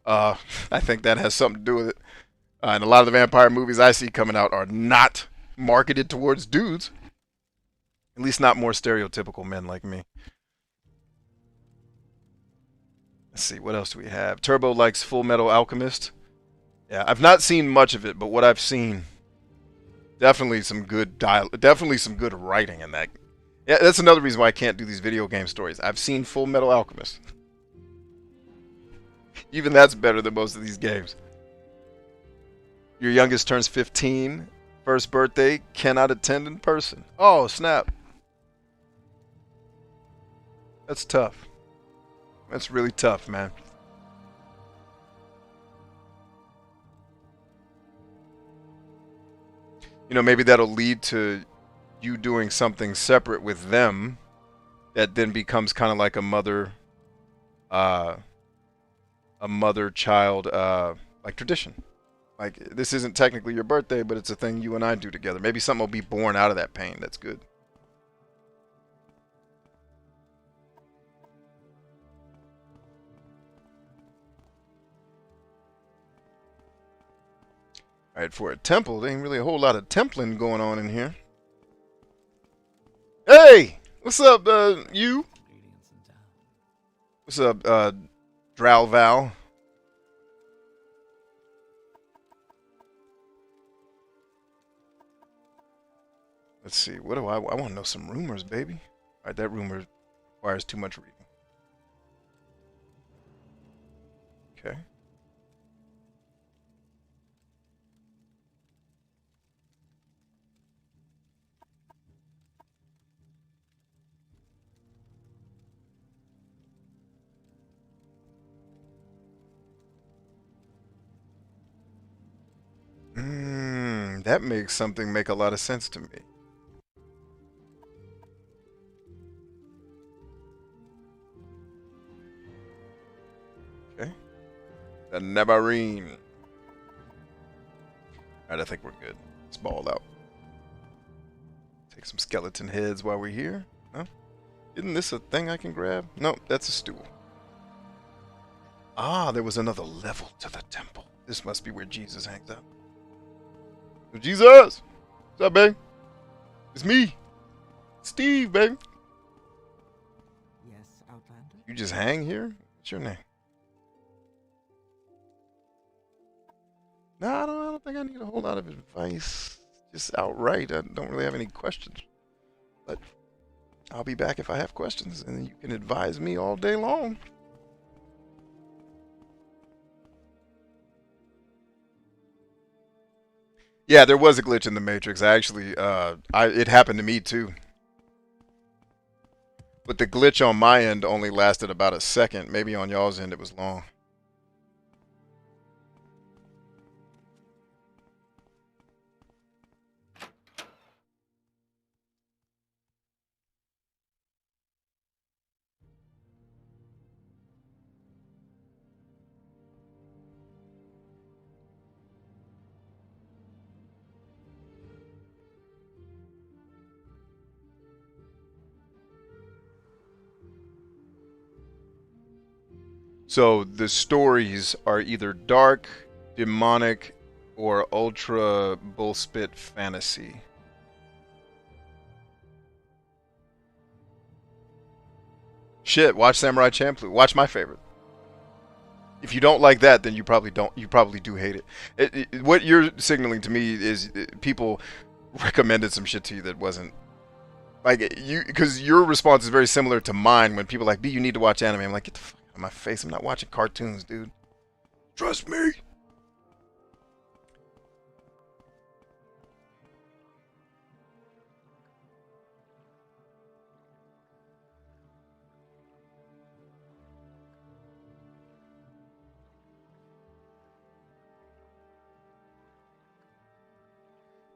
I think that has something to do with it. And a lot of the vampire movies I see coming out are not marketed towards dudes. At least not more stereotypical men like me. Let's see, what else do we have? Turbo likes Full Metal Alchemist. Yeah, I've not seen much of it, but what I've seen, definitely some good definitely some good writing in that. Yeah, that's another reason why I can't do these video game stories. I've seen Full Metal Alchemist. Even that's better than most of these games. Your youngest turns 15. First birthday, cannot attend in person. Oh, snap. That's tough. That's really tough, man. You know, maybe that'll lead to you doing something separate with them that then becomes kind of like a mother uh, a mother-child like tradition. Like, this isn't technically your birthday, but it's a thing you and I do together. Maybe something will be born out of that pain. That's good. Alright, for a temple, there ain't really a whole lot of templing going on in here. Hey! What's up, you? What's up, Dralval? Let's see, what do I want to know some rumors, baby. Alright, that rumor requires too much reading. Okay. That makes something make a lot of sense to me. Okay. The Nebarine. Alright, I think we're good. Let's ball out. Take some skeleton heads while we're here. No? Isn't this a thing I can grab? No, that's a stool. Ah, there was another level to the temple. This must be where Jesus hangs out. Jesus! What's up, babe? It's me. Steve, baby. Yes, Outlander? You just hang here? What's your name? No, I don't think I need a whole lot of advice. Just outright. I don't really have any questions. But I'll be back if I have questions, and you can advise me all day long. Yeah, there was a glitch in the Matrix. I actually, it happened to me too. But the glitch on my end only lasted about a second. Maybe on y'all's end it was long. So the stories are either dark, demonic, or ultra bullspit fantasy. Shit, watch Samurai Champloo. Watch my favorite. If you don't like that, then you probably don't. You probably do hate it. What you're signaling to me is people recommended some shit to you that wasn't like you, because your response is very similar to mine when people are like, B, you need to watch anime. I'm like, get the fuck out of my face. I'm not watching cartoons, dude. Trust me.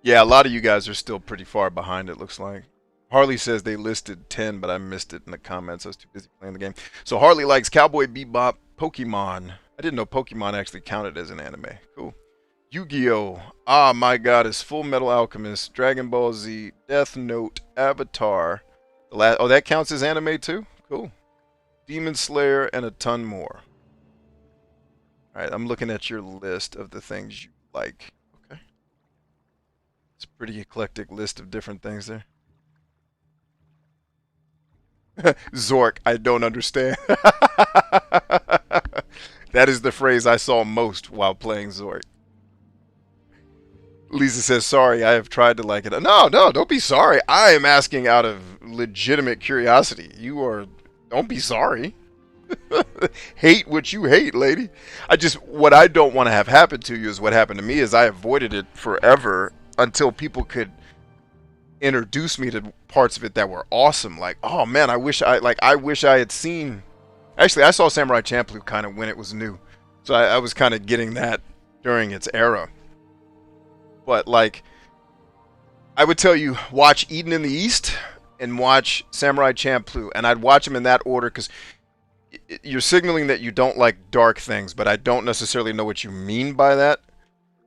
Yeah, a lot of you guys are still pretty far behind, it looks like. Harley says they listed 10, but I missed it in the comments. I was too busy playing the game. So Harley likes Cowboy Bebop, Pokemon. I didn't know Pokemon actually counted as an anime. Cool. Yu-Gi-Oh! Ah, my god, is Full Metal Alchemist, Dragon Ball Z, Death Note, Avatar. Oh, that counts as anime too? Cool. Demon Slayer, and a ton more. Alright, I'm looking at your list of the things you like. Okay. It's a pretty eclectic list of different things there. Zork, I don't understand. That is the phrase I saw most while playing Zork. Lisa says, sorry, I have tried to like it. No, don't be sorry. I am asking out of legitimate curiosity. Don't be sorry. Hate what you hate, lady. What I don't want to have happen to you is what happened to me is I avoided it forever until people could introduce me to parts of it that were awesome. Like, oh man, I wish I had seen. Actually, I saw Samurai Champloo kind of when it was new, so I was kind of getting that during its era. But like, I would tell you, watch Eden in the East and watch Samurai Champloo, and I'd watch them in that order because you're signaling that you don't like dark things, but I don't necessarily know what you mean by that.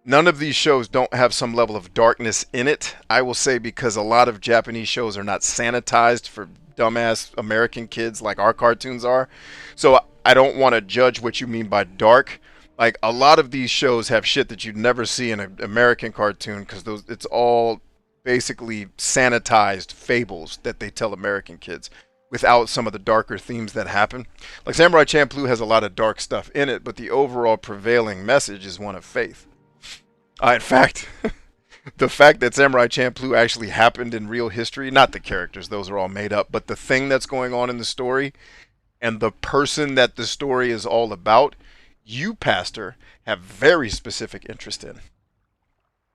None of these shows don't have some level of darkness in it. I will say because a lot of Japanese shows are not sanitized for dumbass American kids like our cartoons are. So I don't want to judge what you mean by dark. Like a lot of these shows have shit that you'd never see in an American cartoon because it's all basically sanitized fables that they tell American kids without some of the darker themes that happen. Like Samurai Champloo has a lot of dark stuff in it, but the overall prevailing message is one of faith. In fact, the fact that Samurai Champloo actually happened in real history, not the characters, those are all made up, but the thing that's going on in the story and the person that the story is all about, you, Pastor, have very specific interest in.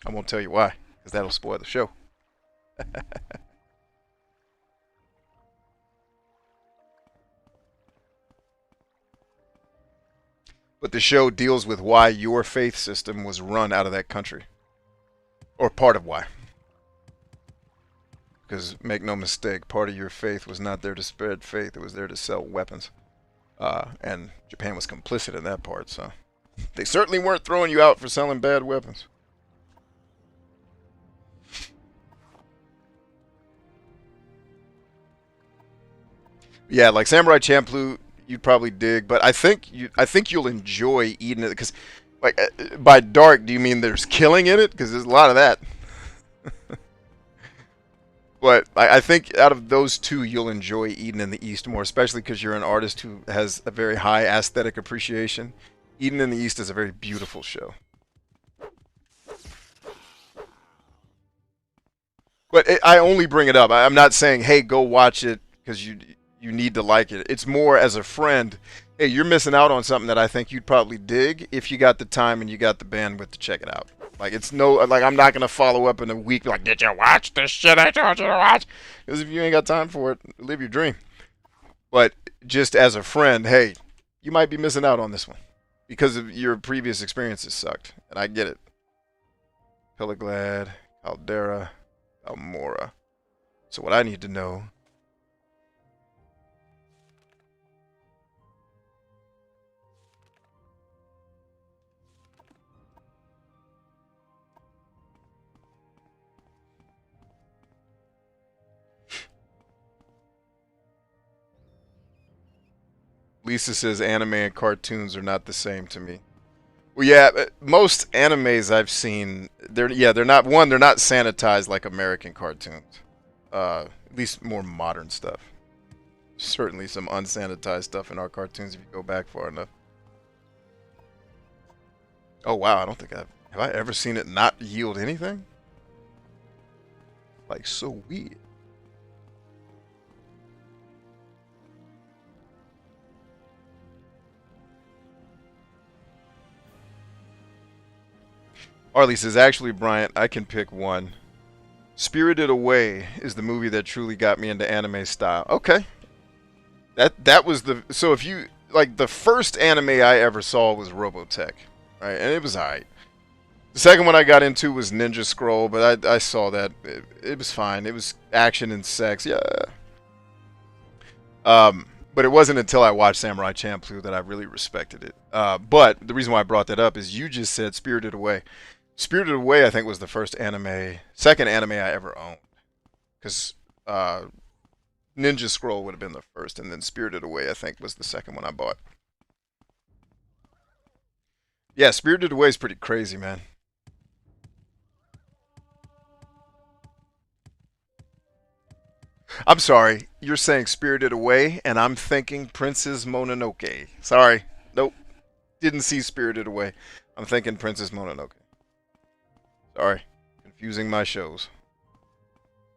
I won't tell you why, because that'll spoil the show. But the show deals with why your faith system was run out of that country. Or part of why. Because, make no mistake, part of your faith was not there to spread faith. It was there to sell weapons. And Japan was complicit in that part, so... They certainly weren't throwing you out for selling bad weapons. Yeah, like Samurai Champloo, you'd probably dig, but I think you'll enjoy eating it because, like, by dark, do you mean there's killing in it? Because there's a lot of that. But I think out of those two, you'll enjoy Eden in the East more, especially because you're an artist who has a very high aesthetic appreciation. Eden in the East is a very beautiful show. But I only bring it up. I'm not saying, hey, go watch it because you need to like it. It's more as a friend, hey, you're missing out on something that I think you'd probably dig if you got the time and you got the bandwidth to check it out. Like, it's no, like, I'm not going to follow up in a week like, did you watch this shit I told you to watch? Because if you ain't got time for it, live your dream. But just as a friend, hey, you might be missing out on this one because of your previous experiences sucked. And I get it. Pelaglad, Caldera, Almora. So what I need to know... Lisa says anime and cartoons are not the same to me. Well, yeah, most animes I've seen, they're not sanitized like American cartoons. At least more modern stuff. Certainly some unsanitized stuff in our cartoons if you go back far enough. Oh wow, I don't think have I ever seen it not yield anything? Like so weird. Arlie says, actually, Bryant, I can pick one. Spirited Away is the movie that truly got me into anime style. Okay. That was the... So if you... Like, the first anime I ever saw was Robotech. Right? And it was alright. The second one I got into was Ninja Scroll, but I saw that. It was fine. It was action and sex. Yeah. But it wasn't until I watched Samurai Champloo that I really respected it. But the reason why I brought that up is you just said Spirited Away. Spirited Away, I think, was the second anime I ever owned. Because Ninja Scroll would have been the first, and then Spirited Away, I think, was the second one I bought. Yeah, Spirited Away is pretty crazy, man. I'm sorry, you're saying Spirited Away, and I'm thinking Princess Mononoke. Sorry, nope, didn't see Spirited Away. I'm thinking Princess Mononoke. Sorry, confusing my shows.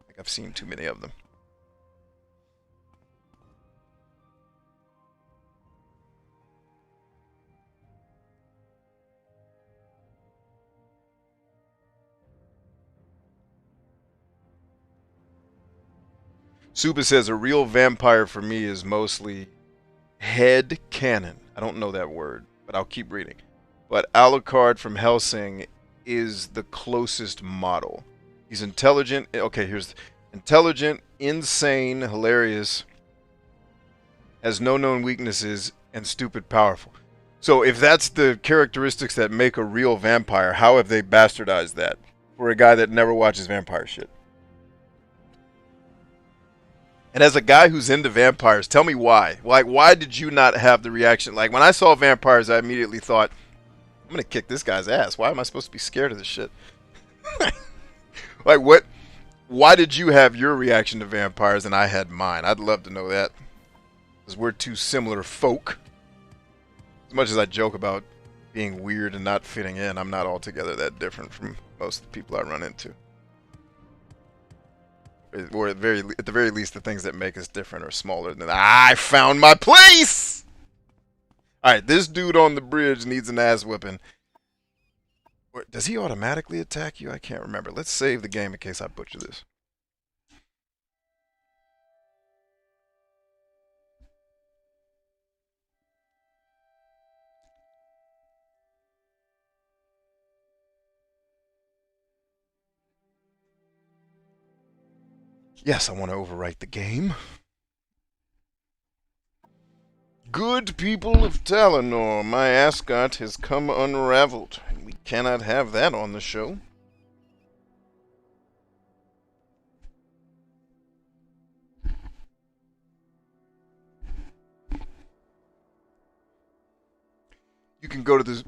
I think I've seen too many of them. Suba says a real vampire for me is mostly head canon. I don't know that word, but I'll keep reading. But Alucard from Hellsing is the closest model. He's intelligent. Okay, here's intelligent, insane, hilarious, has no known weaknesses, and stupid powerful. So if that's the characteristics that make a real vampire, how have they bastardized that for a guy that never watches vampire shit? And as a guy who's into vampires, tell me why. Like, why did you not have the reaction? Like, when I saw vampires, I immediately thought, I'm going to kick this guy's ass. Why am I supposed to be scared of this shit? Like, what? Why did you have your reaction to vampires and I had mine? I'd love to know that. Because we're two similar folk. As much as I joke about being weird and not fitting in, I'm not altogether that different from most of the people I run into. Or at the very least, the things that make us different are smaller than I found my place! Alright, this dude on the bridge needs an ass whipping. Does he automatically attack you? I can't remember. Let's save the game in case I butcher this. Yes, I want to overwrite the game. Good people of Talinor, my ascot has come unraveled, and we cannot have that on the show. You can go to the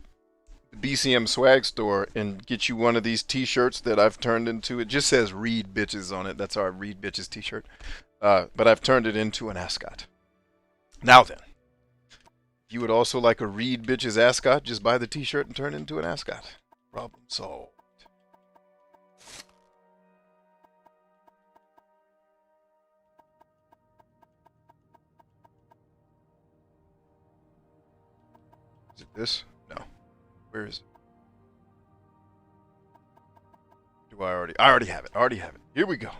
BCM swag store and get you one of these t-shirts that I've turned into. It just says Read Bitches on it. That's our Read Bitches t-shirt. But I've turned it into an ascot. Now then, if you would also like a Read Bitches ascot, just buy the t-shirt and turn it into an ascot. Problem solved. Is it this? No. Where is it? Do I already have it. I already have it. Here we go.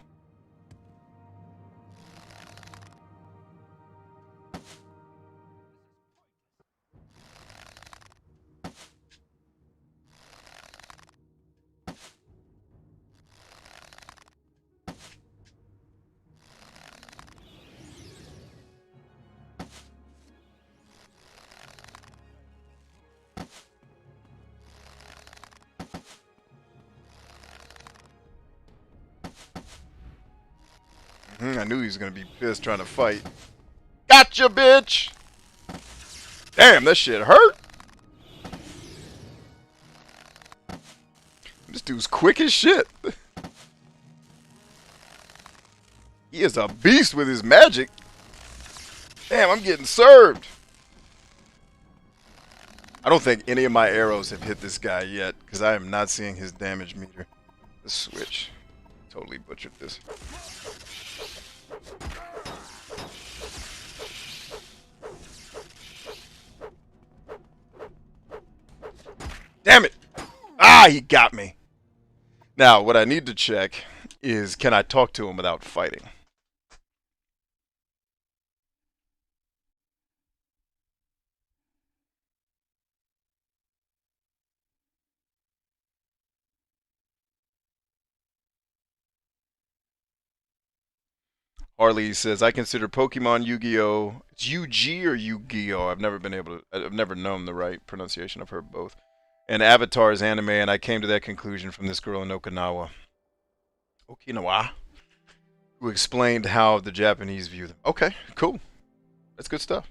I knew he was going to be pissed trying to fight. Gotcha, bitch! Damn, that shit hurt! This dude's quick as shit. He is a beast with his magic. Damn, I'm getting served. I don't think any of my arrows have hit this guy yet, because I am not seeing his damage meter. The switch. Totally butchered this. Damn it! Ah, he got me. Now, what I need to check is, can I talk to him without fighting? Harley says, I consider Pokemon Yu-Gi-Oh! It's Yu-Gi or Yu-Gi-Oh! I've never known the right pronunciation. I've heard both. And Avatar's anime, and I came to that conclusion from this girl in Okinawa. Who explained how the Japanese view them. Okay, cool. That's good stuff.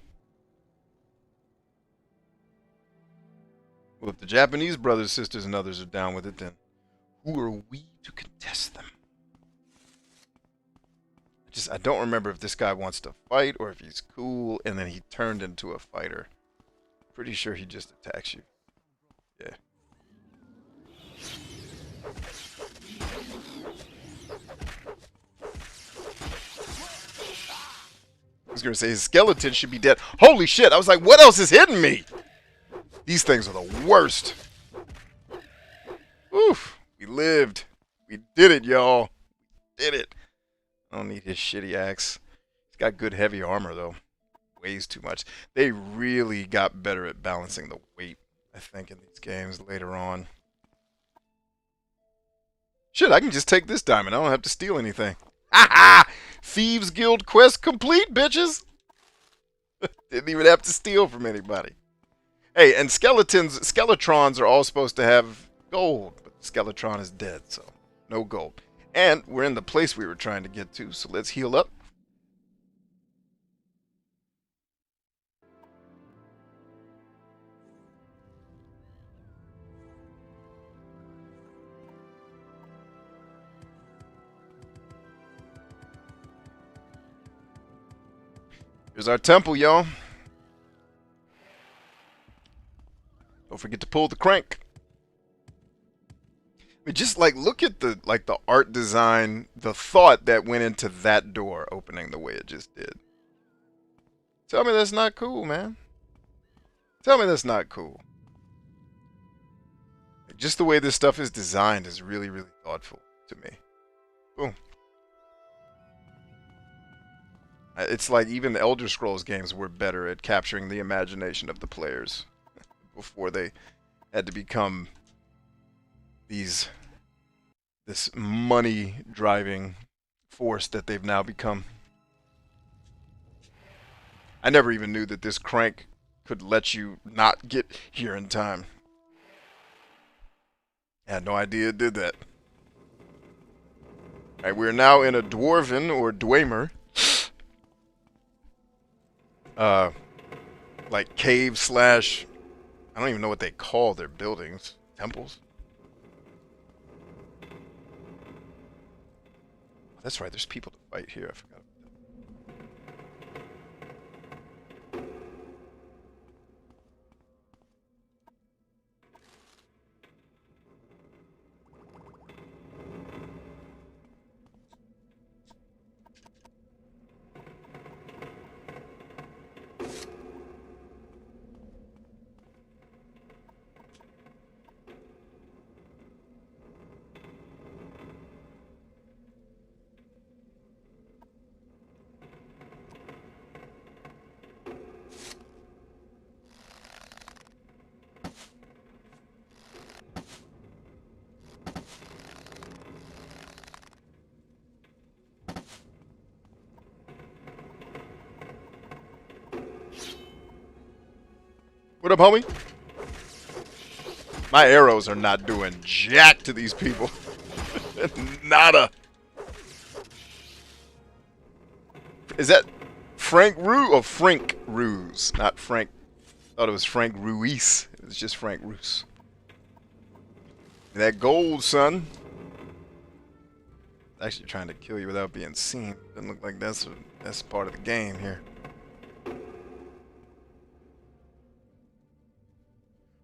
Well, if the Japanese brothers, sisters, and others are down with it, then who are we to contest them? I don't remember if this guy wants to fight or if he's cool, and then he turned into a fighter. Pretty sure he just attacks you. Yeah. I was going to say his skeleton should be dead. Holy shit, I was like, what else is hitting me? These things are the worst. Oof, we lived. We did it, y'all. We did it. I don't need his shitty axe. He's got good heavy armor, though. Weighs too much. They really got better at balancing the weight, I think, in these games later on. Shit, I can just take this diamond. I don't have to steal anything. Ha ha! Thieves Guild quest complete, bitches! Didn't even have to steal from anybody. Hey, and skeletrons are all supposed to have gold, but the skeletron is dead, so no gold. And we're in the place we were trying to get to, so let's heal up. Here's our temple, y'all. Don't forget to pull the crank. I mean, just like look at the art design, the thought that went into that door opening the way it just did. Tell me that's not cool, man. Tell me that's not cool. Just the way this stuff is designed is really, really thoughtful to me. Boom. It's like even the Elder Scrolls games were better at capturing the imagination of the players before they had to become this money driving force that they've now become. I never even knew that this crank could let you not get here in time. I had no idea it did that. Alright, we're now in a dwarven or dwemer like cave slash, I don't even know what they call their buildings. Temples? Oh, that's right, there's people to fight here. I forgot. What up, homie? My arrows are not doing jack to these people. Nada. Is that Frank Rue or Frank Ruse? Not Frank. I thought it was Frank Ruiz. It was just Frank Ruse. That gold, son. Actually trying to kill you without being seen. Doesn't look like that's part of the game here.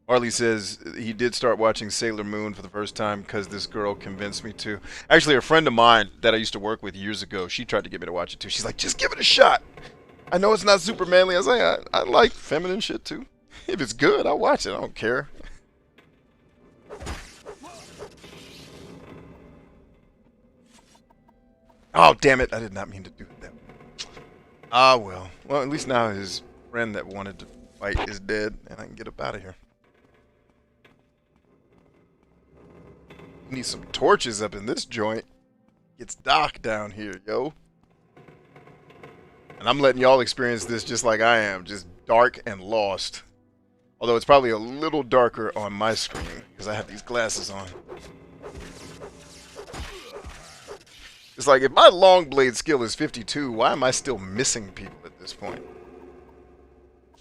Harley says he did start watching Sailor Moon for the first time because this girl convinced me to. Actually, a friend of mine that I used to work with years ago, she tried to get me to watch it too. She's like, just give it a shot. I know it's not super manly. I was like, I like feminine shit too. If it's good, I'll watch it. I don't care. Oh, damn it. I did not mean to do that. Ah, well. Well, at least now his friend that wanted to fight is dead, and I can get up out of here. Need some torches up in this joint. It's dark down here, yo. And I'm letting y'all experience this just like I am. Just dark and lost. Although it's probably a little darker on my screen because I have these glasses on. It's like if my long blade skill is 52, why am I still missing people at this point?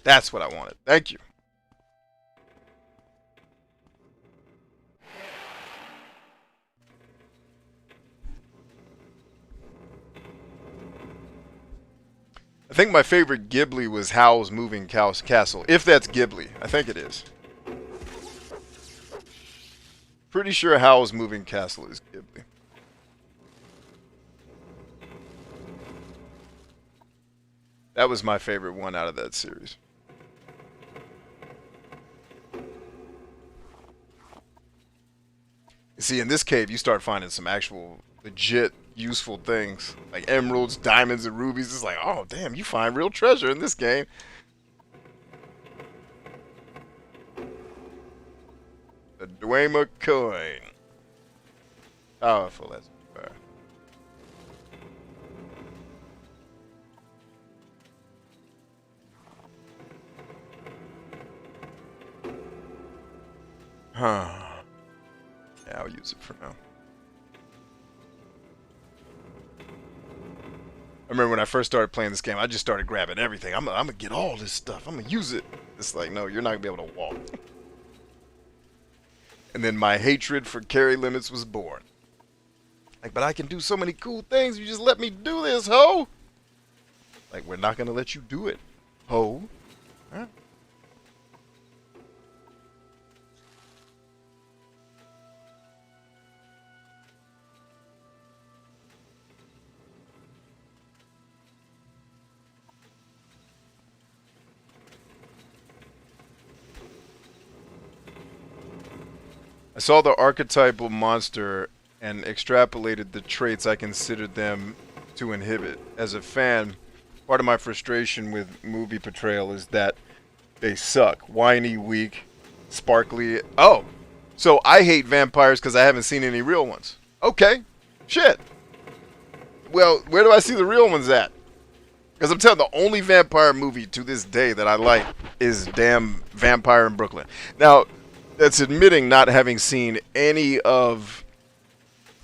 That's what I wanted. Thank you. I think my favorite Ghibli was Howl's Moving Castle. If that's Ghibli. I think it is. Pretty sure Howl's Moving Castle is Ghibli. That was my favorite one out of that series. You see, in this cave, you start finding some actual legit useful things like emeralds, diamonds, and rubies. It's like, oh damn, you find real treasure in this game. The Dwemer coin. Powerful as fire. Huh. Yeah, I'll use it for now. I remember when I first started playing this game, I just started grabbing everything. I'm gonna get all this stuff. I'm gonna use it. It's like, no, you're not gonna be able to walk. And then my hatred for carry limits was born. Like, but I can do so many cool things. You just let me do this, ho. Like, we're not gonna let you do it, ho. Huh? I saw the archetypal monster and extrapolated the traits I considered them to inhibit. As a fan, part of my frustration with movie portrayal is that they suck. Whiny, weak, sparkly. Oh, so I hate vampires because I haven't seen any real ones. Okay, shit. Well, where do I see the real ones at? Because I'm telling you, the only vampire movie to this day that I like is damn Vampire in Brooklyn. Now, that's admitting not having seen any of...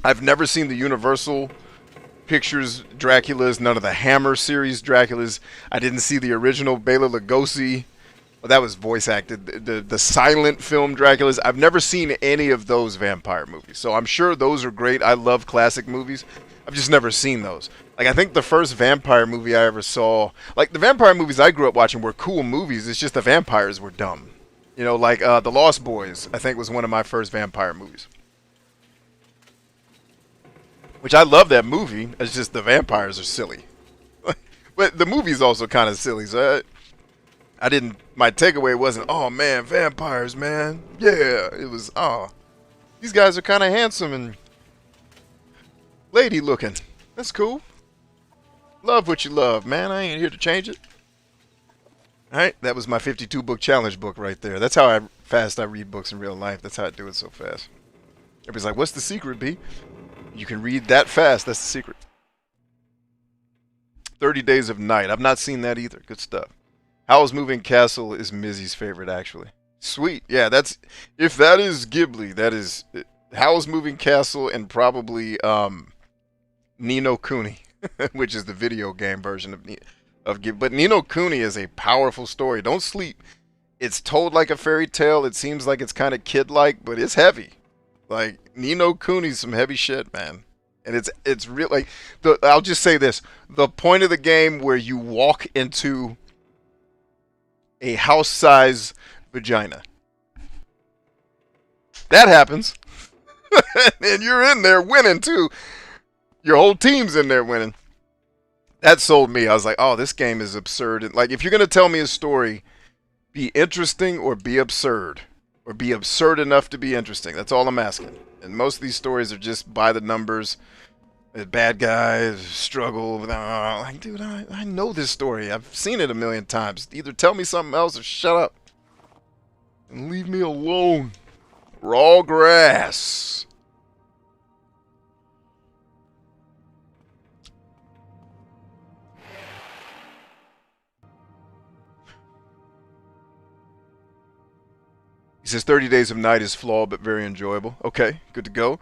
I've never seen the Universal Pictures Draculas, none of the Hammer series Draculas. I didn't see the original Bela Lugosi. Well, that was voice acted. The silent film Draculas. I've never seen any of those vampire movies. So I'm sure those are great. I love classic movies. I've just never seen those. Like, I think the first vampire movie I ever saw... Like, the vampire movies I grew up watching were cool movies. It's just the vampires were dumb. You know, like The Lost Boys, I think, was one of my first vampire movies. Which I love that movie. It's just the vampires are silly. But the movie's also kind of silly. So I didn't... My takeaway wasn't, oh, man, vampires, man. Yeah, it was, oh, these guys are kind of handsome and lady looking. That's cool. Love what you love, man. I ain't here to change it. Alright, that was my 52 book challenge book right there. That's how fast I read books in real life. That's how I do it so fast. Everybody's like, what's the secret, B? You can read that fast. That's the secret. 30 Days of Night. I've not seen that either. Good stuff. Howl's Moving Castle is Mizzy's favorite, actually. Sweet. Yeah, that's... If that is Ghibli, that is... Howl's Moving Castle and probably Ni no Kuni, which is the video game version of Ghibli. But Ni no Kuni is a powerful story. Don't sleep. It's told like a fairy tale. It seems like it's kind of kid-like, but it's heavy. Like, Ni no Kuni's some heavy shit, man. And it's real. Like, I'll just say this: the point of the game where you walk into a house-size vagina, that happens, and you're in there winning too. Your whole team's in there winning. That sold me. I was like, oh, this game is absurd. And like, if you're gonna tell me a story, be interesting or be absurd. Or be absurd enough to be interesting. That's all I'm asking. And most of these stories are just by the numbers. Bad guys struggle. Like, dude, I know this story. I've seen it a million times. Either tell me something else or shut up. And leave me alone. Raw grass. He says 30 Days of Night is flawed but very enjoyable. Okay, good to go.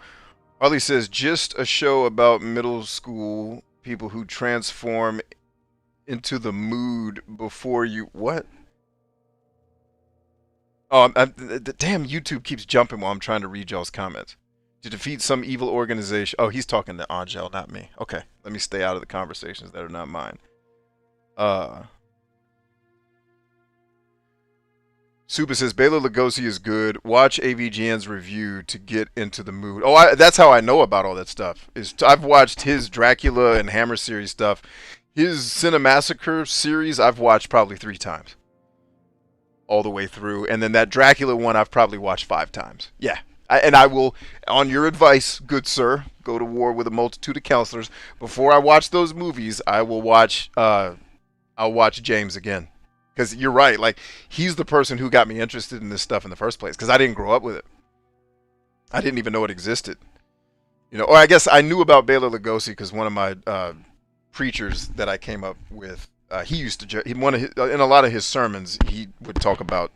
Harley says just a show about middle school people who transform into the mood before you... What? Oh, the damn YouTube keeps jumping while I'm trying to read y'all's comments. To defeat some evil organization... Oh, he's talking to Angel, not me. Okay, let me stay out of the conversations that are not mine. Suba says, Bela Lugosi is good. Watch AVGN's review to get into the mood. Oh, that's how I know about all that stuff. I've watched his Dracula and Hammer series stuff. His Cinemassacre series, I've watched probably 3 times. All the way through. And then that Dracula one, I've probably watched 5 times. Yeah. And I will, on your advice, good sir, go to war with a multitude of counselors. Before I watch those movies, I will watch, I'll watch James again. Because you're right, like, he's the person who got me interested in this stuff in the first place. Because I didn't grow up with it. I didn't even know it existed. You know, or I guess I knew about Bela Lugosi because one of my preachers that I came up with, he used to, in a lot of his sermons, he would talk about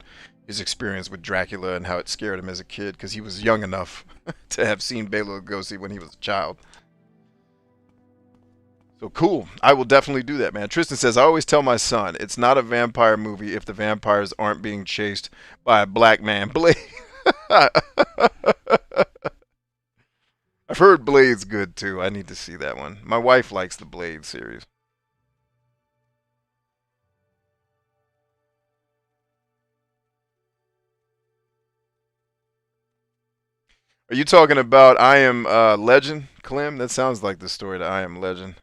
his experience with Dracula and how it scared him as a kid because he was young enough to have seen Bela Lugosi when he was a child. So cool. I will definitely do that, man. Tristan says, I always tell my son, it's not a vampire movie if the vampires aren't being chased by a black man. Blade. I've heard Blade's good too. I need to see that one. My wife likes the Blade series. Are you talking about I Am Legend, Clem? That sounds like the story to I Am Legend,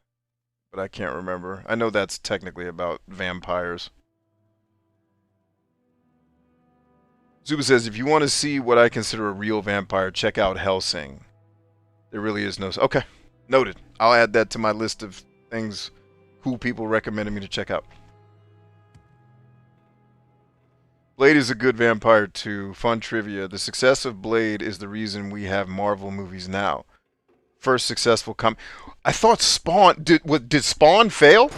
but I can't remember. I know that's technically about vampires. Zuba says, if you want to see what I consider a real vampire, check out Hellsing. There really is no... Okay, noted. I'll add that to my list of things who people recommended me to check out. Blade is a good vampire too. Fun trivia. The success of Blade is the reason we have Marvel movies now. First successful I thought Spawn... Did Spawn fail?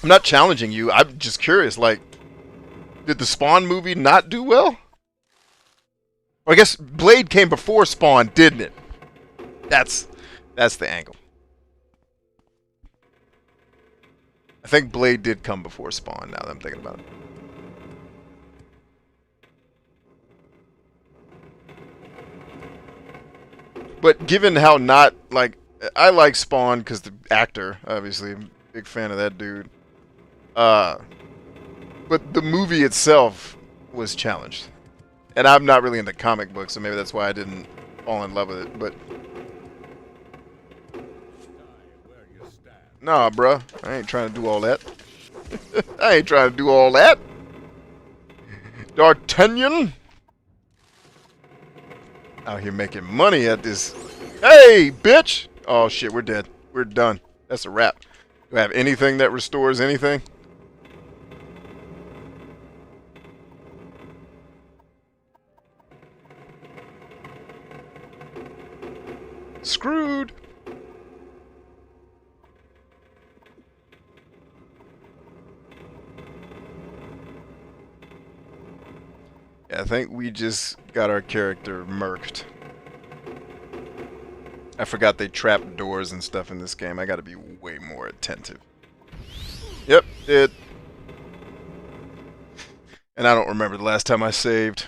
I'm not challenging you. I'm just curious. Like, did the Spawn movie not do well? Or I guess Blade came before Spawn, didn't it? That's the angle. I think Blade did come before Spawn, now that I'm thinking about it. But given how not, like, I like Spawn because the actor, obviously, I'm a big fan of that dude. But the movie itself was challenged. And I'm not really into comic books, so maybe that's why I didn't fall in love with it, but... Nah, bruh. I ain't trying to do all that. I ain't trying to do all that. D'Artagnan? Out here making money at this. Hey, bitch! Oh, shit, we're dead. We're done. That's a wrap. Do I have anything that restores anything? Screwed. Yeah, I think we just got our character murked. I forgot they trap doors and stuff in this game. I gotta be way more attentive. Yep, did. And I don't remember the last time I saved.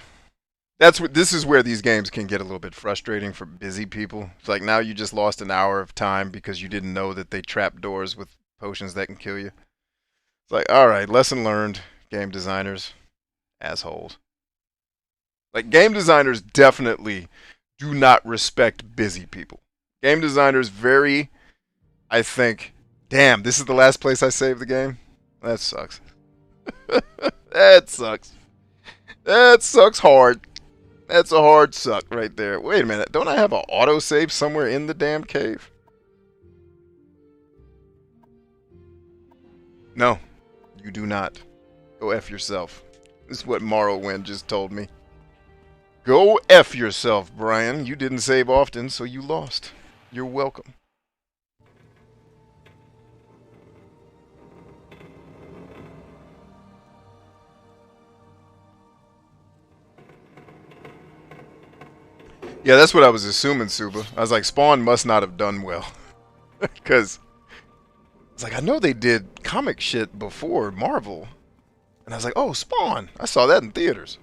This is where these games can get a little bit frustrating for busy people. It's like now you just lost an hour of time because you didn't know that they trap doors with potions that can kill you. It's like, alright, lesson learned, game designers. Assholes. Like, game designers definitely do not respect busy people. Game designers very, I think, damn, this is the last place I saved the game? That sucks. That sucks. That sucks hard. That's a hard suck right there. Wait a minute. Don't I have an autosave somewhere in the damn cave? No, you do not. Go F yourself. This is what Morrowind just told me. Go F yourself, Brian. You didn't save often, so you lost. You're welcome. Yeah, that's what I was assuming, Suba. I was like, Spawn must not have done well. Because it's like, I know they did comic shit before Marvel. And I was like, oh, Spawn. I saw that in theaters.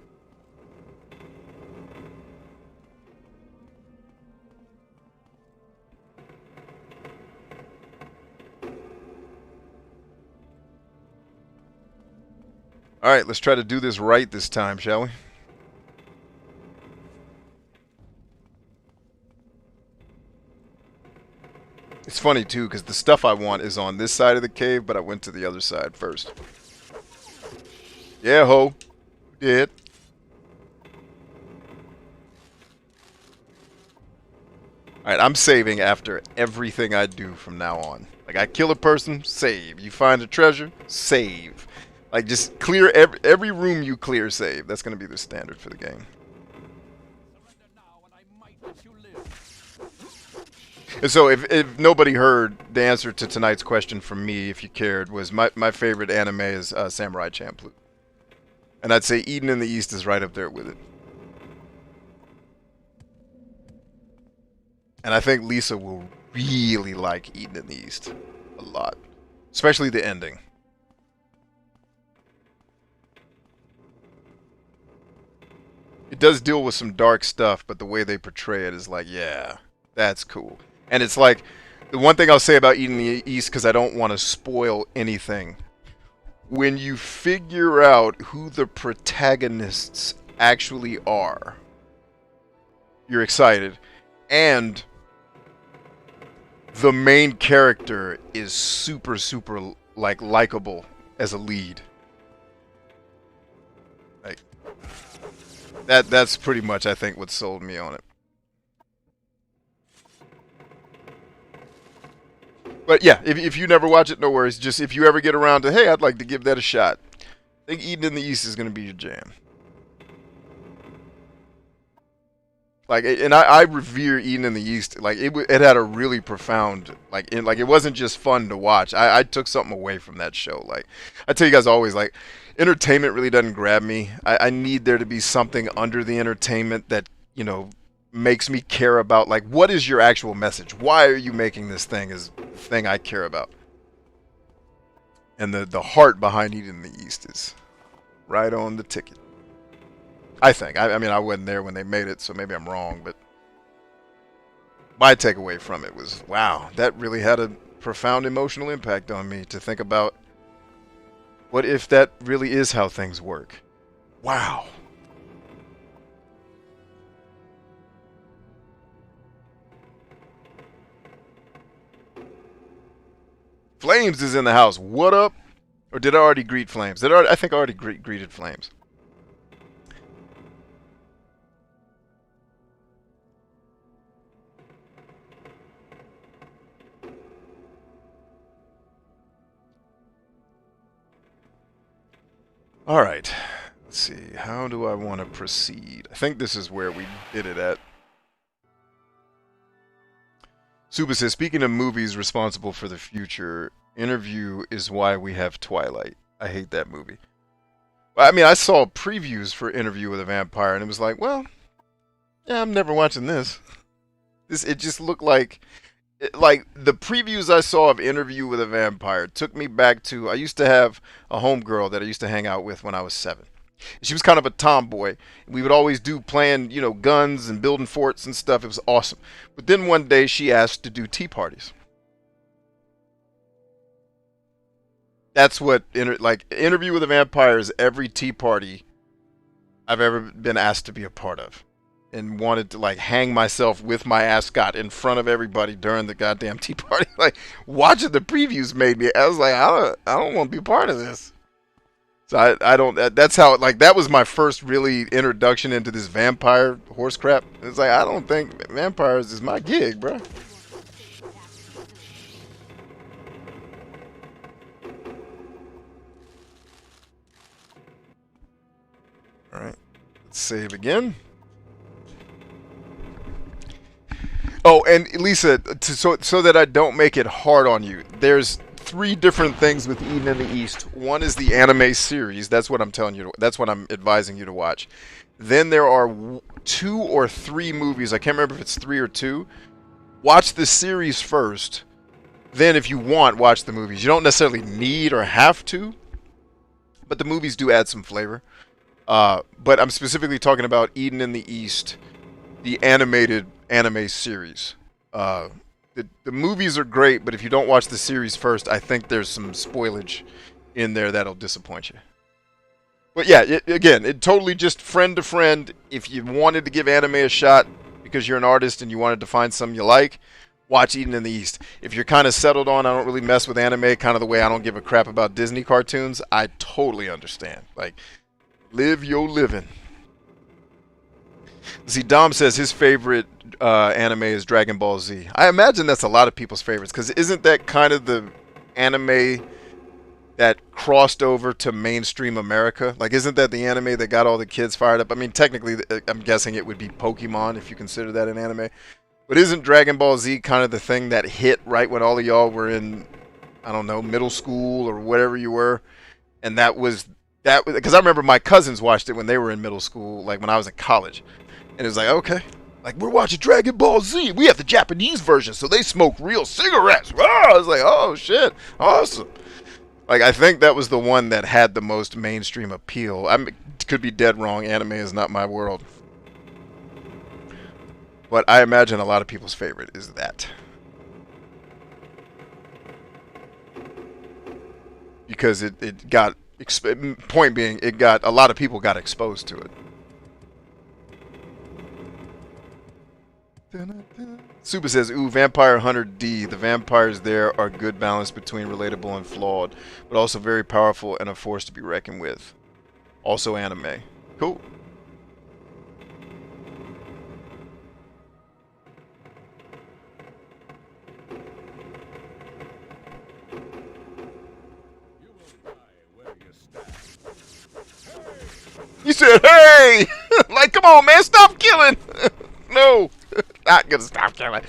Alright, let's try to do this right this time, shall we? It's funny, too, because the stuff I want is on this side of the cave, but I went to the other side first. Yeah, ho. Did. Alright, I'm saving after everything I do from now on. Like, I kill a person, save. You find a treasure, save. Like, just clear every room you clear, save. That's going to be the standard for the game. And so, if nobody heard, the answer to tonight's question from me, if you cared, was my favorite anime is Samurai Champloo. And I'd say Eden in the East is right up there with it. And I think Lisa will really like Eden in the East a lot. Especially the ending. It does deal with some dark stuff, but the way they portray it is like, yeah, that's cool. And it's like, the one thing I'll say about Eden in the East, because I don't want to spoil anything. When you figure out who the protagonists actually are, you're excited. And the main character is super, super, like, likable as a lead. Like, that's pretty much, I think, what sold me on it. But yeah, if you never watch it, no worries. Just if you ever get around to, hey, I'd like to give that a shot. I think Eden in the East is going to be your jam. Like, and I revere Eden in the East. Like, it had a really profound, like, it wasn't just fun to watch. I took something away from that show. Like, I tell you guys always, like, entertainment really doesn't grab me. I need there to be something under the entertainment that, you know, makes me care about, like, what is your actual message? Why are you making this thing is the thing I care about. And the heart behind Eden in the East is right on the ticket. I think. I mean, I wasn't there when they made it, so maybe I'm wrong, but my takeaway from it was, wow, that really had a profound emotional impact on me to think about, what if that really is how things work? Wow. Flames is in the house. What up? Or did I already greet Flames? I think I already greeted Flames. All right. Let's see. How do I want to proceed? I think this is where we did it at. Suba says, speaking of movies responsible for the future, Interview is why we have Twilight. I hate that movie. I mean, I saw previews for Interview with a Vampire, and it was like, well, yeah, I'm never watching this. It just looked like the previews I saw of Interview with a Vampire took me back to, I used to have a homegirl that I used to hang out with when I was 7. She was kind of a tomboy. We would always do playing, you know, guns and building forts and stuff. It was awesome. But then one day she asked to do tea parties. That's what, Interview with a Vampire is every tea party I've ever been asked to be a part of. And wanted to, like, hang myself with my ascot in front of everybody during the goddamn tea party. Like, watching the previews made me, I was like, I don't want to be part of this. So I don't, that's how, like, that was my first really introduction into this vampire horse crap. It's like, I don't think vampires is my gig, bro. Alright, let's save again. Oh, and Lisa, so that I don't make it hard on you, there's 3 different things with Eden in the East. One is the anime series. That's what I'm telling you. That's what I'm advising you to watch. Then there are 2 or 3 movies. I can't remember if it's 3 or 2. Watch the series first. Then, if you want, watch the movies. You don't necessarily need or have to, but the movies do add some flavor. But I'm specifically talking about Eden in the East, the animated anime series. The movies are great, but if you don't watch the series first, I think there's some spoilage in there that'll disappoint you. But yeah, it totally just friend to friend. If you wanted to give anime a shot because you're an artist and you wanted to find something you like, watch Eden in the East. If you're kind of settled on, I don't really mess with anime, kind of the way I don't give a crap about Disney cartoons, I totally understand. Like, live your living. See, Dom says his favorite anime is Dragon Ball Z. I imagine that's a lot of people's favorites, because isn't that kind of the anime that crossed over to mainstream America? Like, isn't that the anime that got all the kids fired up? I mean, technically, I'm guessing it would be Pokemon, if you consider that an anime. But isn't Dragon Ball Z kind of the thing that hit right when all of y'all were in, I don't know, middle school or whatever you were? And that was That because I remember my cousins watched it when they were in middle school, like when I was in college, and it was like, okay, like we're watching Dragon Ball Z. We have the Japanese version, so they smoke real cigarettes. Oh, I was like, oh shit, awesome. Like I think that was the one that had the most mainstream appeal. I could be dead wrong. Anime is not my world, but I imagine a lot of people's favorite is that. Because it got, point being, it got, a lot of people got exposed to it. Super says, ooh, Vampire Hunter D. The vampires there are good balance between relatable and flawed, but also very powerful and a force to be reckoned with. Also anime. Cool. He said, hey! Like, come on, man, stop killing! No, not gonna stop killing.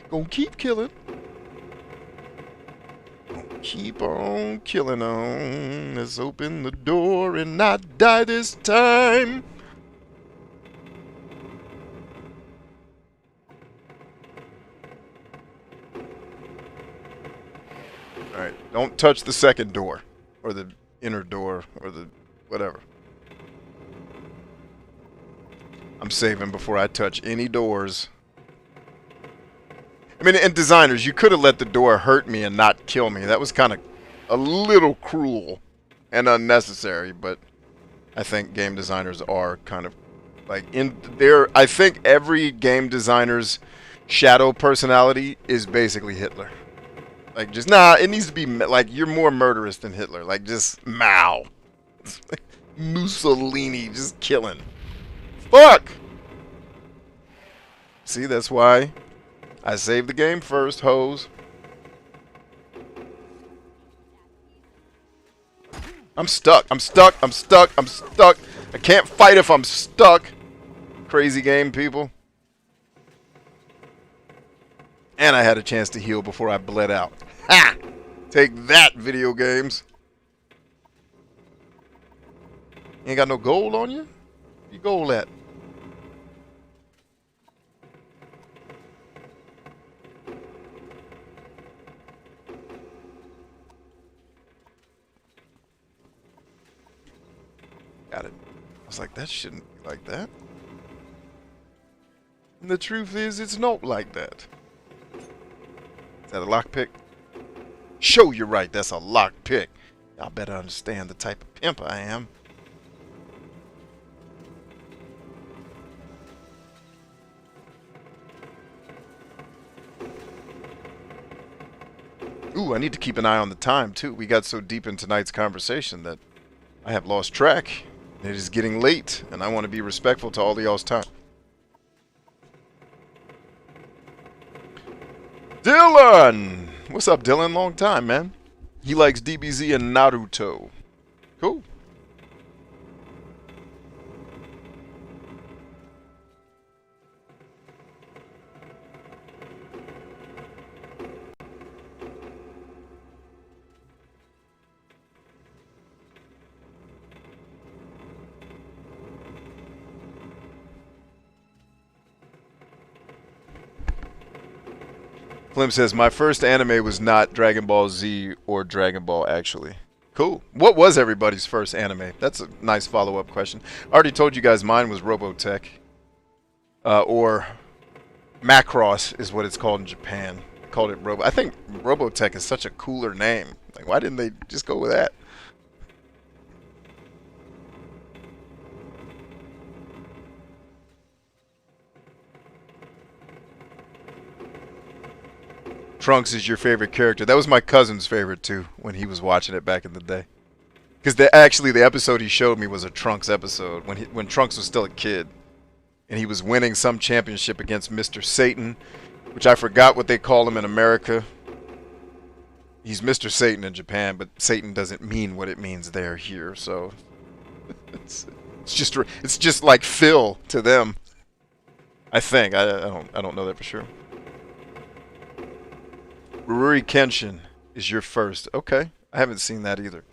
Gonna keep killing. Gonna keep on killing on. Let's open the door and not die this time. Alright, don't touch the second door. Or the inner door, or the whatever. I'm saving before I touch any doors. I mean, and designers, you could have let the door hurt me and not kill me. That was kind of a little cruel and unnecessary, but I think game designers are kind of like in there. I think every game designer's shadow personality is basically Hitler. Like, just, nah, it needs to be, like, you're more murderous than Hitler. Like, just Mao. Mussolini, just killing. Fuck! See, that's why I saved the game first, hoes. I'm stuck. I'm stuck. I'm stuck. I'm stuck. I can't fight if I'm stuck. Crazy game, people. And I had a chance to heal before I bled out. Ha! Take that, video games. You ain't got no gold on you? Where you gold at? Got it. I was like, that shouldn't be like that. And the truth is, it's not like that. Is that a lockpick? Show you're right, that's a lockpick. Y'all better understand the type of pimp I am. Ooh, I need to keep an eye on the time, too. We got so deep in tonight's conversation that I have lost track. It is getting late, and I want to be respectful to all of y'all's time. Dylan! What's up, Dylan? Long time, man. He likes DBZ and Naruto. Cool. Clem says, my first anime was not Dragon Ball Z or Dragon Ball, actually. Cool. What was everybody's first anime? That's a nice follow-up question. I already told you guys mine was Robotech. Or Macross is what it's called in Japan. They called it Robo. I think Robotech is such a cooler name. Like, why didn't they just go with that? Trunks is your favorite character. That was my cousin's favorite too when he was watching it back in the day. Because actually the episode he showed me was a Trunks episode when Trunks was still a kid, and he was winning some championship against Mr. Satan, which I forgot what they call him in America. He's Mr. Satan in Japan, but Satan doesn't mean what it means there here. So it's just like Phil to them. I think I don't know that for sure. Ruri Kenshin is your first. Okay. I haven't seen that either.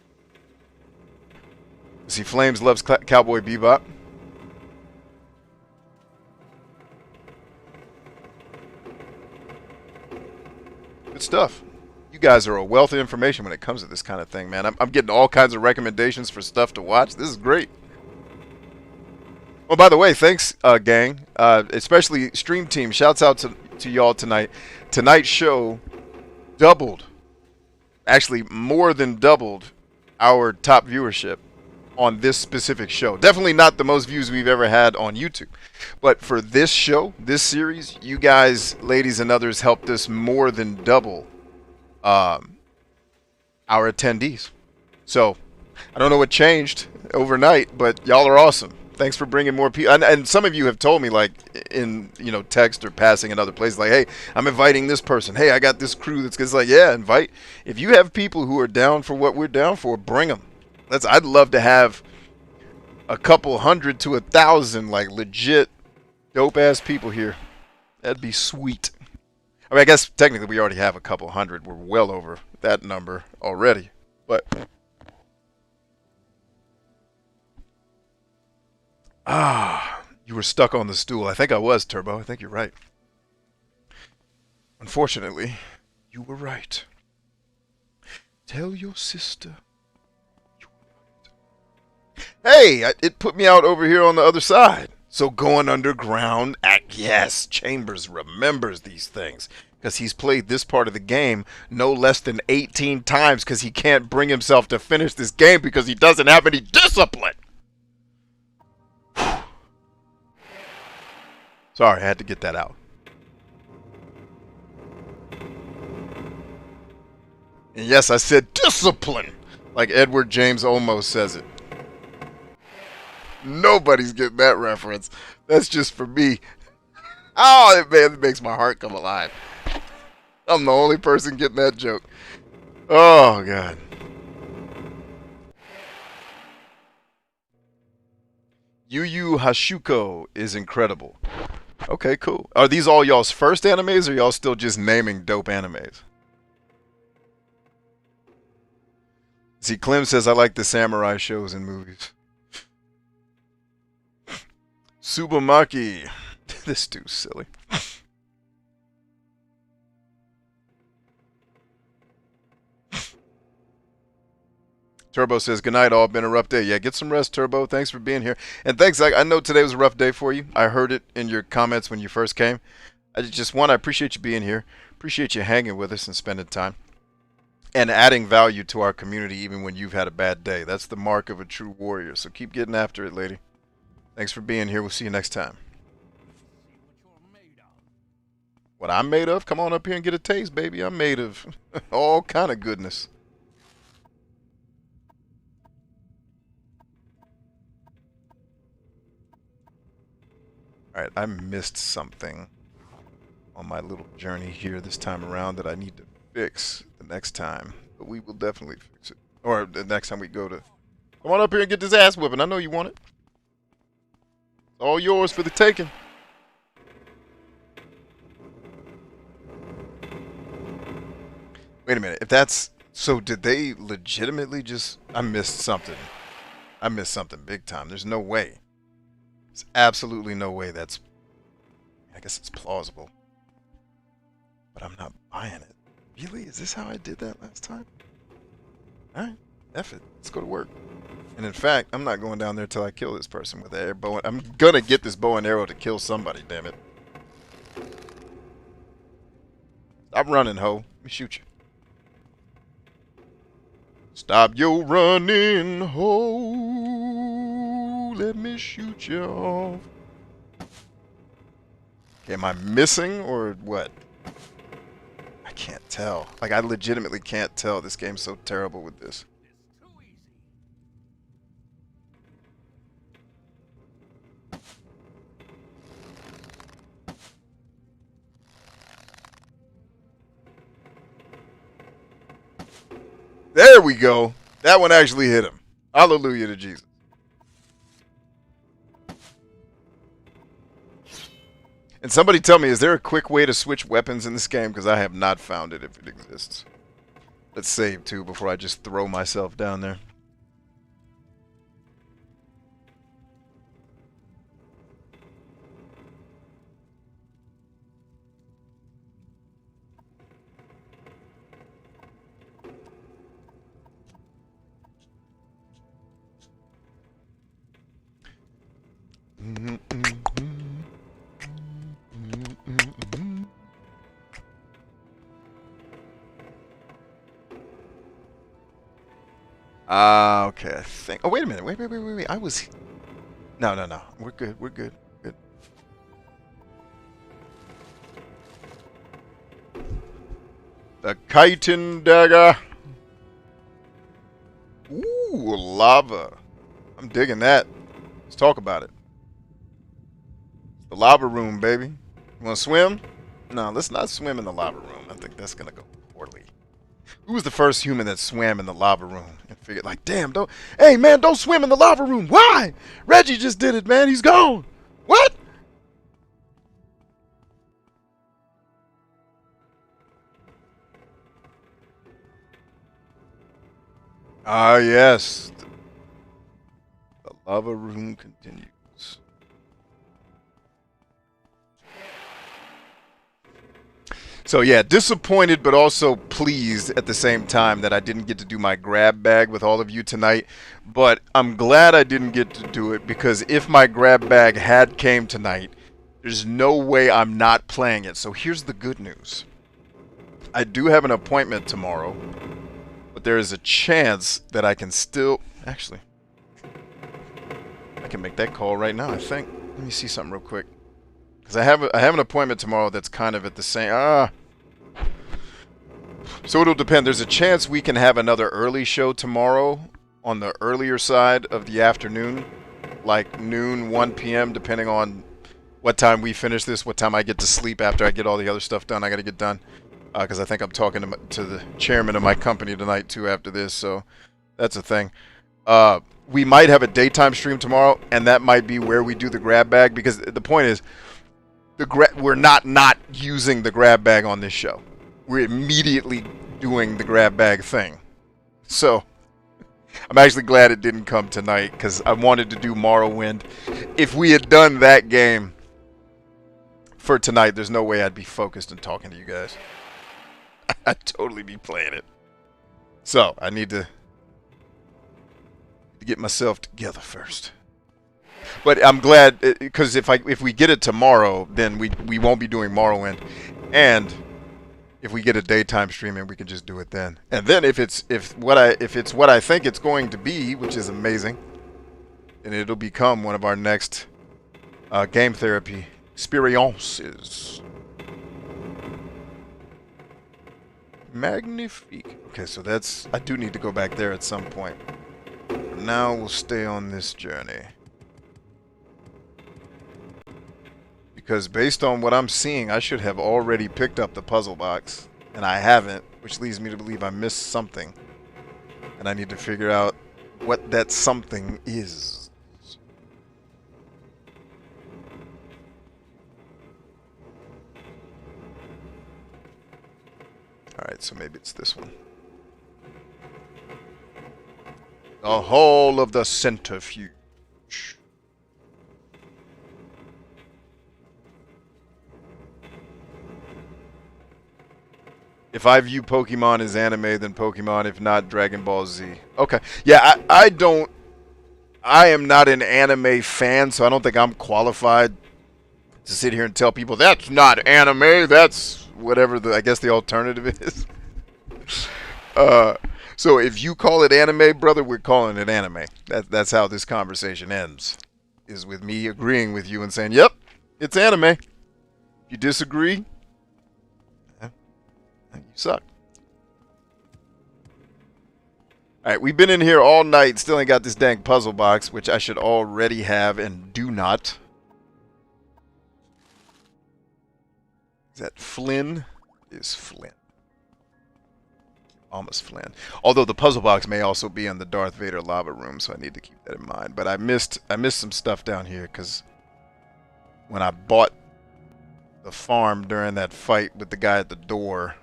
See, Flames loves Cowboy Bebop. Good stuff. You guys are a wealth of information when it comes to this kind of thing, man. I'm getting all kinds of recommendations for stuff to watch. This is great. Oh, by the way, thanks, gang. Especially Stream Team. Shouts out to y'all tonight. Tonight's show doubled, actually more than doubled, our top viewership on this specific show. Definitely not the most views we've ever had on YouTube. But for this show, this series, you guys, ladies and others, helped us more than double our attendees. So, I don't know what changed overnight, but y'all are awesome. Thanks for bringing more people. And some of you have told me, like, in, text or passing in other places, like, hey, I'm inviting this person. Hey, I got this crew that's like, yeah, invite. If you have people who are down for what we're down for, bring them. I'd love to have a couple hundred to 1,000, like, legit dope-ass people here. That'd be sweet. I mean, I guess technically we already have a couple hundred. We're well over that number already. But you were stuck on the stool. I think I was, Turbo. I think you're right. Unfortunately, you were right. Tell your sister. Hey, it put me out over here on the other side. So going underground, yes, Chambers remembers these things. Because he's played this part of the game no less than 18 times because he can't bring himself to finish this game because he doesn't have any discipline. Sorry, I had to get that out. And yes, I said discipline, like Edward James Olmos says it. Nobody's getting that reference. That's just for me. Oh, man, it makes my heart come alive. I'm the only person getting that joke. Oh, God. Yu Yu Hashuko is incredible. Okay, cool. Are these all y'all's first animes, or y'all still just naming dope animes? See, Clem says, I like the samurai shows and movies. Subamaki. This dude's silly. Turbo says, good night all. Been a rough day. Yeah, get some rest, Turbo. Thanks for being here. And thanks, I know today was a rough day for you. I heard it in your comments when you first came. I appreciate you being here. Appreciate you hanging with us and spending time. And adding value to our community even when you've had a bad day. That's the mark of a true warrior. So keep getting after it, lady. Thanks for being here. We'll see you next time. What I'm made of? Come on up here and get a taste, baby. I'm made of all kind of goodness. Alright, I missed something on my little journey here this time around that I need to fix the next time. But we will definitely fix it. Or the next time we go to... Come on up here and get this ass whipping. I know you want it. It's all yours for the taking. Wait a minute. If that's... So did they legitimately just... I missed something. I missed something big time. There's no way. There's absolutely no way that's... I guess it's plausible. But I'm not buying it. Really? Is this how I did that last time? Alright. F it. Let's go to work. And in fact, I'm not going down there till I kill this person with a bow. I'm gonna get this bow and arrow to kill somebody, damn it. Stop running, ho. Let me shoot you. Stop your running, ho. Let me shoot you off. Okay, am I missing or what? I can't tell. Like, I legitimately can't tell. This game's so terrible with this. There we go. That one actually hit him. Hallelujah to Jesus. And somebody tell me, is there a quick way to switch weapons in this game? Because I have not found it if it exists. Let's save too before I just throw myself down there. Okay, I think. Oh, wait a minute. Wait. I was. No. We're good. Good. The chitin dagger. Ooh, lava. I'm digging that. Let's talk about it. The lava room, baby. You want to swim? No, let's not swim in the lava room. I think that's gonna go poorly. Who was the first human that swam in the lava room and figured, like, damn, hey man, don't swim in the lava room. Why? Reggie just did it, man. He's gone. What? Ah, yes. The lava room continues. So yeah, disappointed but also pleased at the same time that I didn't get to do my grab bag with all of you tonight. But I'm glad I didn't get to do it, because if my grab bag had came tonight, there's no way I'm not playing it. So here's the good news. I do have an appointment tomorrow, but there is a chance that I can still... Actually, I can make that call right now, I think. Let me see something real quick. Because I have an appointment tomorrow that's kind of at the same... So it'll depend. There's a chance we can have another early show tomorrow on the earlier side of the afternoon. Like noon, 1 p.m., depending on what time we finish this, what time I get to sleep after I get all the other stuff done I got to get done. Because I think I'm talking to the chairman of my company tonight, too, after this. So that's a thing. We might have a daytime stream tomorrow, and that might be where we do the grab bag. Because the point is, we're not using the grab bag on this show. We're immediately doing the grab bag thing. So I'm actually glad it didn't come tonight, because I wanted to do Morrowind. If we had done that game for tonight, there's no way I'd be focused and talking to you guys. I'd totally be playing it. So I need to get myself together first. But I'm glad, because if we get it tomorrow, then we won't be doing Morrowind, and if we get a daytime streaming, we can just do it then. And then if it's what I think it's going to be, which is amazing, then it'll become one of our next game therapy experiences. Magnifique. Okay, so I do need to go back there at some point. Now we'll stay on this journey. Because based on what I'm seeing, I should have already picked up the puzzle box. And I haven't, which leads me to believe I missed something. And I need to figure out what that something is. Alright, so maybe it's this one. The Hall of the Centrifuge. If I view Pokemon as anime, then Pokemon. If not, Dragon Ball Z. Okay. Yeah, I am not an anime fan, so I don't think I'm qualified to sit here and tell people that's not anime. That's whatever I guess the alternative is. So if you call it anime, brother, we're calling it anime. That's how this conversation ends. Is with me agreeing with you and saying, yep, it's anime. If you disagree, you suck. Alright, we've been in here all night, still ain't got this dang puzzle box, which I should already have and do not. Is that Flynn? Is Flynn. Almost Flynn. Although the puzzle box may also be in the Darth Vader lava room, so I need to keep that in mind. But I missed some stuff down here, because when I bought the farm during that fight with the guy at the door,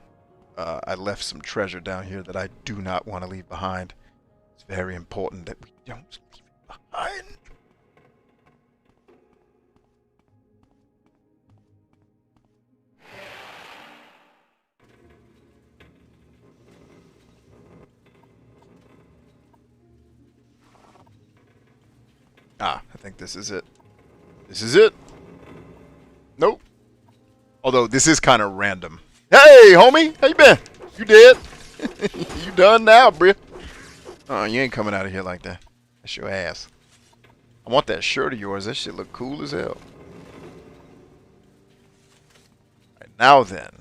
I left some treasure down here that I do not want to leave behind. It's very important that we don't leave it behind. Ah, I think this is it. This is it. Nope. Although this is kind of random. Hey, homie, how you been? You dead? You done now, bruh? Oh, you ain't coming out of here like that. That's your ass. I want that shirt of yours. That shit look cool as hell. Right, now then.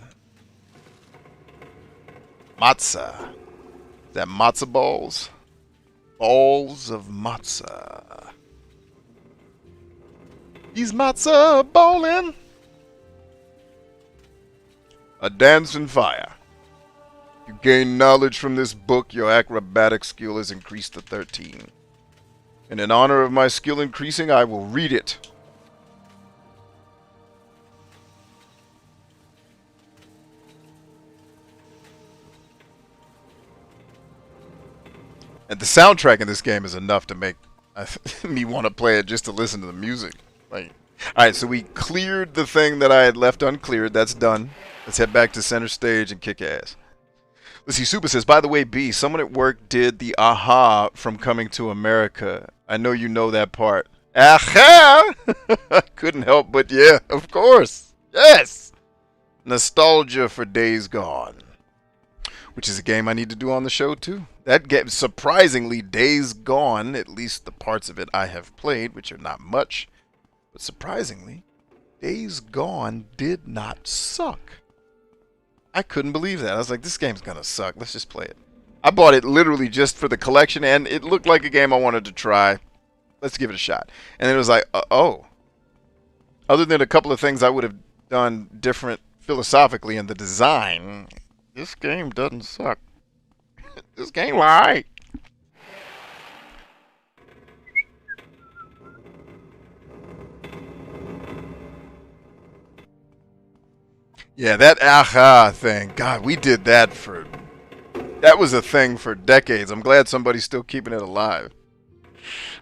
Matzah. Is that matzo balls? Balls of matzah. He's matzah balling. A dance in fire. You gain knowledge from this book, your acrobatic skill is increased to 13. And in honor of my skill increasing, I will read it. And the soundtrack in this game is enough to make me want to play it just to listen to the music. Like, alright, so we cleared the thing that I had left uncleared. That's done. Let's head back to center stage and kick ass. Let's see, Super says, by the way, B, someone at work did the aha from Coming to America. I know you know that part. Aha! I couldn't help but yeah, of course. Yes! Nostalgia for Days Gone. Which is a game I need to do on the show, too. That game, surprisingly, Days Gone, at least the parts of it I have played, which are not much, but surprisingly, Days Gone did not suck. I couldn't believe that. I was like, this game's gonna suck. Let's just play it. I bought it literally just for the collection, and it looked like a game I wanted to try. Let's give it a shot. And then it was like, oh. Other than a couple of things I would have done different philosophically in the design, this game doesn't suck. This game alright. Yeah, that aha thing. God, we did that for... That was a thing for decades. I'm glad somebody's still keeping it alive.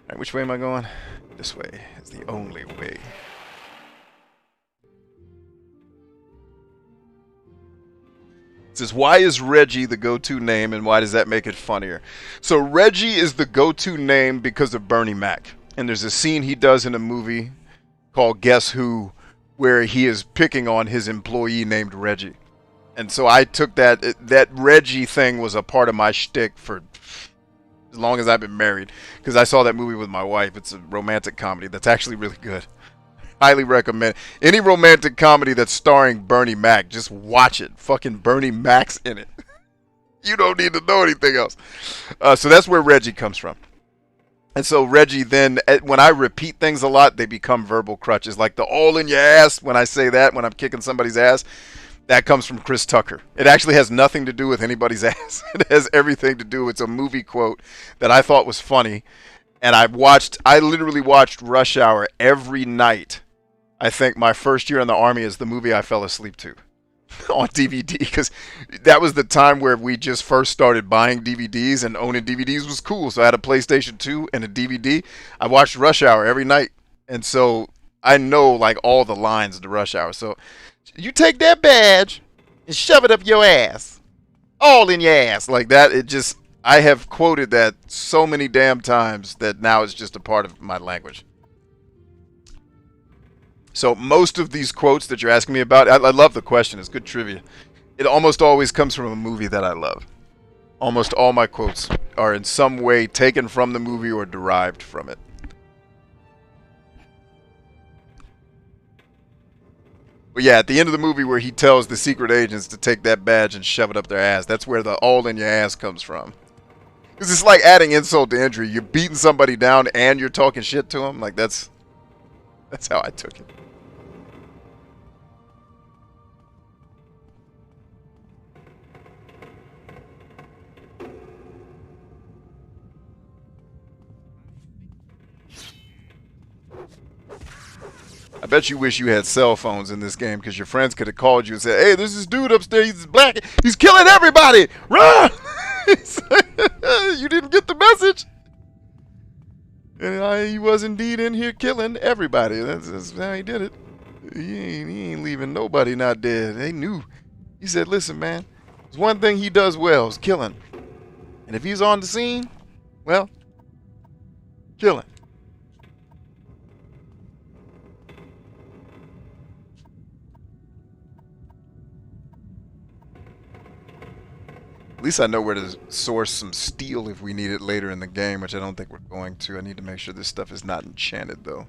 Alright, which way am I going? This way is the only way. It says, why is Reggie the go-to name and why does that make it funnier? So Reggie is the go-to name because of Bernie Mac. And there's a scene he does in a movie called Guess Who, where he is picking on his employee named Reggie. And so I took that Reggie thing was a part of my shtick for as long as I've been married. Because I saw that movie with my wife. It's a romantic comedy that's actually really good. Highly recommend. Any romantic comedy that's starring Bernie Mac, just watch it. Fucking Bernie Mac's in it. You don't need to know anything else. So that's where Reggie comes from. And so Reggie then, when I repeat things a lot, they become verbal crutches. Like the all in your ass, when I say that, when I'm kicking somebody's ass, that comes from Chris Tucker. It actually has nothing to do with anybody's ass. It has everything to do. It's a movie quote that I thought was funny. And I literally watched Rush Hour every night. I think my first year in the Army is the movie I fell asleep to on DVD, because that was the time where we just first started buying DVDs, and owning DVDs was cool. So I had a PlayStation 2 and a DVD. I watched Rush Hour every night, and so I know like all the lines to Rush Hour. So you take that badge and shove it up your ass, all in your ass, like that. It just, I have quoted that so many damn times that now it's just a part of my language. So most of these quotes that you're asking me about, I love the question. It's good trivia. It almost always comes from a movie that I love. Almost all my quotes are in some way taken from the movie or derived from it. But yeah, at the end of the movie where he tells the secret agents to take that badge and shove it up their ass, that's where the all in your ass comes from. Because it's like adding insult to injury. You're beating somebody down and you're talking shit to them. Like that's how I took it. I bet you wish you had cell phones in this game, because your friends could have called you and said, hey, there's this dude upstairs, he's black, he's killing everybody, run! You didn't get the message? And he was indeed in here killing everybody. That's how he did it. He ain't leaving nobody not dead. They knew. He said, listen, man, there's one thing he does well, is killing. And if he's on the scene, well, killing. At least I know where to source some steel if we need it later in the game, which I don't think we're going to. I need to make sure this stuff is not enchanted, though.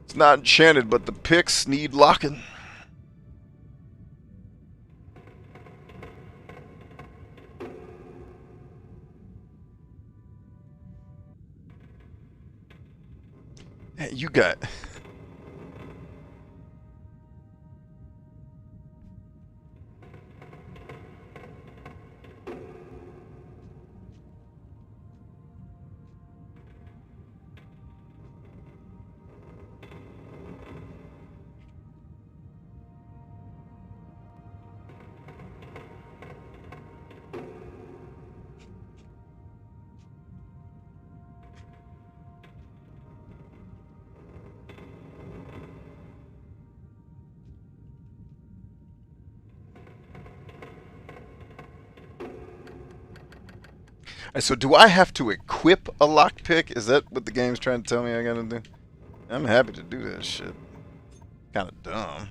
It's not enchanted, but the picks need locking. Hey, you got... So do I have to equip a lockpick? Is that what the game's trying to tell me I gotta do? I'm happy to do that shit. Kind of dumb.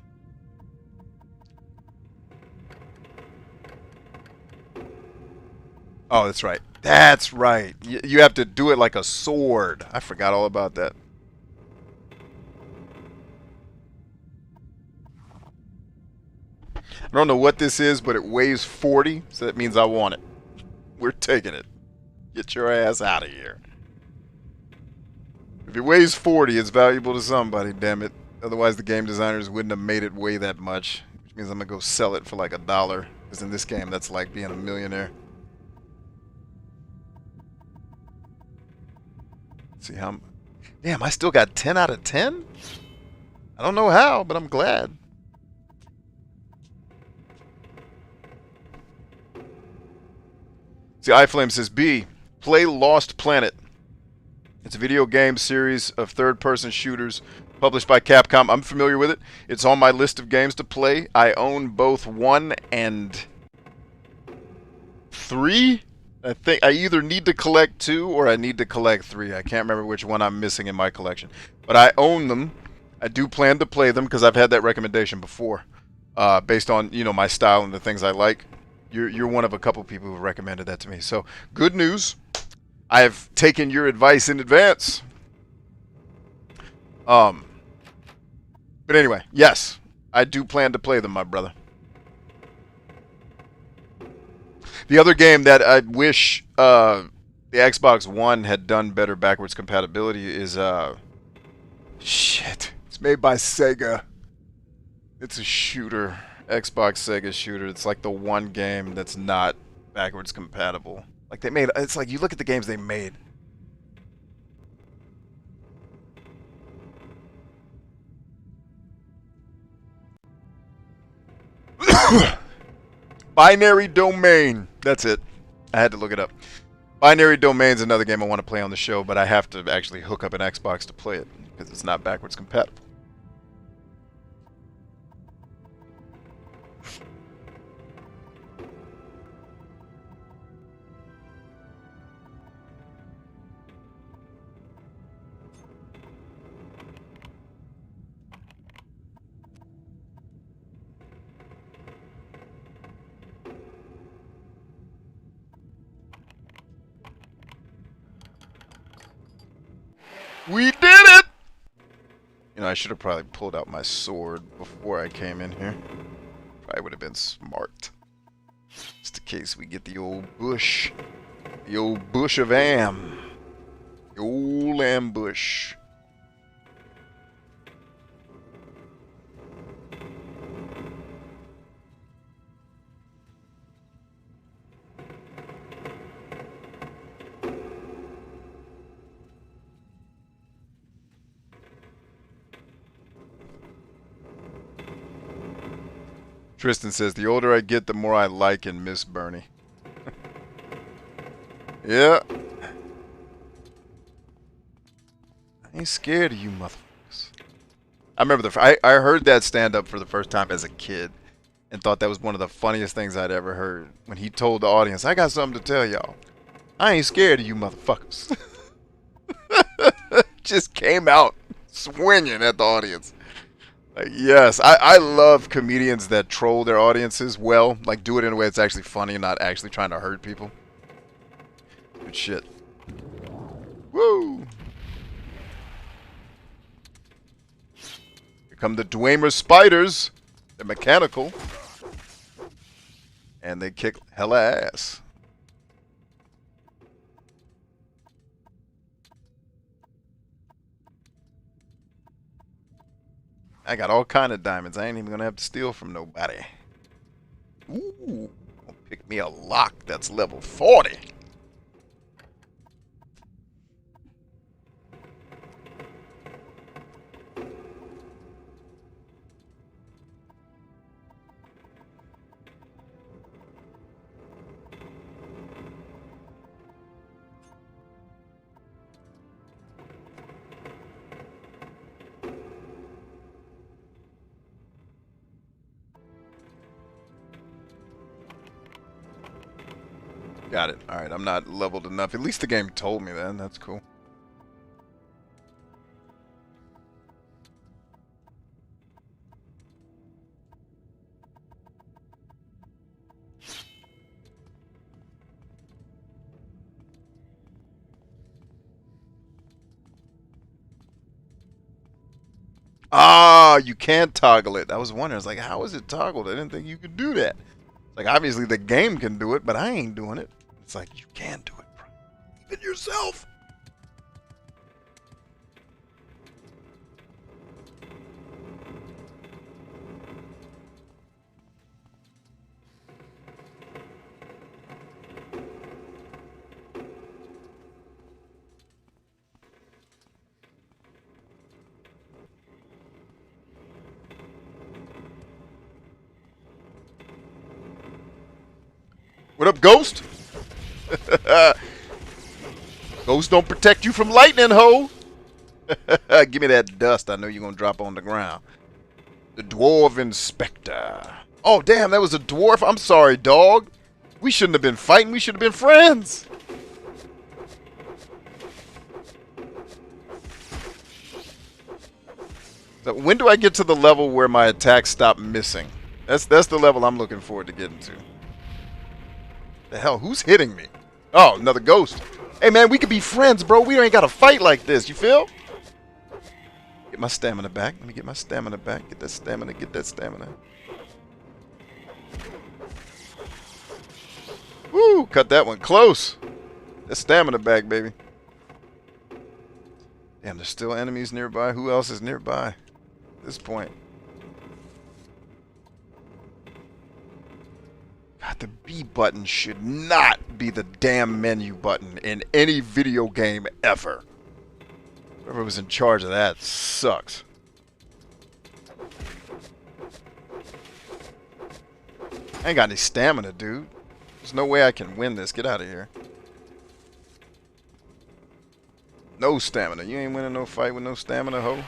Oh, that's right. That's right. You have to do it like a sword. I forgot all about that. I don't know what this is, but it weighs 40, so that means I want it. We're taking it. Get your ass out of here. If it weighs 40, it's valuable to somebody, damn it. Otherwise, the game designers wouldn't have made it weigh that much. Which means I'm going to go sell it for like $1. Because in this game, that's like being a millionaire. Let's see how... Damn, I still got 10 out of 10? I don't know how, but I'm glad. See, iFlame says, B, play Lost Planet. It's a video game series of third-person shooters published by Capcom. I'm familiar with it. It's on my list of games to play. I own both 1 and 3. I think I either need to collect 2 or I need to collect 3. I can't remember which one I'm missing in my collection. But I own them. I do plan to play them because I've had that recommendation before. Based on, you know, my style and the things I like. You're one of a couple people who recommended that to me. So, good news. I have taken your advice in advance. But anyway, yes. I do plan to play them, my brother. The other game that I wish the Xbox One had done better backwards compatibility is... Shit. It's made by Sega. It's a shooter. Xbox Sega shooter. It's like the one game that's not backwards compatible. Like they made, it's like you look at the games they made. Binary Domain. That's it. I had to look it up. Binary Domain's another game I want to play on the show, but I have to actually hook up an Xbox to play it because it's not backwards compatible. We did it! You know, I should have probably pulled out my sword before I came in here. Probably would have been smart. Just in case we get the old bush. The old bush of am. The old ambush. Tristan says, the older I get, the more I like and miss Bernie. Yeah. I ain't scared of you motherfuckers. I remember I heard that stand up for the first time as a kid and thought that was one of the funniest things I'd ever heard. When he told the audience, I got something to tell y'all. I ain't scared of you motherfuckers. Just came out swinging at the audience. Yes, I love comedians that troll their audiences well. Like, do it in a way that's actually funny and not actually trying to hurt people. Good shit. Woo! Here come the Dwemer spiders. They're mechanical. And they kick hella ass. I got all kind of diamonds. I ain't even gonna have to steal from nobody. Ooh, gonna pick me a lock that's level 40. Got it. Alright, I'm not leveled enough. At least the game told me that. That's cool. Ah, you can toggle it. I was wondering, I was like, how is it toggled? I didn't think you could do that. Like, obviously the game can do it, but I ain't doing it. It's like, you can do it, bro. Even yourself. What up, Ghost? Ghost don't protect you from lightning, ho. Give me that dust. I know you're going to drop on the ground. The Dwarf Inspector. Oh, damn, that was a dwarf. I'm sorry, dog. We shouldn't have been fighting. We should have been friends. So when do I get to the level where my attacks stop missing? That's the level I'm looking forward to getting to. The hell, who's hitting me? Oh, another ghost. Hey, man, we could be friends, bro. We ain't got to fight like this. You feel? Get my stamina back. Let me get my stamina back. Get that stamina. Get that stamina. Woo, cut that one close. That stamina back, baby. Damn, there's still enemies nearby. Who else is nearby at this point? God, the B button should not be the damn menu button in any video game ever. Whoever was in charge of that sucks. I ain't got any stamina, dude. There's no way I can win this. Get out of here. No stamina. You ain't winning no fight with no stamina, ho.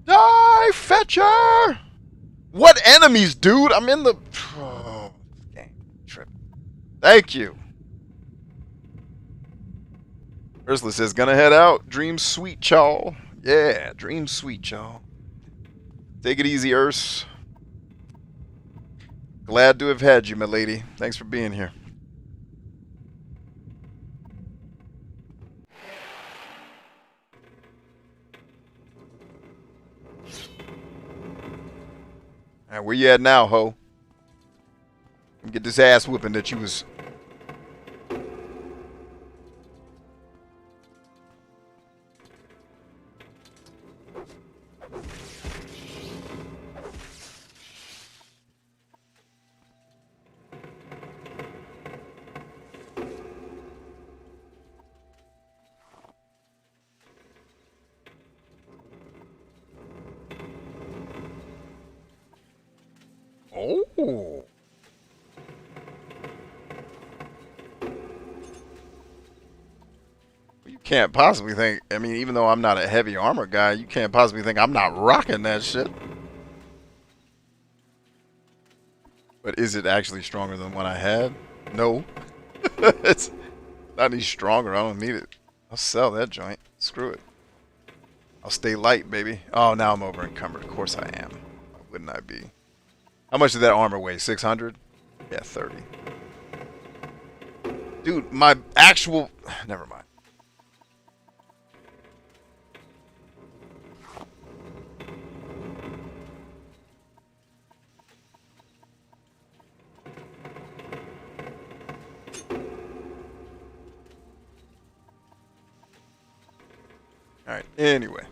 Die, fetcher! What enemies, dude? I'm in the... Oh, game trip. Thank you. Ursula says, gonna head out. Dream sweet, y'all. Yeah, dream sweet, y'all. Take it easy, Urs. Glad to have had you, my lady. Thanks for being here. Alright, where you at now, ho? Get this ass whooping that you was... Oh. You can't possibly think, I mean, even though I'm not a heavy armor guy, you can't possibly think I'm not rocking that shit. But is it actually stronger than what I had? No. It's not any stronger. I don't need it. I'll sell that joint. Screw it. I'll stay light, baby. Oh, now I'm over encumbered. Of course I am. Why wouldn't I be? How much did that armor weigh? 600? Yeah, 30. Dude, my actual... Never mind. Alright, anyway.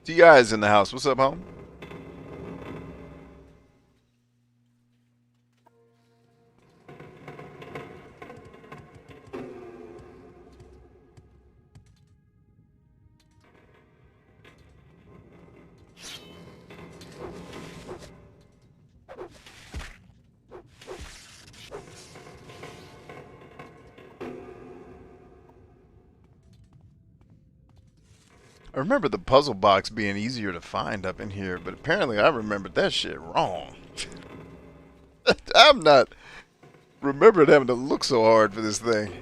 T.I. is in the house. What's up, home? I remember the puzzle box being easier to find up in here, but apparently I remembered that shit wrong. I'm not remembering having to look so hard for this thing.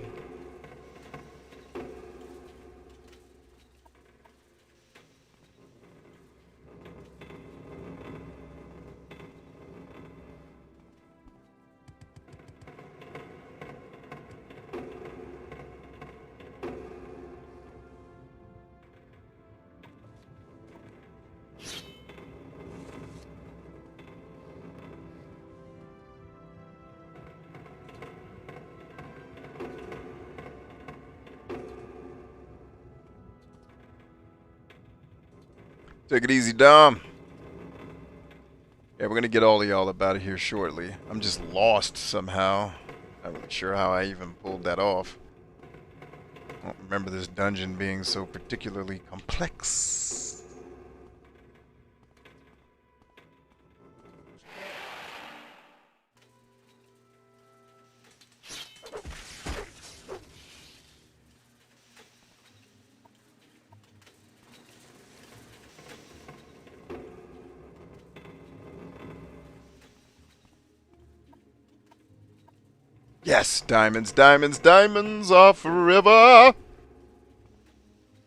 Take it easy, Dom. Yeah, we're gonna get all of y'all up out of here shortly. I'm just lost somehow. Not really sure how I even pulled that off. I don't remember this dungeon being so particularly complex. Yes, diamonds, diamonds, diamonds are forever.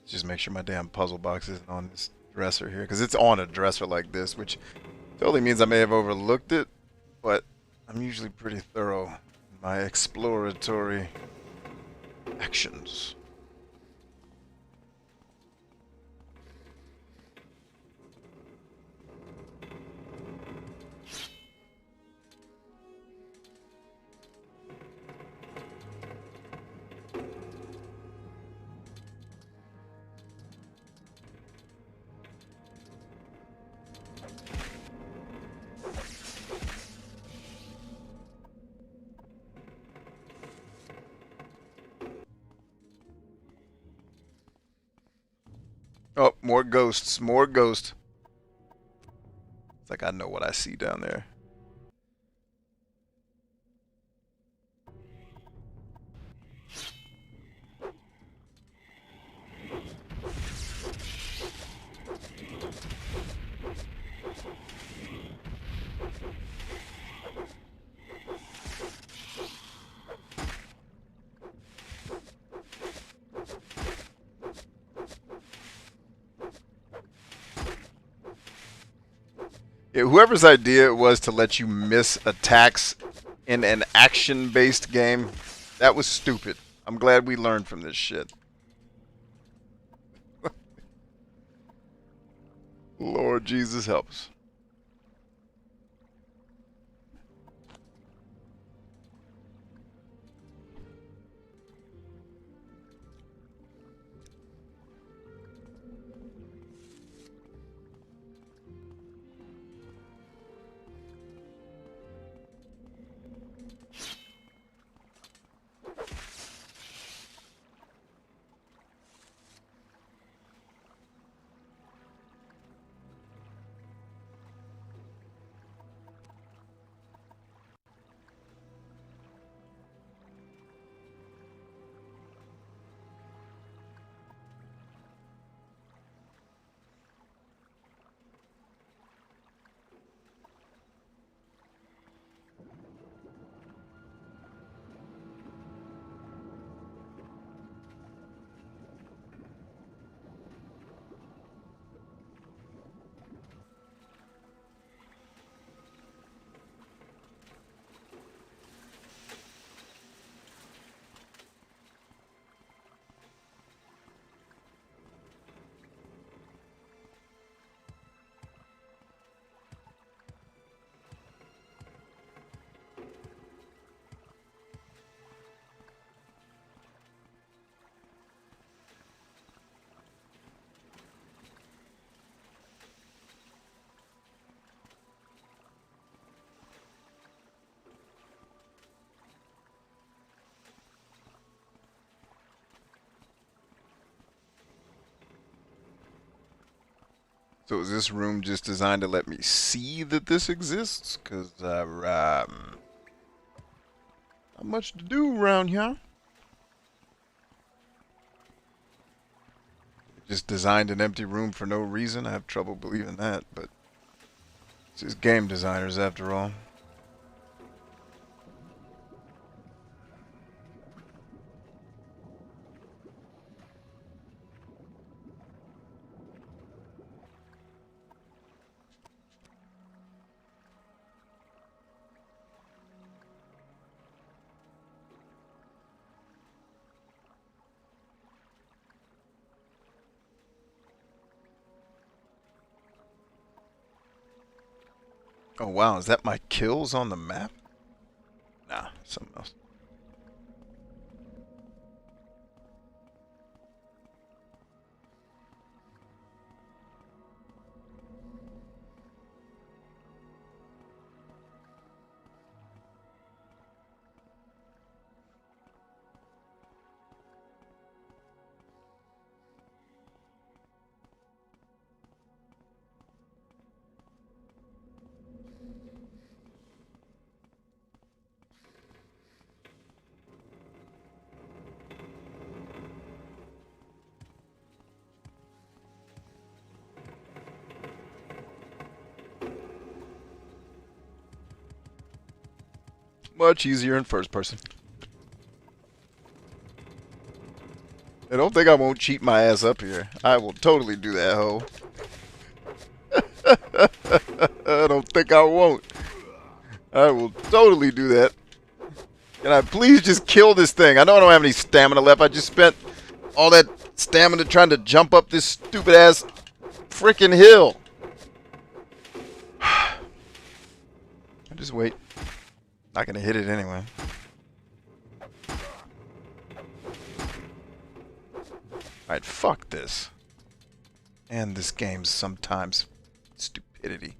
Just make sure my damn puzzle box isn't on this dresser here, because it's on a dresser like this, which totally means I may have overlooked it, but I'm usually pretty thorough in my exploratory actions. Oh, more ghosts, more ghosts. It's like I know what I see down there. Yeah, whoever's idea it was to let you miss attacks in an action-based game, that was stupid. I'm glad we learned from this shit. Lord Jesus help us. So is this room just designed to let me see that this exists? Because not much to do around here. Just designed an empty room for no reason. I have trouble believing that, but it's just game designers after all. Oh wow, is that my kills on the map? Nah, something else. Much easier in first person. I don't think I won't cheat my ass up here. I will totally do that, ho. I don't think I won't. I will totally do that. Can I please just kill this thing? I know I don't have any stamina left. I just spent all that stamina trying to jump up this stupid ass freaking hill. I just wait. Not gonna hit it anyway. Alright, fuck this. And this game's sometimes stupidity.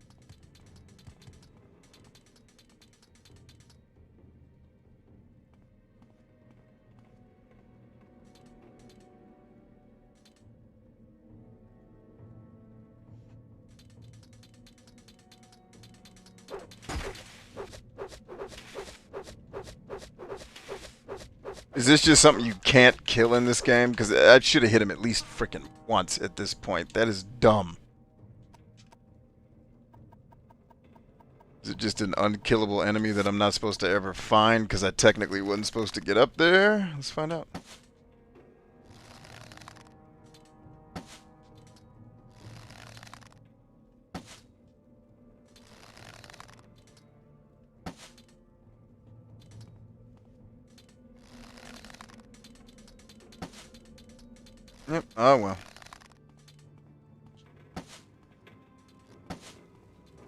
Is this just something you can't kill in this game? Because I should have hit him at least freaking once at this point. That is dumb. Is it just an unkillable enemy that I'm not supposed to ever find because I technically wasn't supposed to get up there? Let's find out. Yep. Oh well.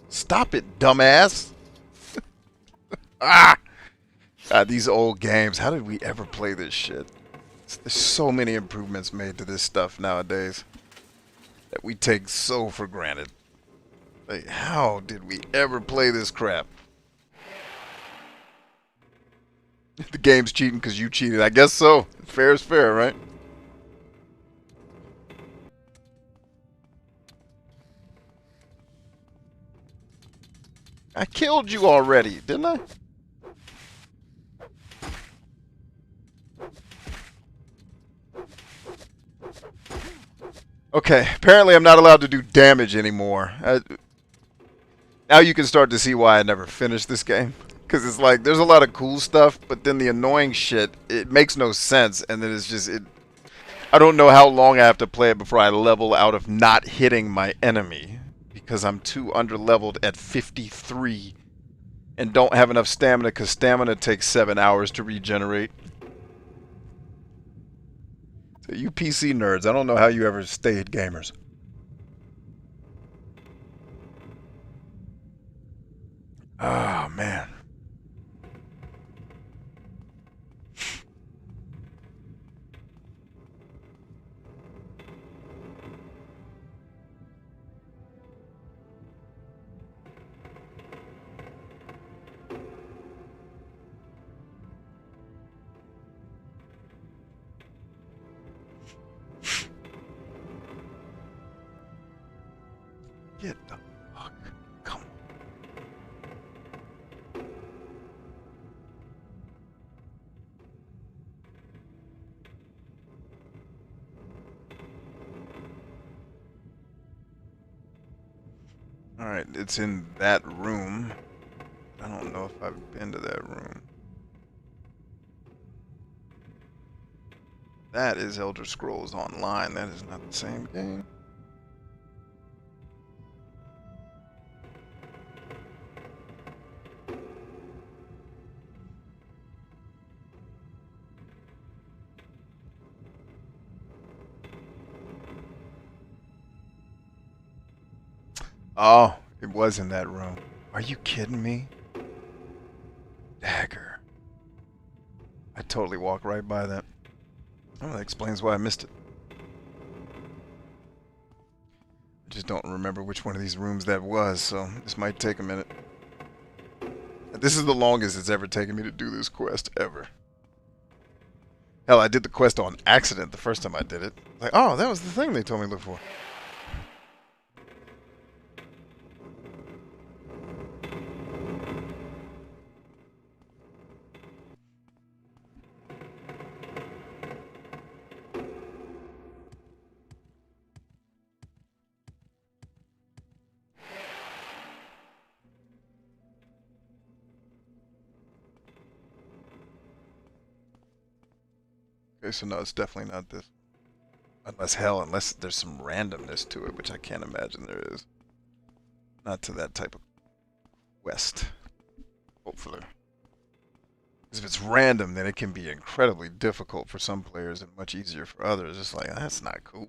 Stop it, dumbass! Ah! God, these old games. How did we ever play this shit? There's so many improvements made to this stuff nowadays that we take so for granted. Like, how did we ever play this crap? The game's cheating because you cheated. I guess so. Fair is fair, right? I killed you already, didn't I? Okay, apparently I'm not allowed to do damage anymore. Now you can start to see why I never finished this game. Because it's like, there's a lot of cool stuff, but then the annoying shit, it makes no sense. And then it's just, I don't know how long I have to play it before I level out of not hitting my enemy. Because I'm too underleveled at 53 and don't have enough stamina because stamina takes 7 hours to regenerate. So you PC nerds, I don't know how you ever stayed gamers. Oh, man. Get the fuck. Come on. Alright, it's in that room. I don't know if I've been to that room. That is Elder Scrolls Online. That is not the same game. Oh, it was in that room. Are you kidding me? Dagger. I totally walked right by that. Oh, that explains why I missed it. I just don't remember which one of these rooms that was, so this might take a minute. This is the longest it's ever taken me to do this quest, ever. Hell, I did the quest on accident the first time I did it. Like, oh, that was the thing they told me to look for. Okay, so no, it's definitely not this. Unless there's some randomness to it, which I can't imagine there is. Not to that type of quest. Hopefully. Because if it's random, then it can be incredibly difficult for some players and much easier for others. It's like, that's not cool.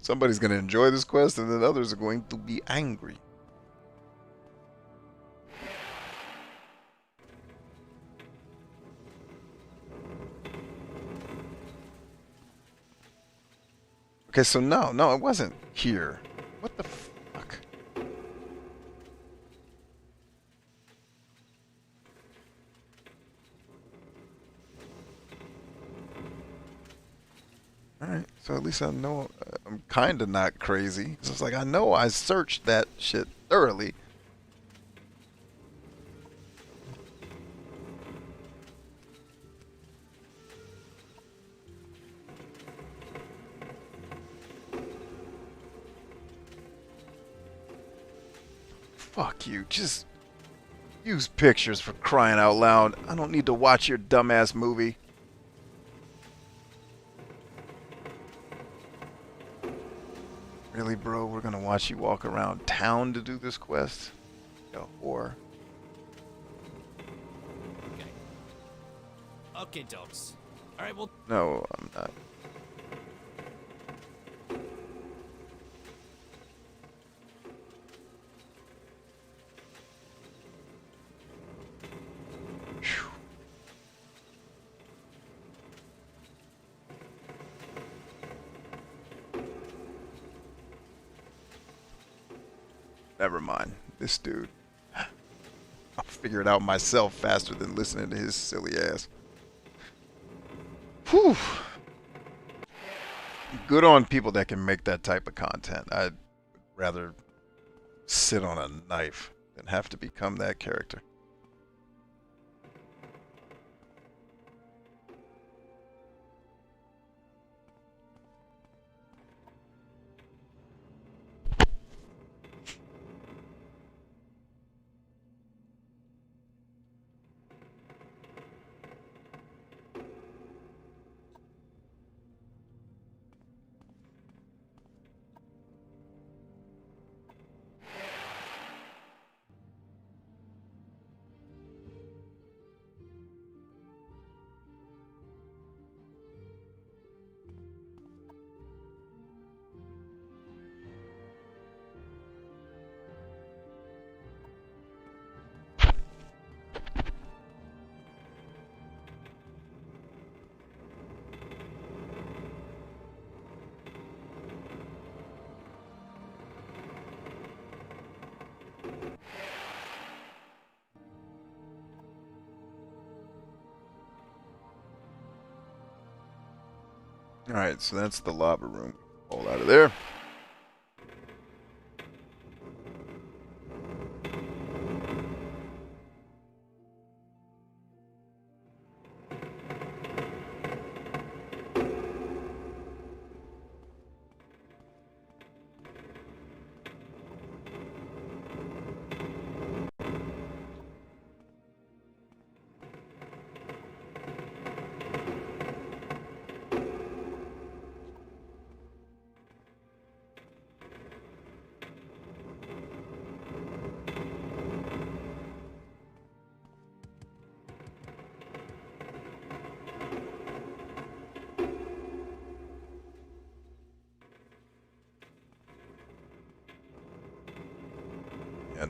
Somebody's going to enjoy this quest, and then others are going to be angry. Okay, so no, it wasn't here. What the fuck? Alright, so at least I know I'm kind of not crazy. So it's like, I know I searched that shit thoroughly. Fuck you. Just use pictures for crying out loud. I don't need to watch your dumbass movie. Really, bro? We're gonna watch you walk around town to do this quest? Yo, whore. Okay, dogs. Alright, well... No, I'm not. Phew. Never mind. This dude. I'll figure it out myself faster than listening to his silly ass. Whew. Good on people that can make that type of content. I'd rather sit on a knife than have to become that character. Alright, so that's the lava room. All out of there.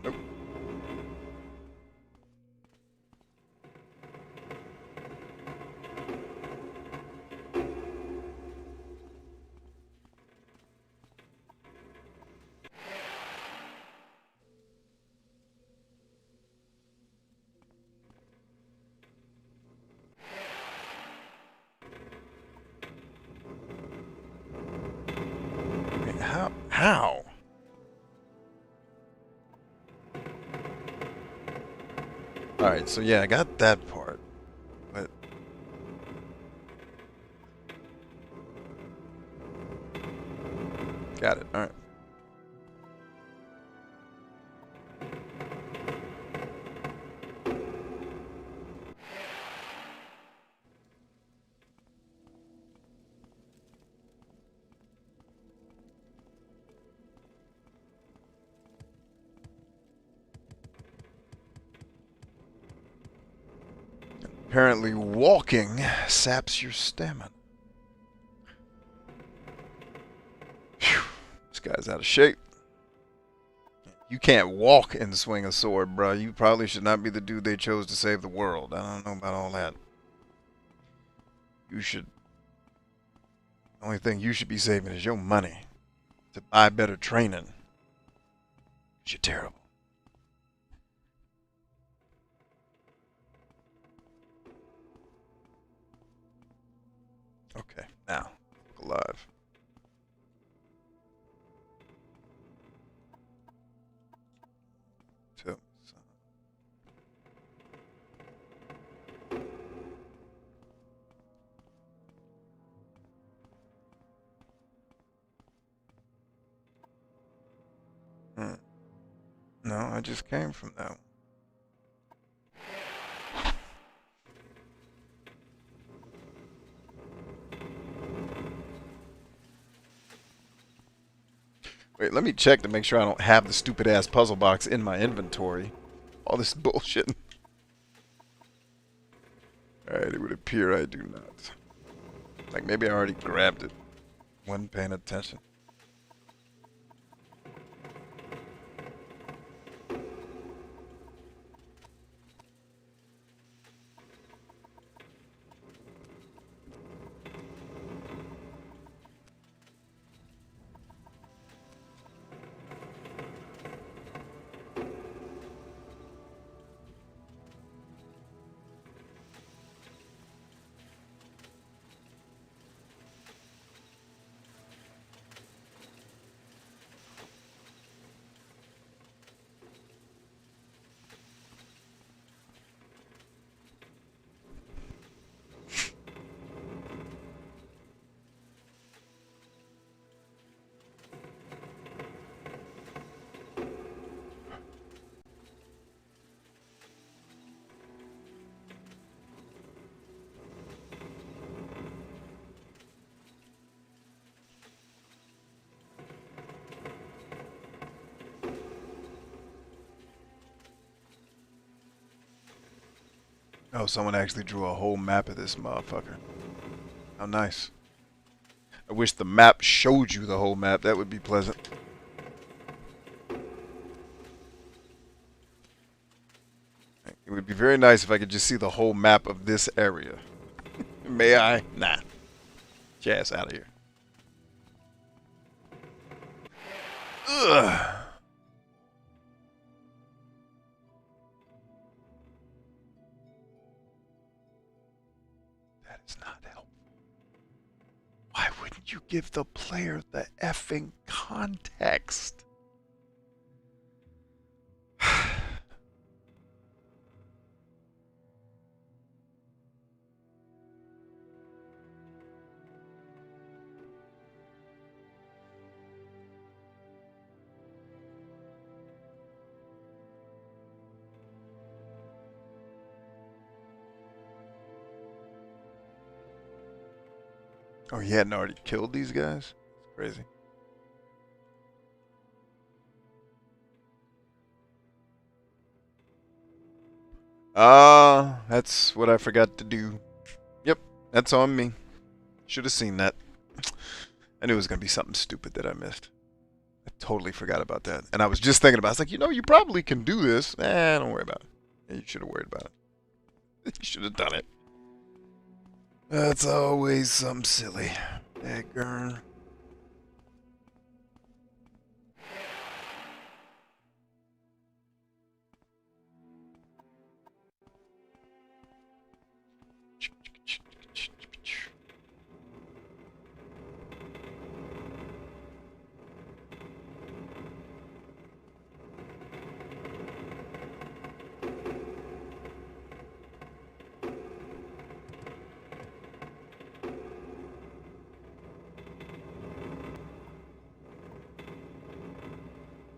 Nope. Wait, how? Alright, so yeah, I got that part. But got it, alright. Apparently walking saps your stamina. Phew, this guy's out of shape. You can't walk and swing a sword, bro. You probably should not be the dude they chose to save the world. I don't know about all that. You should... The only thing you should be saving is your money to buy better training. 'Cause you're terrible. Okay, now, look alive. So, no, I just came from that one. Wait, let me check to make sure I don't have the stupid ass puzzle box in my inventory. All this bullshit. Alright, it would appear I do not. Like maybe I already grabbed it. Wasn't paying attention. Oh, someone actually drew a whole map of this motherfucker. How nice. I wish the map showed you the whole map. That would be pleasant. It would be very nice if I could just see the whole map of this area. May I? Nah. Get your ass out of here. Ugh. That is not helpful. Why wouldn't you give the player the effing context? Oh, he hadn't already killed these guys? That's crazy. That's what I forgot to do. Yep, that's on me. Should have seen that. I knew it was going to be something stupid that I missed. I Totally forgot about that. And I was just thinking about it. I was like, you probably can do this. Don't worry about it. Yeah, you should have worried about it. You should have done it. That's always something silly. Daggone.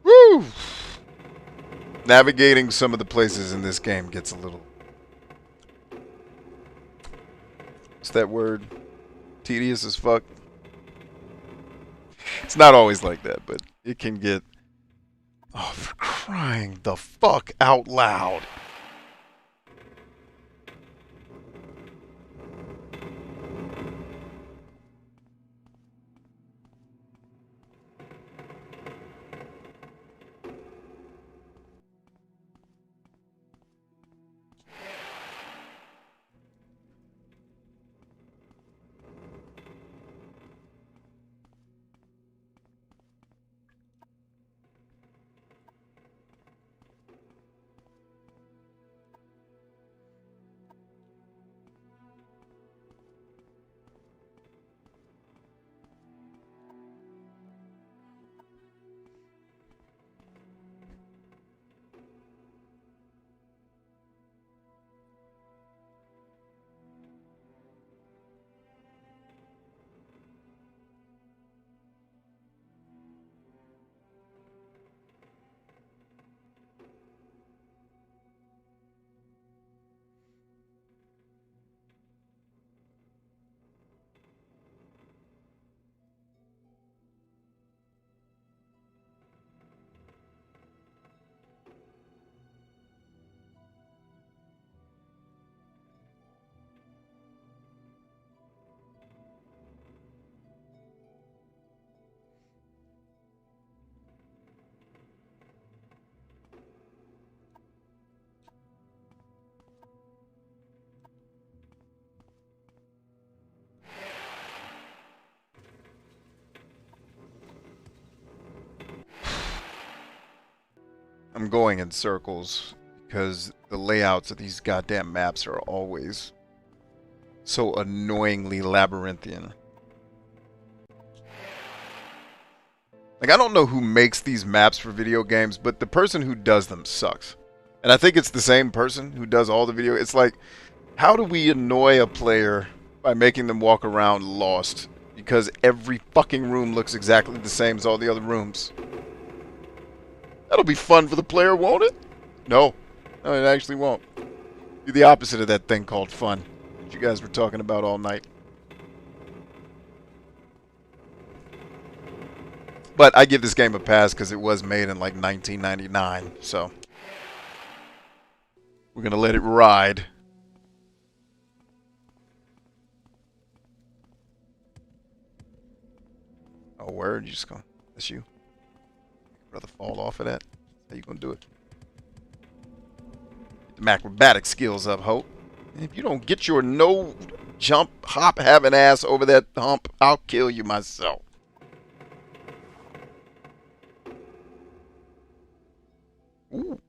Woo! Navigating some of the places in this game gets a little... What's that word? Tedious as fuck. It's not always like that, but it can get... Oh, for crying the fuck out loud. I'm going in circles because the layouts of these goddamn maps are always so annoyingly labyrinthian. Like, I don't know who makes these maps for video games, but the person who does them sucks. And I think it's the same person who does all the video. It's like, how do we annoy a player by making them walk around lost? Because every fucking room looks exactly the same as all the other rooms. That'll be fun for the player, won't it? No. No, it actually won't. Be the opposite of that thing called fun that you guys were talking about all night. But I give this game a pass because it was made in like 1999, so we're gonna let it ride. Oh, word? You just gonna... That's you? Rather fall off of that? How you gonna do it? Get the acrobatic skills up, Hope. And if you don't get your no jump hop having ass over that hump, I'll kill you myself. Ooh,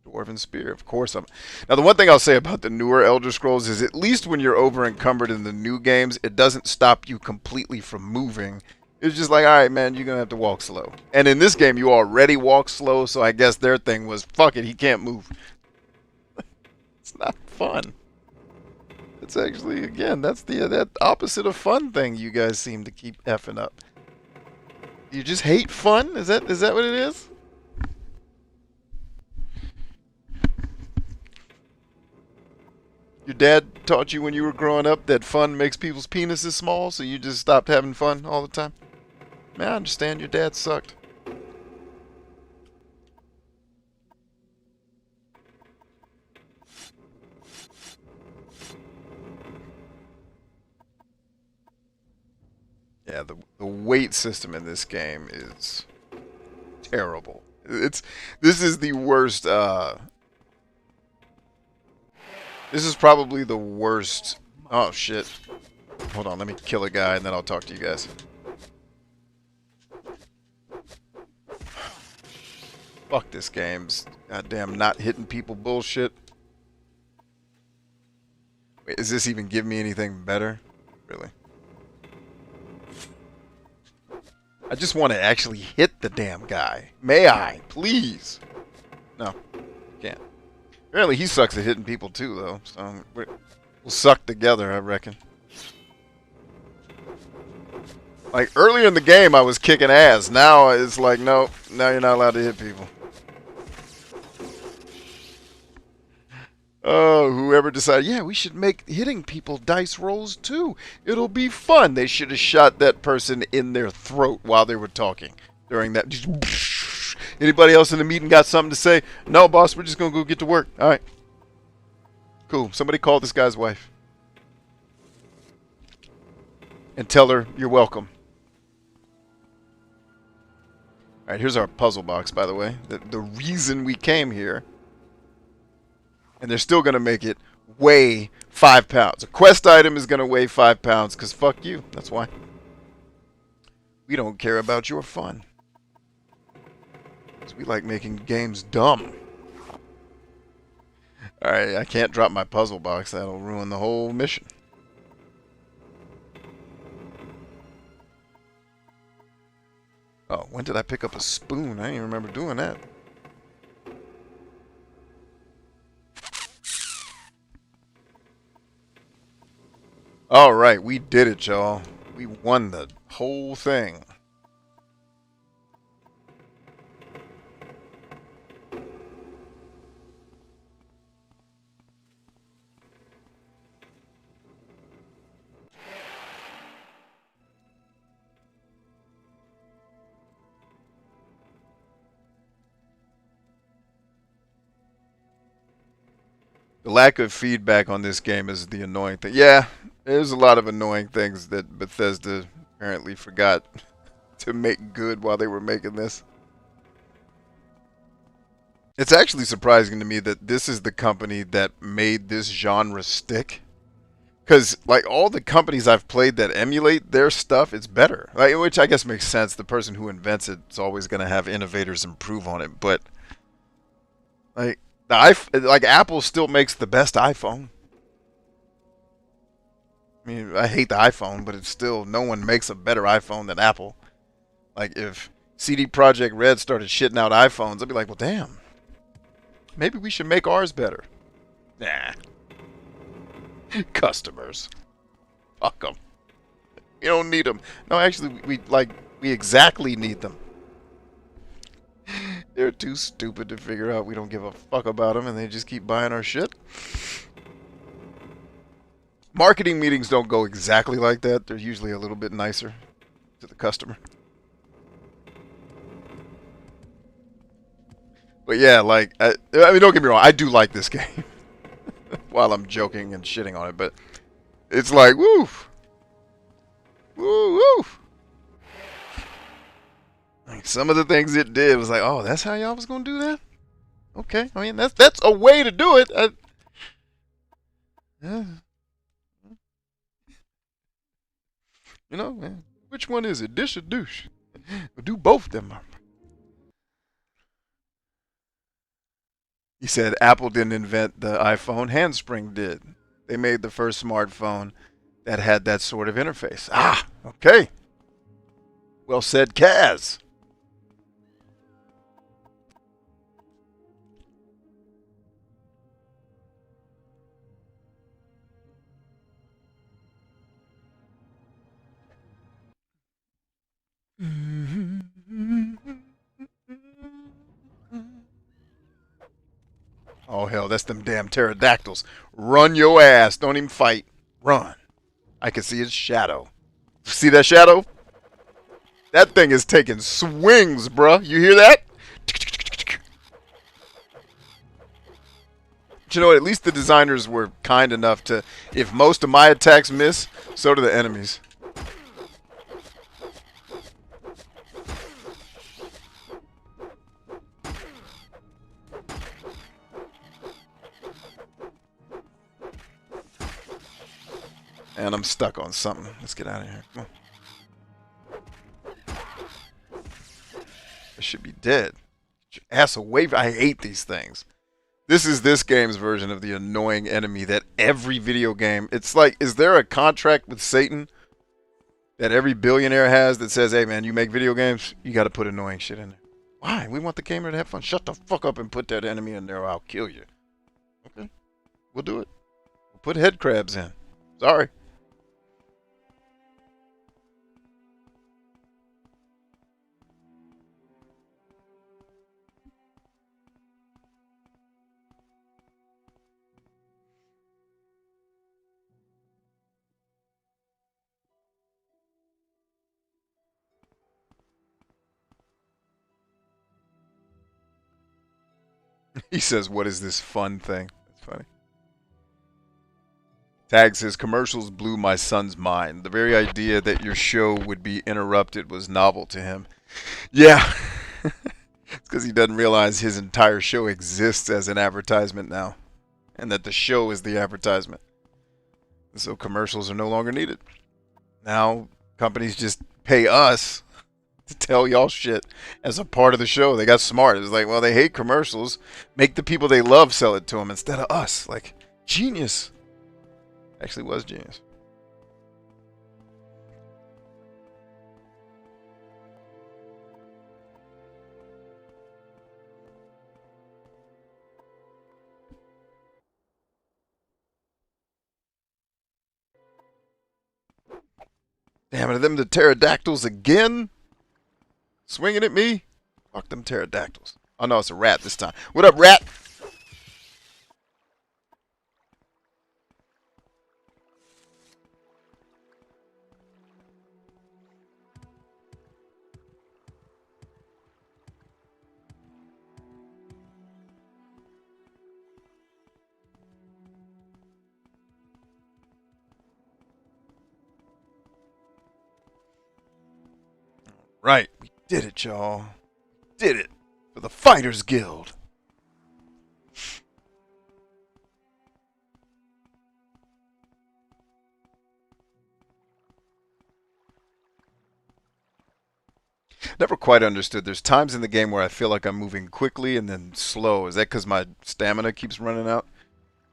Dwarven Spear. Of course I'm... Now, the one thing I'll say about the newer Elder Scrolls is at least when you're over encumbered in the new games, it doesn't stop you completely from moving. It's just like, alright, man, you're going to have to walk slow. And in this game, you already walk slow, so I guess their thing was, fuck it, he can't move. It's not fun. It's actually, again, that's the that opposite of fun thing you guys seem to keep effing up. You just hate fun? Is that what it is? Your dad taught you when you were growing up that fun makes people's penises small, so you just stopped having fun all the time? Man, I understand your dad sucked. Yeah, the weight system in this game is terrible. This is the worst. This is probably the worst. Oh shit! Hold on, let me kill a guy and then I'll talk to you guys. Fuck this game's goddamn not hitting people bullshit. Wait, does this even give me anything better? Really? I just want to actually hit the damn guy. May I? Please. No. Can't. Apparently he sucks at hitting people too, though. So we'll suck together, I reckon. Like, earlier in the game, I was kicking ass. Now it's like, no, now you're not allowed to hit people. Oh, whoever decided, yeah, we should make hitting people dice rolls too. It'll be fun. They should have shot that person in their throat while they were talking during that. Anybody else in the meeting got something to say? No, boss, we're just going to go get to work. All right. Cool. Somebody call this guy's wife. And tell her you're welcome. All right, here's our puzzle box, by the way. The reason we came here. And they're still going to make it weigh 5 pounds. A quest item is going to weigh 5 pounds because fuck you. That's why. We don't care about your fun. Because we like making games dumb. Alright, I can't drop my puzzle box. That'll ruin the whole mission. Oh, when did I pick up a spoon? I didn't even remember doing that. Alright, we did it, y'all. We won the whole thing. The lack of feedback on this game is the annoying thing. Yeah, there's a lot of annoying things that Bethesda apparently forgot to make good while they were making this. It's actually surprising to me that this is the company that made this genre stick. Because, like, all the companies I've played that emulate their stuff, it's better. Like, which I guess makes sense. The person who invents it is always going to have innovators improve on it. But, like, Apple still makes the best iPhone. I mean, I hate the iPhone, but it's still, no one makes a better iPhone than Apple. Like, if CD Projekt Red started shitting out iPhones, I'd be like, well, damn. Maybe we should make ours better. Nah. Customers. Fuck them. You don't need them. No, actually, we exactly need them. They're too stupid to figure out we don't give a fuck about them, and they just keep buying our shit. Marketing meetings don't go exactly like that. They're usually a little bit nicer to the customer. But yeah, like, I mean, don't get me wrong, I do like this game. While I'm joking and shitting on it, but it's like, woo! Woo, woo! Like, some of the things it did was like, oh, that's how y'all was gonna do that? Okay, I mean, that's a way to do it. Yeah. You know, man, which one is it, dish or douche? We'll do both of them. He said Apple didn't invent the iPhone, Handspring did. They made the first smartphone that had that sort of interface. Ah, okay. Well said, Kaz. Oh, hell, that's them damn pterodactyls. Run your ass. Don't even fight. Run. I can see his shadow. See that shadow? That thing is taking swings, bruh. You hear that? But you know what? At least the designers were kind enough to, if most of my attacks miss, so do the enemies. And I'm stuck on something. Let's get out of here. Come on. I should be dead. Get your ass away. I hate these things. This is this game's version of the annoying enemy that every video game... It's like, is there a contract with Satan that every billionaire has that says, hey man, you make video games, you got to put annoying shit in there? Why? We want the gamer to have fun. Shut the fuck up and put that enemy in there or I'll kill you. Okay. We'll do it. We'll put head crabs in. Sorry. He says, what is this fun thing? That's funny. Tag says, commercials blew my son's mind. The very idea that your show would be interrupted was novel to him. Yeah. It's because he doesn't realize his entire show exists as an advertisement now. And that the show is the advertisement. And so commercials are no longer needed. Now companies just pay us to tell y'all shit as a part of the show. They got smart. It's like, well, they hate commercials. Make the people they love sell it to them instead of us. Like, genius. Actually was genius. Damn it, are them the pterodactyls again? Swinging at me? Fuck them pterodactyls. Oh no, it's a rat this time. What up, rat? Right, we did it, y'all. Did it for the Fighters Guild. Never quite understood. There's times in the game where I feel like I'm moving quickly and then slow. Is that because my stamina keeps running out?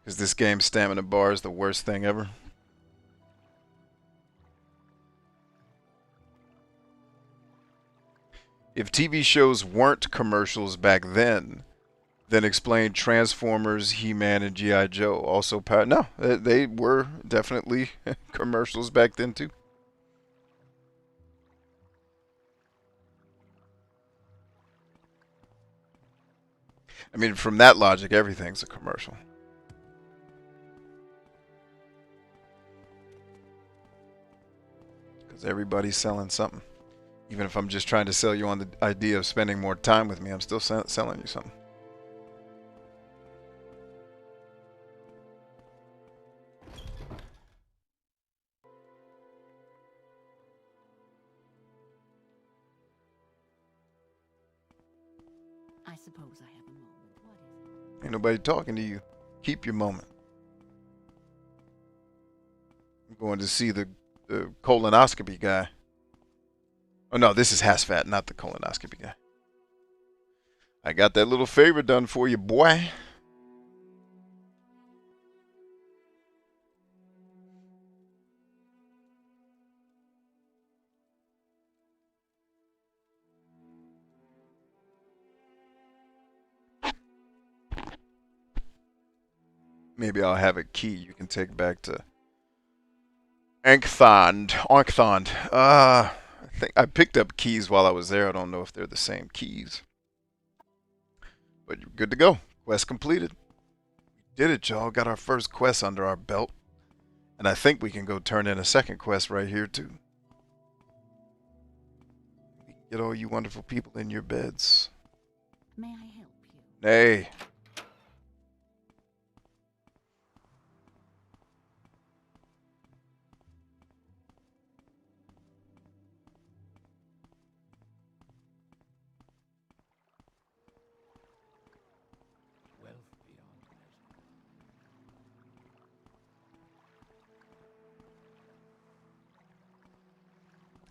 Because this game's stamina bar is the worst thing ever. If TV shows weren't commercials back then explain Transformers, He-Man, and G.I. Joe. Also, no, they were definitely commercials back then too. I mean, from that logic, everything's a commercial. Because everybody's selling something. Even if I'm just trying to sell you on the idea of spending more time with me, I'm still selling you something. I suppose I have a moment. What is it? Ain't nobody talking to you. Keep your moment. I'm going to see the colonoscopy guy. Oh no, this is Hasfat, not the colonoscopy guy. I got that little favor done for you, boy. Maybe I'll have a key you can take back to Ankhthond. I think I picked up keys while I was there. I don't know if they're the same keys. But you're good to go. Quest completed. We did it, y'all. Got our first quest under our belt. And I think we can go turn in a second quest right here, too. Get all you wonderful people in your beds. May I help you? Nay. Wealth beyond measure.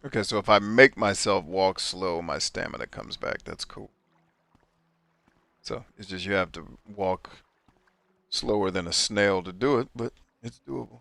Okay, so if I make myself walk slow, my stamina comes back. That's cool. So it's just you have to walk slower than a snail to do it, but it's doable.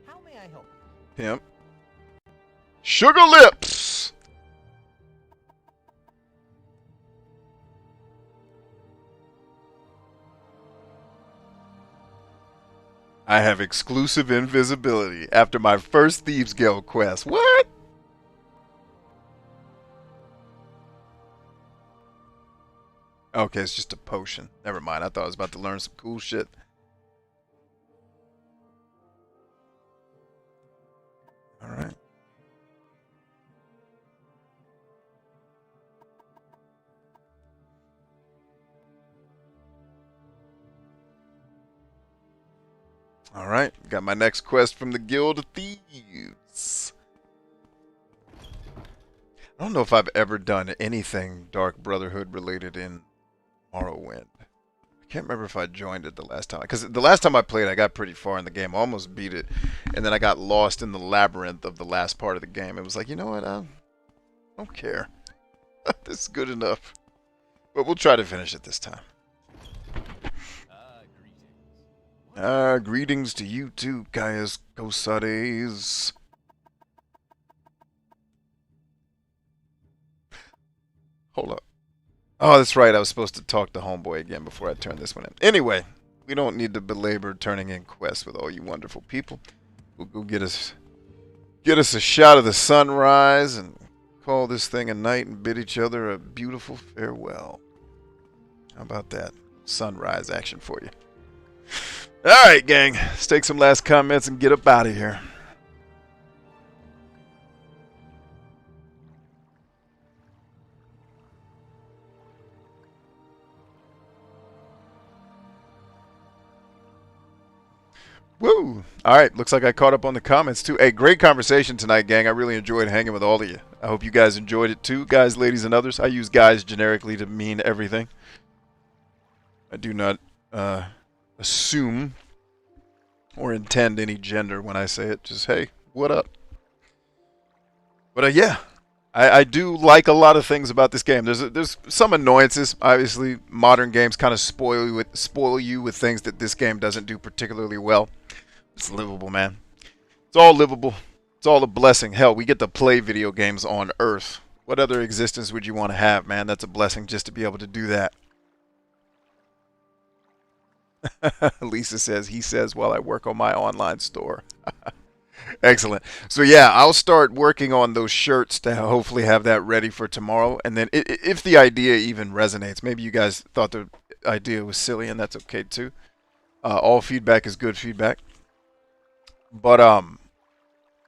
How may I help? Pimp. Sugar lips! I have exclusive invisibility after my first Thieves Guild quest. What? Okay, it's just a potion. Never mind. I thought I was about to learn some cool shit. Alright. Alright, got my next quest from the Guild of Thieves. I don't know if I've ever done anything Dark Brotherhood related in Morrowind. I can't remember if I joined it the last time. Because the last time I played, I got pretty far in the game. I almost beat it. And then I got lost in the labyrinth of the last part of the game. It was like, you know what? I don't care. This is good enough. But we'll try to finish it this time. Greetings to you too, Gaius Cosades. Hold up. Oh, that's right. I was supposed to talk to Homeboy again before I turn this one in. Anyway, we don't need to belabor turning in quests with all you wonderful people. We'll go get us a shot of the sunrise and call this thing a night and bid each other a beautiful farewell. How about that? Sunrise action for you. Alright, gang. Let's take some last comments and get up out of here. Woo! Alright, looks like I caught up on the comments too. Hey, great conversation tonight, gang. I really enjoyed hanging with all of you. I hope you guys enjoyed it too. Guys, ladies, and others. I use guys generically to mean everything. I do not assume or intend any gender when I say it. Just, hey, what up? But yeah, I do like a lot of things about this game. There's some annoyances. Obviously, modern games kind of spoil you with things that this game doesn't do particularly well. It's livable, man. It's all livable. It's all a blessing. Hell, we get to play video games on Earth. What other existence would you want to have, man? That's a blessing just to be able to do that. Lisa says, he says while I work on my online store. Excellent. So yeah, I'll start working on those shirts to hopefully have that ready for tomorrow. And then if the idea even resonates, maybe you guys thought the idea was silly, and that's okay too. All feedback is good feedback. But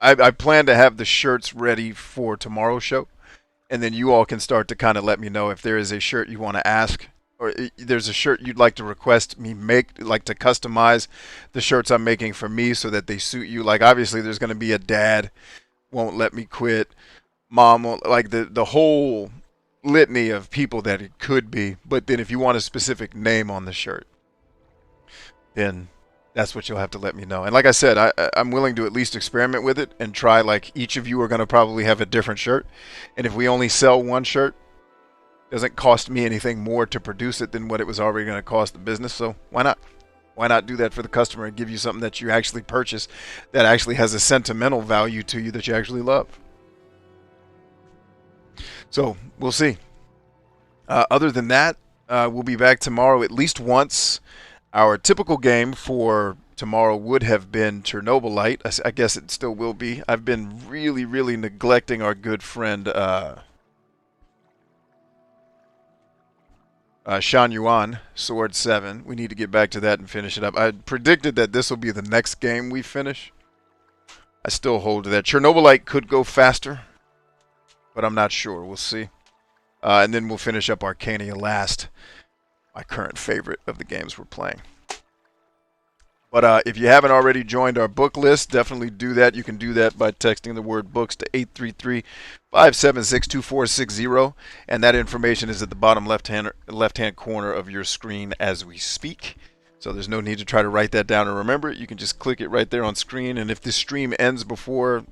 I plan to have the shirts ready for tomorrow's show. And then you all can start to kind of let me know if there is a shirt you want to ask, or there's a shirt you'd like to request me make, like to customize the shirts I'm making for me so that they suit you. Like, obviously there's going to be a dad won't let me quit, mom won't, like the whole litany of people that it could be. But then if you want a specific name on the shirt, then that's what you'll have to let me know. And like I said, I'm willing to at least experiment with it and try. Like, each of you are going to probably have a different shirt. And if we only sell one shirt, it doesn't cost me anything more to produce it than what it was already going to cost the business. So why not? Why not do that for the customer and give you something that you actually purchase that actually has a sentimental value to you that you actually love? So we'll see. Other than that, we'll be back tomorrow at least once. Our typical game for tomorrow would have been Chernobylite. I guess it still will be. I've been really, really neglecting our good friend Shan Yuan, Sword 7. We need to get back to that and finish it up. I predicted that this will be the next game we finish. I still hold to that. Chernobylite could go faster, but I'm not sure. We'll see. And then we'll finish up Arcania last my current favorite of the games we're playing. But if you haven't already joined our book list, definitely do that. You can do that by texting the word books to 833-576-2460. And that information is at the bottom left-hand corner of your screen as we speak. So there's no need to try to write that down and remember it. You can just click it right there on screen. And if this stream ends before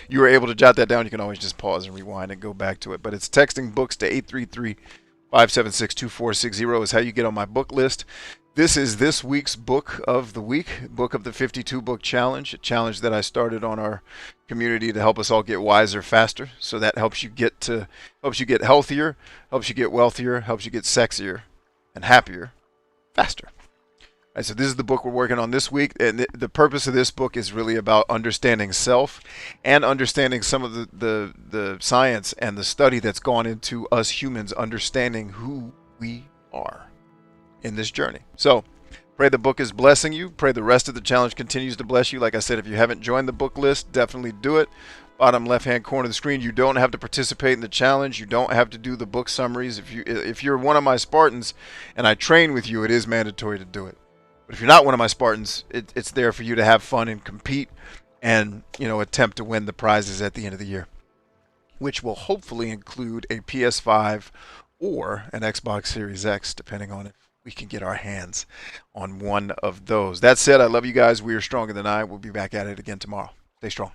you were able to jot that down, you can always just pause and rewind and go back to it. But it's texting books to 833-576-2460 is how you get on my book list. This is this week's book of the week, book of the 52 book challenge, a challenge that I started on our community to help us all get wiser faster. So that helps you get healthier, helps you get wealthier, helps you get sexier and happier faster. All right, so this is the book we're working on this week, and the purpose of this book is really about understanding self and understanding some of the science and the study that's gone into us humans understanding who we are in this journey. So pray the book is blessing you. Pray the rest of the challenge continues to bless you. Like I said, if you haven't joined the book list, definitely do it. Bottom left hand corner of the screen. You don't have to participate in the challenge. You don't have to do the book summaries. If you're one of my Spartans and I train with you, it is mandatory to do it. But if you're not one of my Spartans, it's there for you to have fun and compete and attempt to win the prizes at the end of the year, which will hopefully include a PS5 or an Xbox Series X, depending on if we can get our hands on one of those. That said, I love you guys. We are stronger than I. We'll be back at it again tomorrow. Stay strong.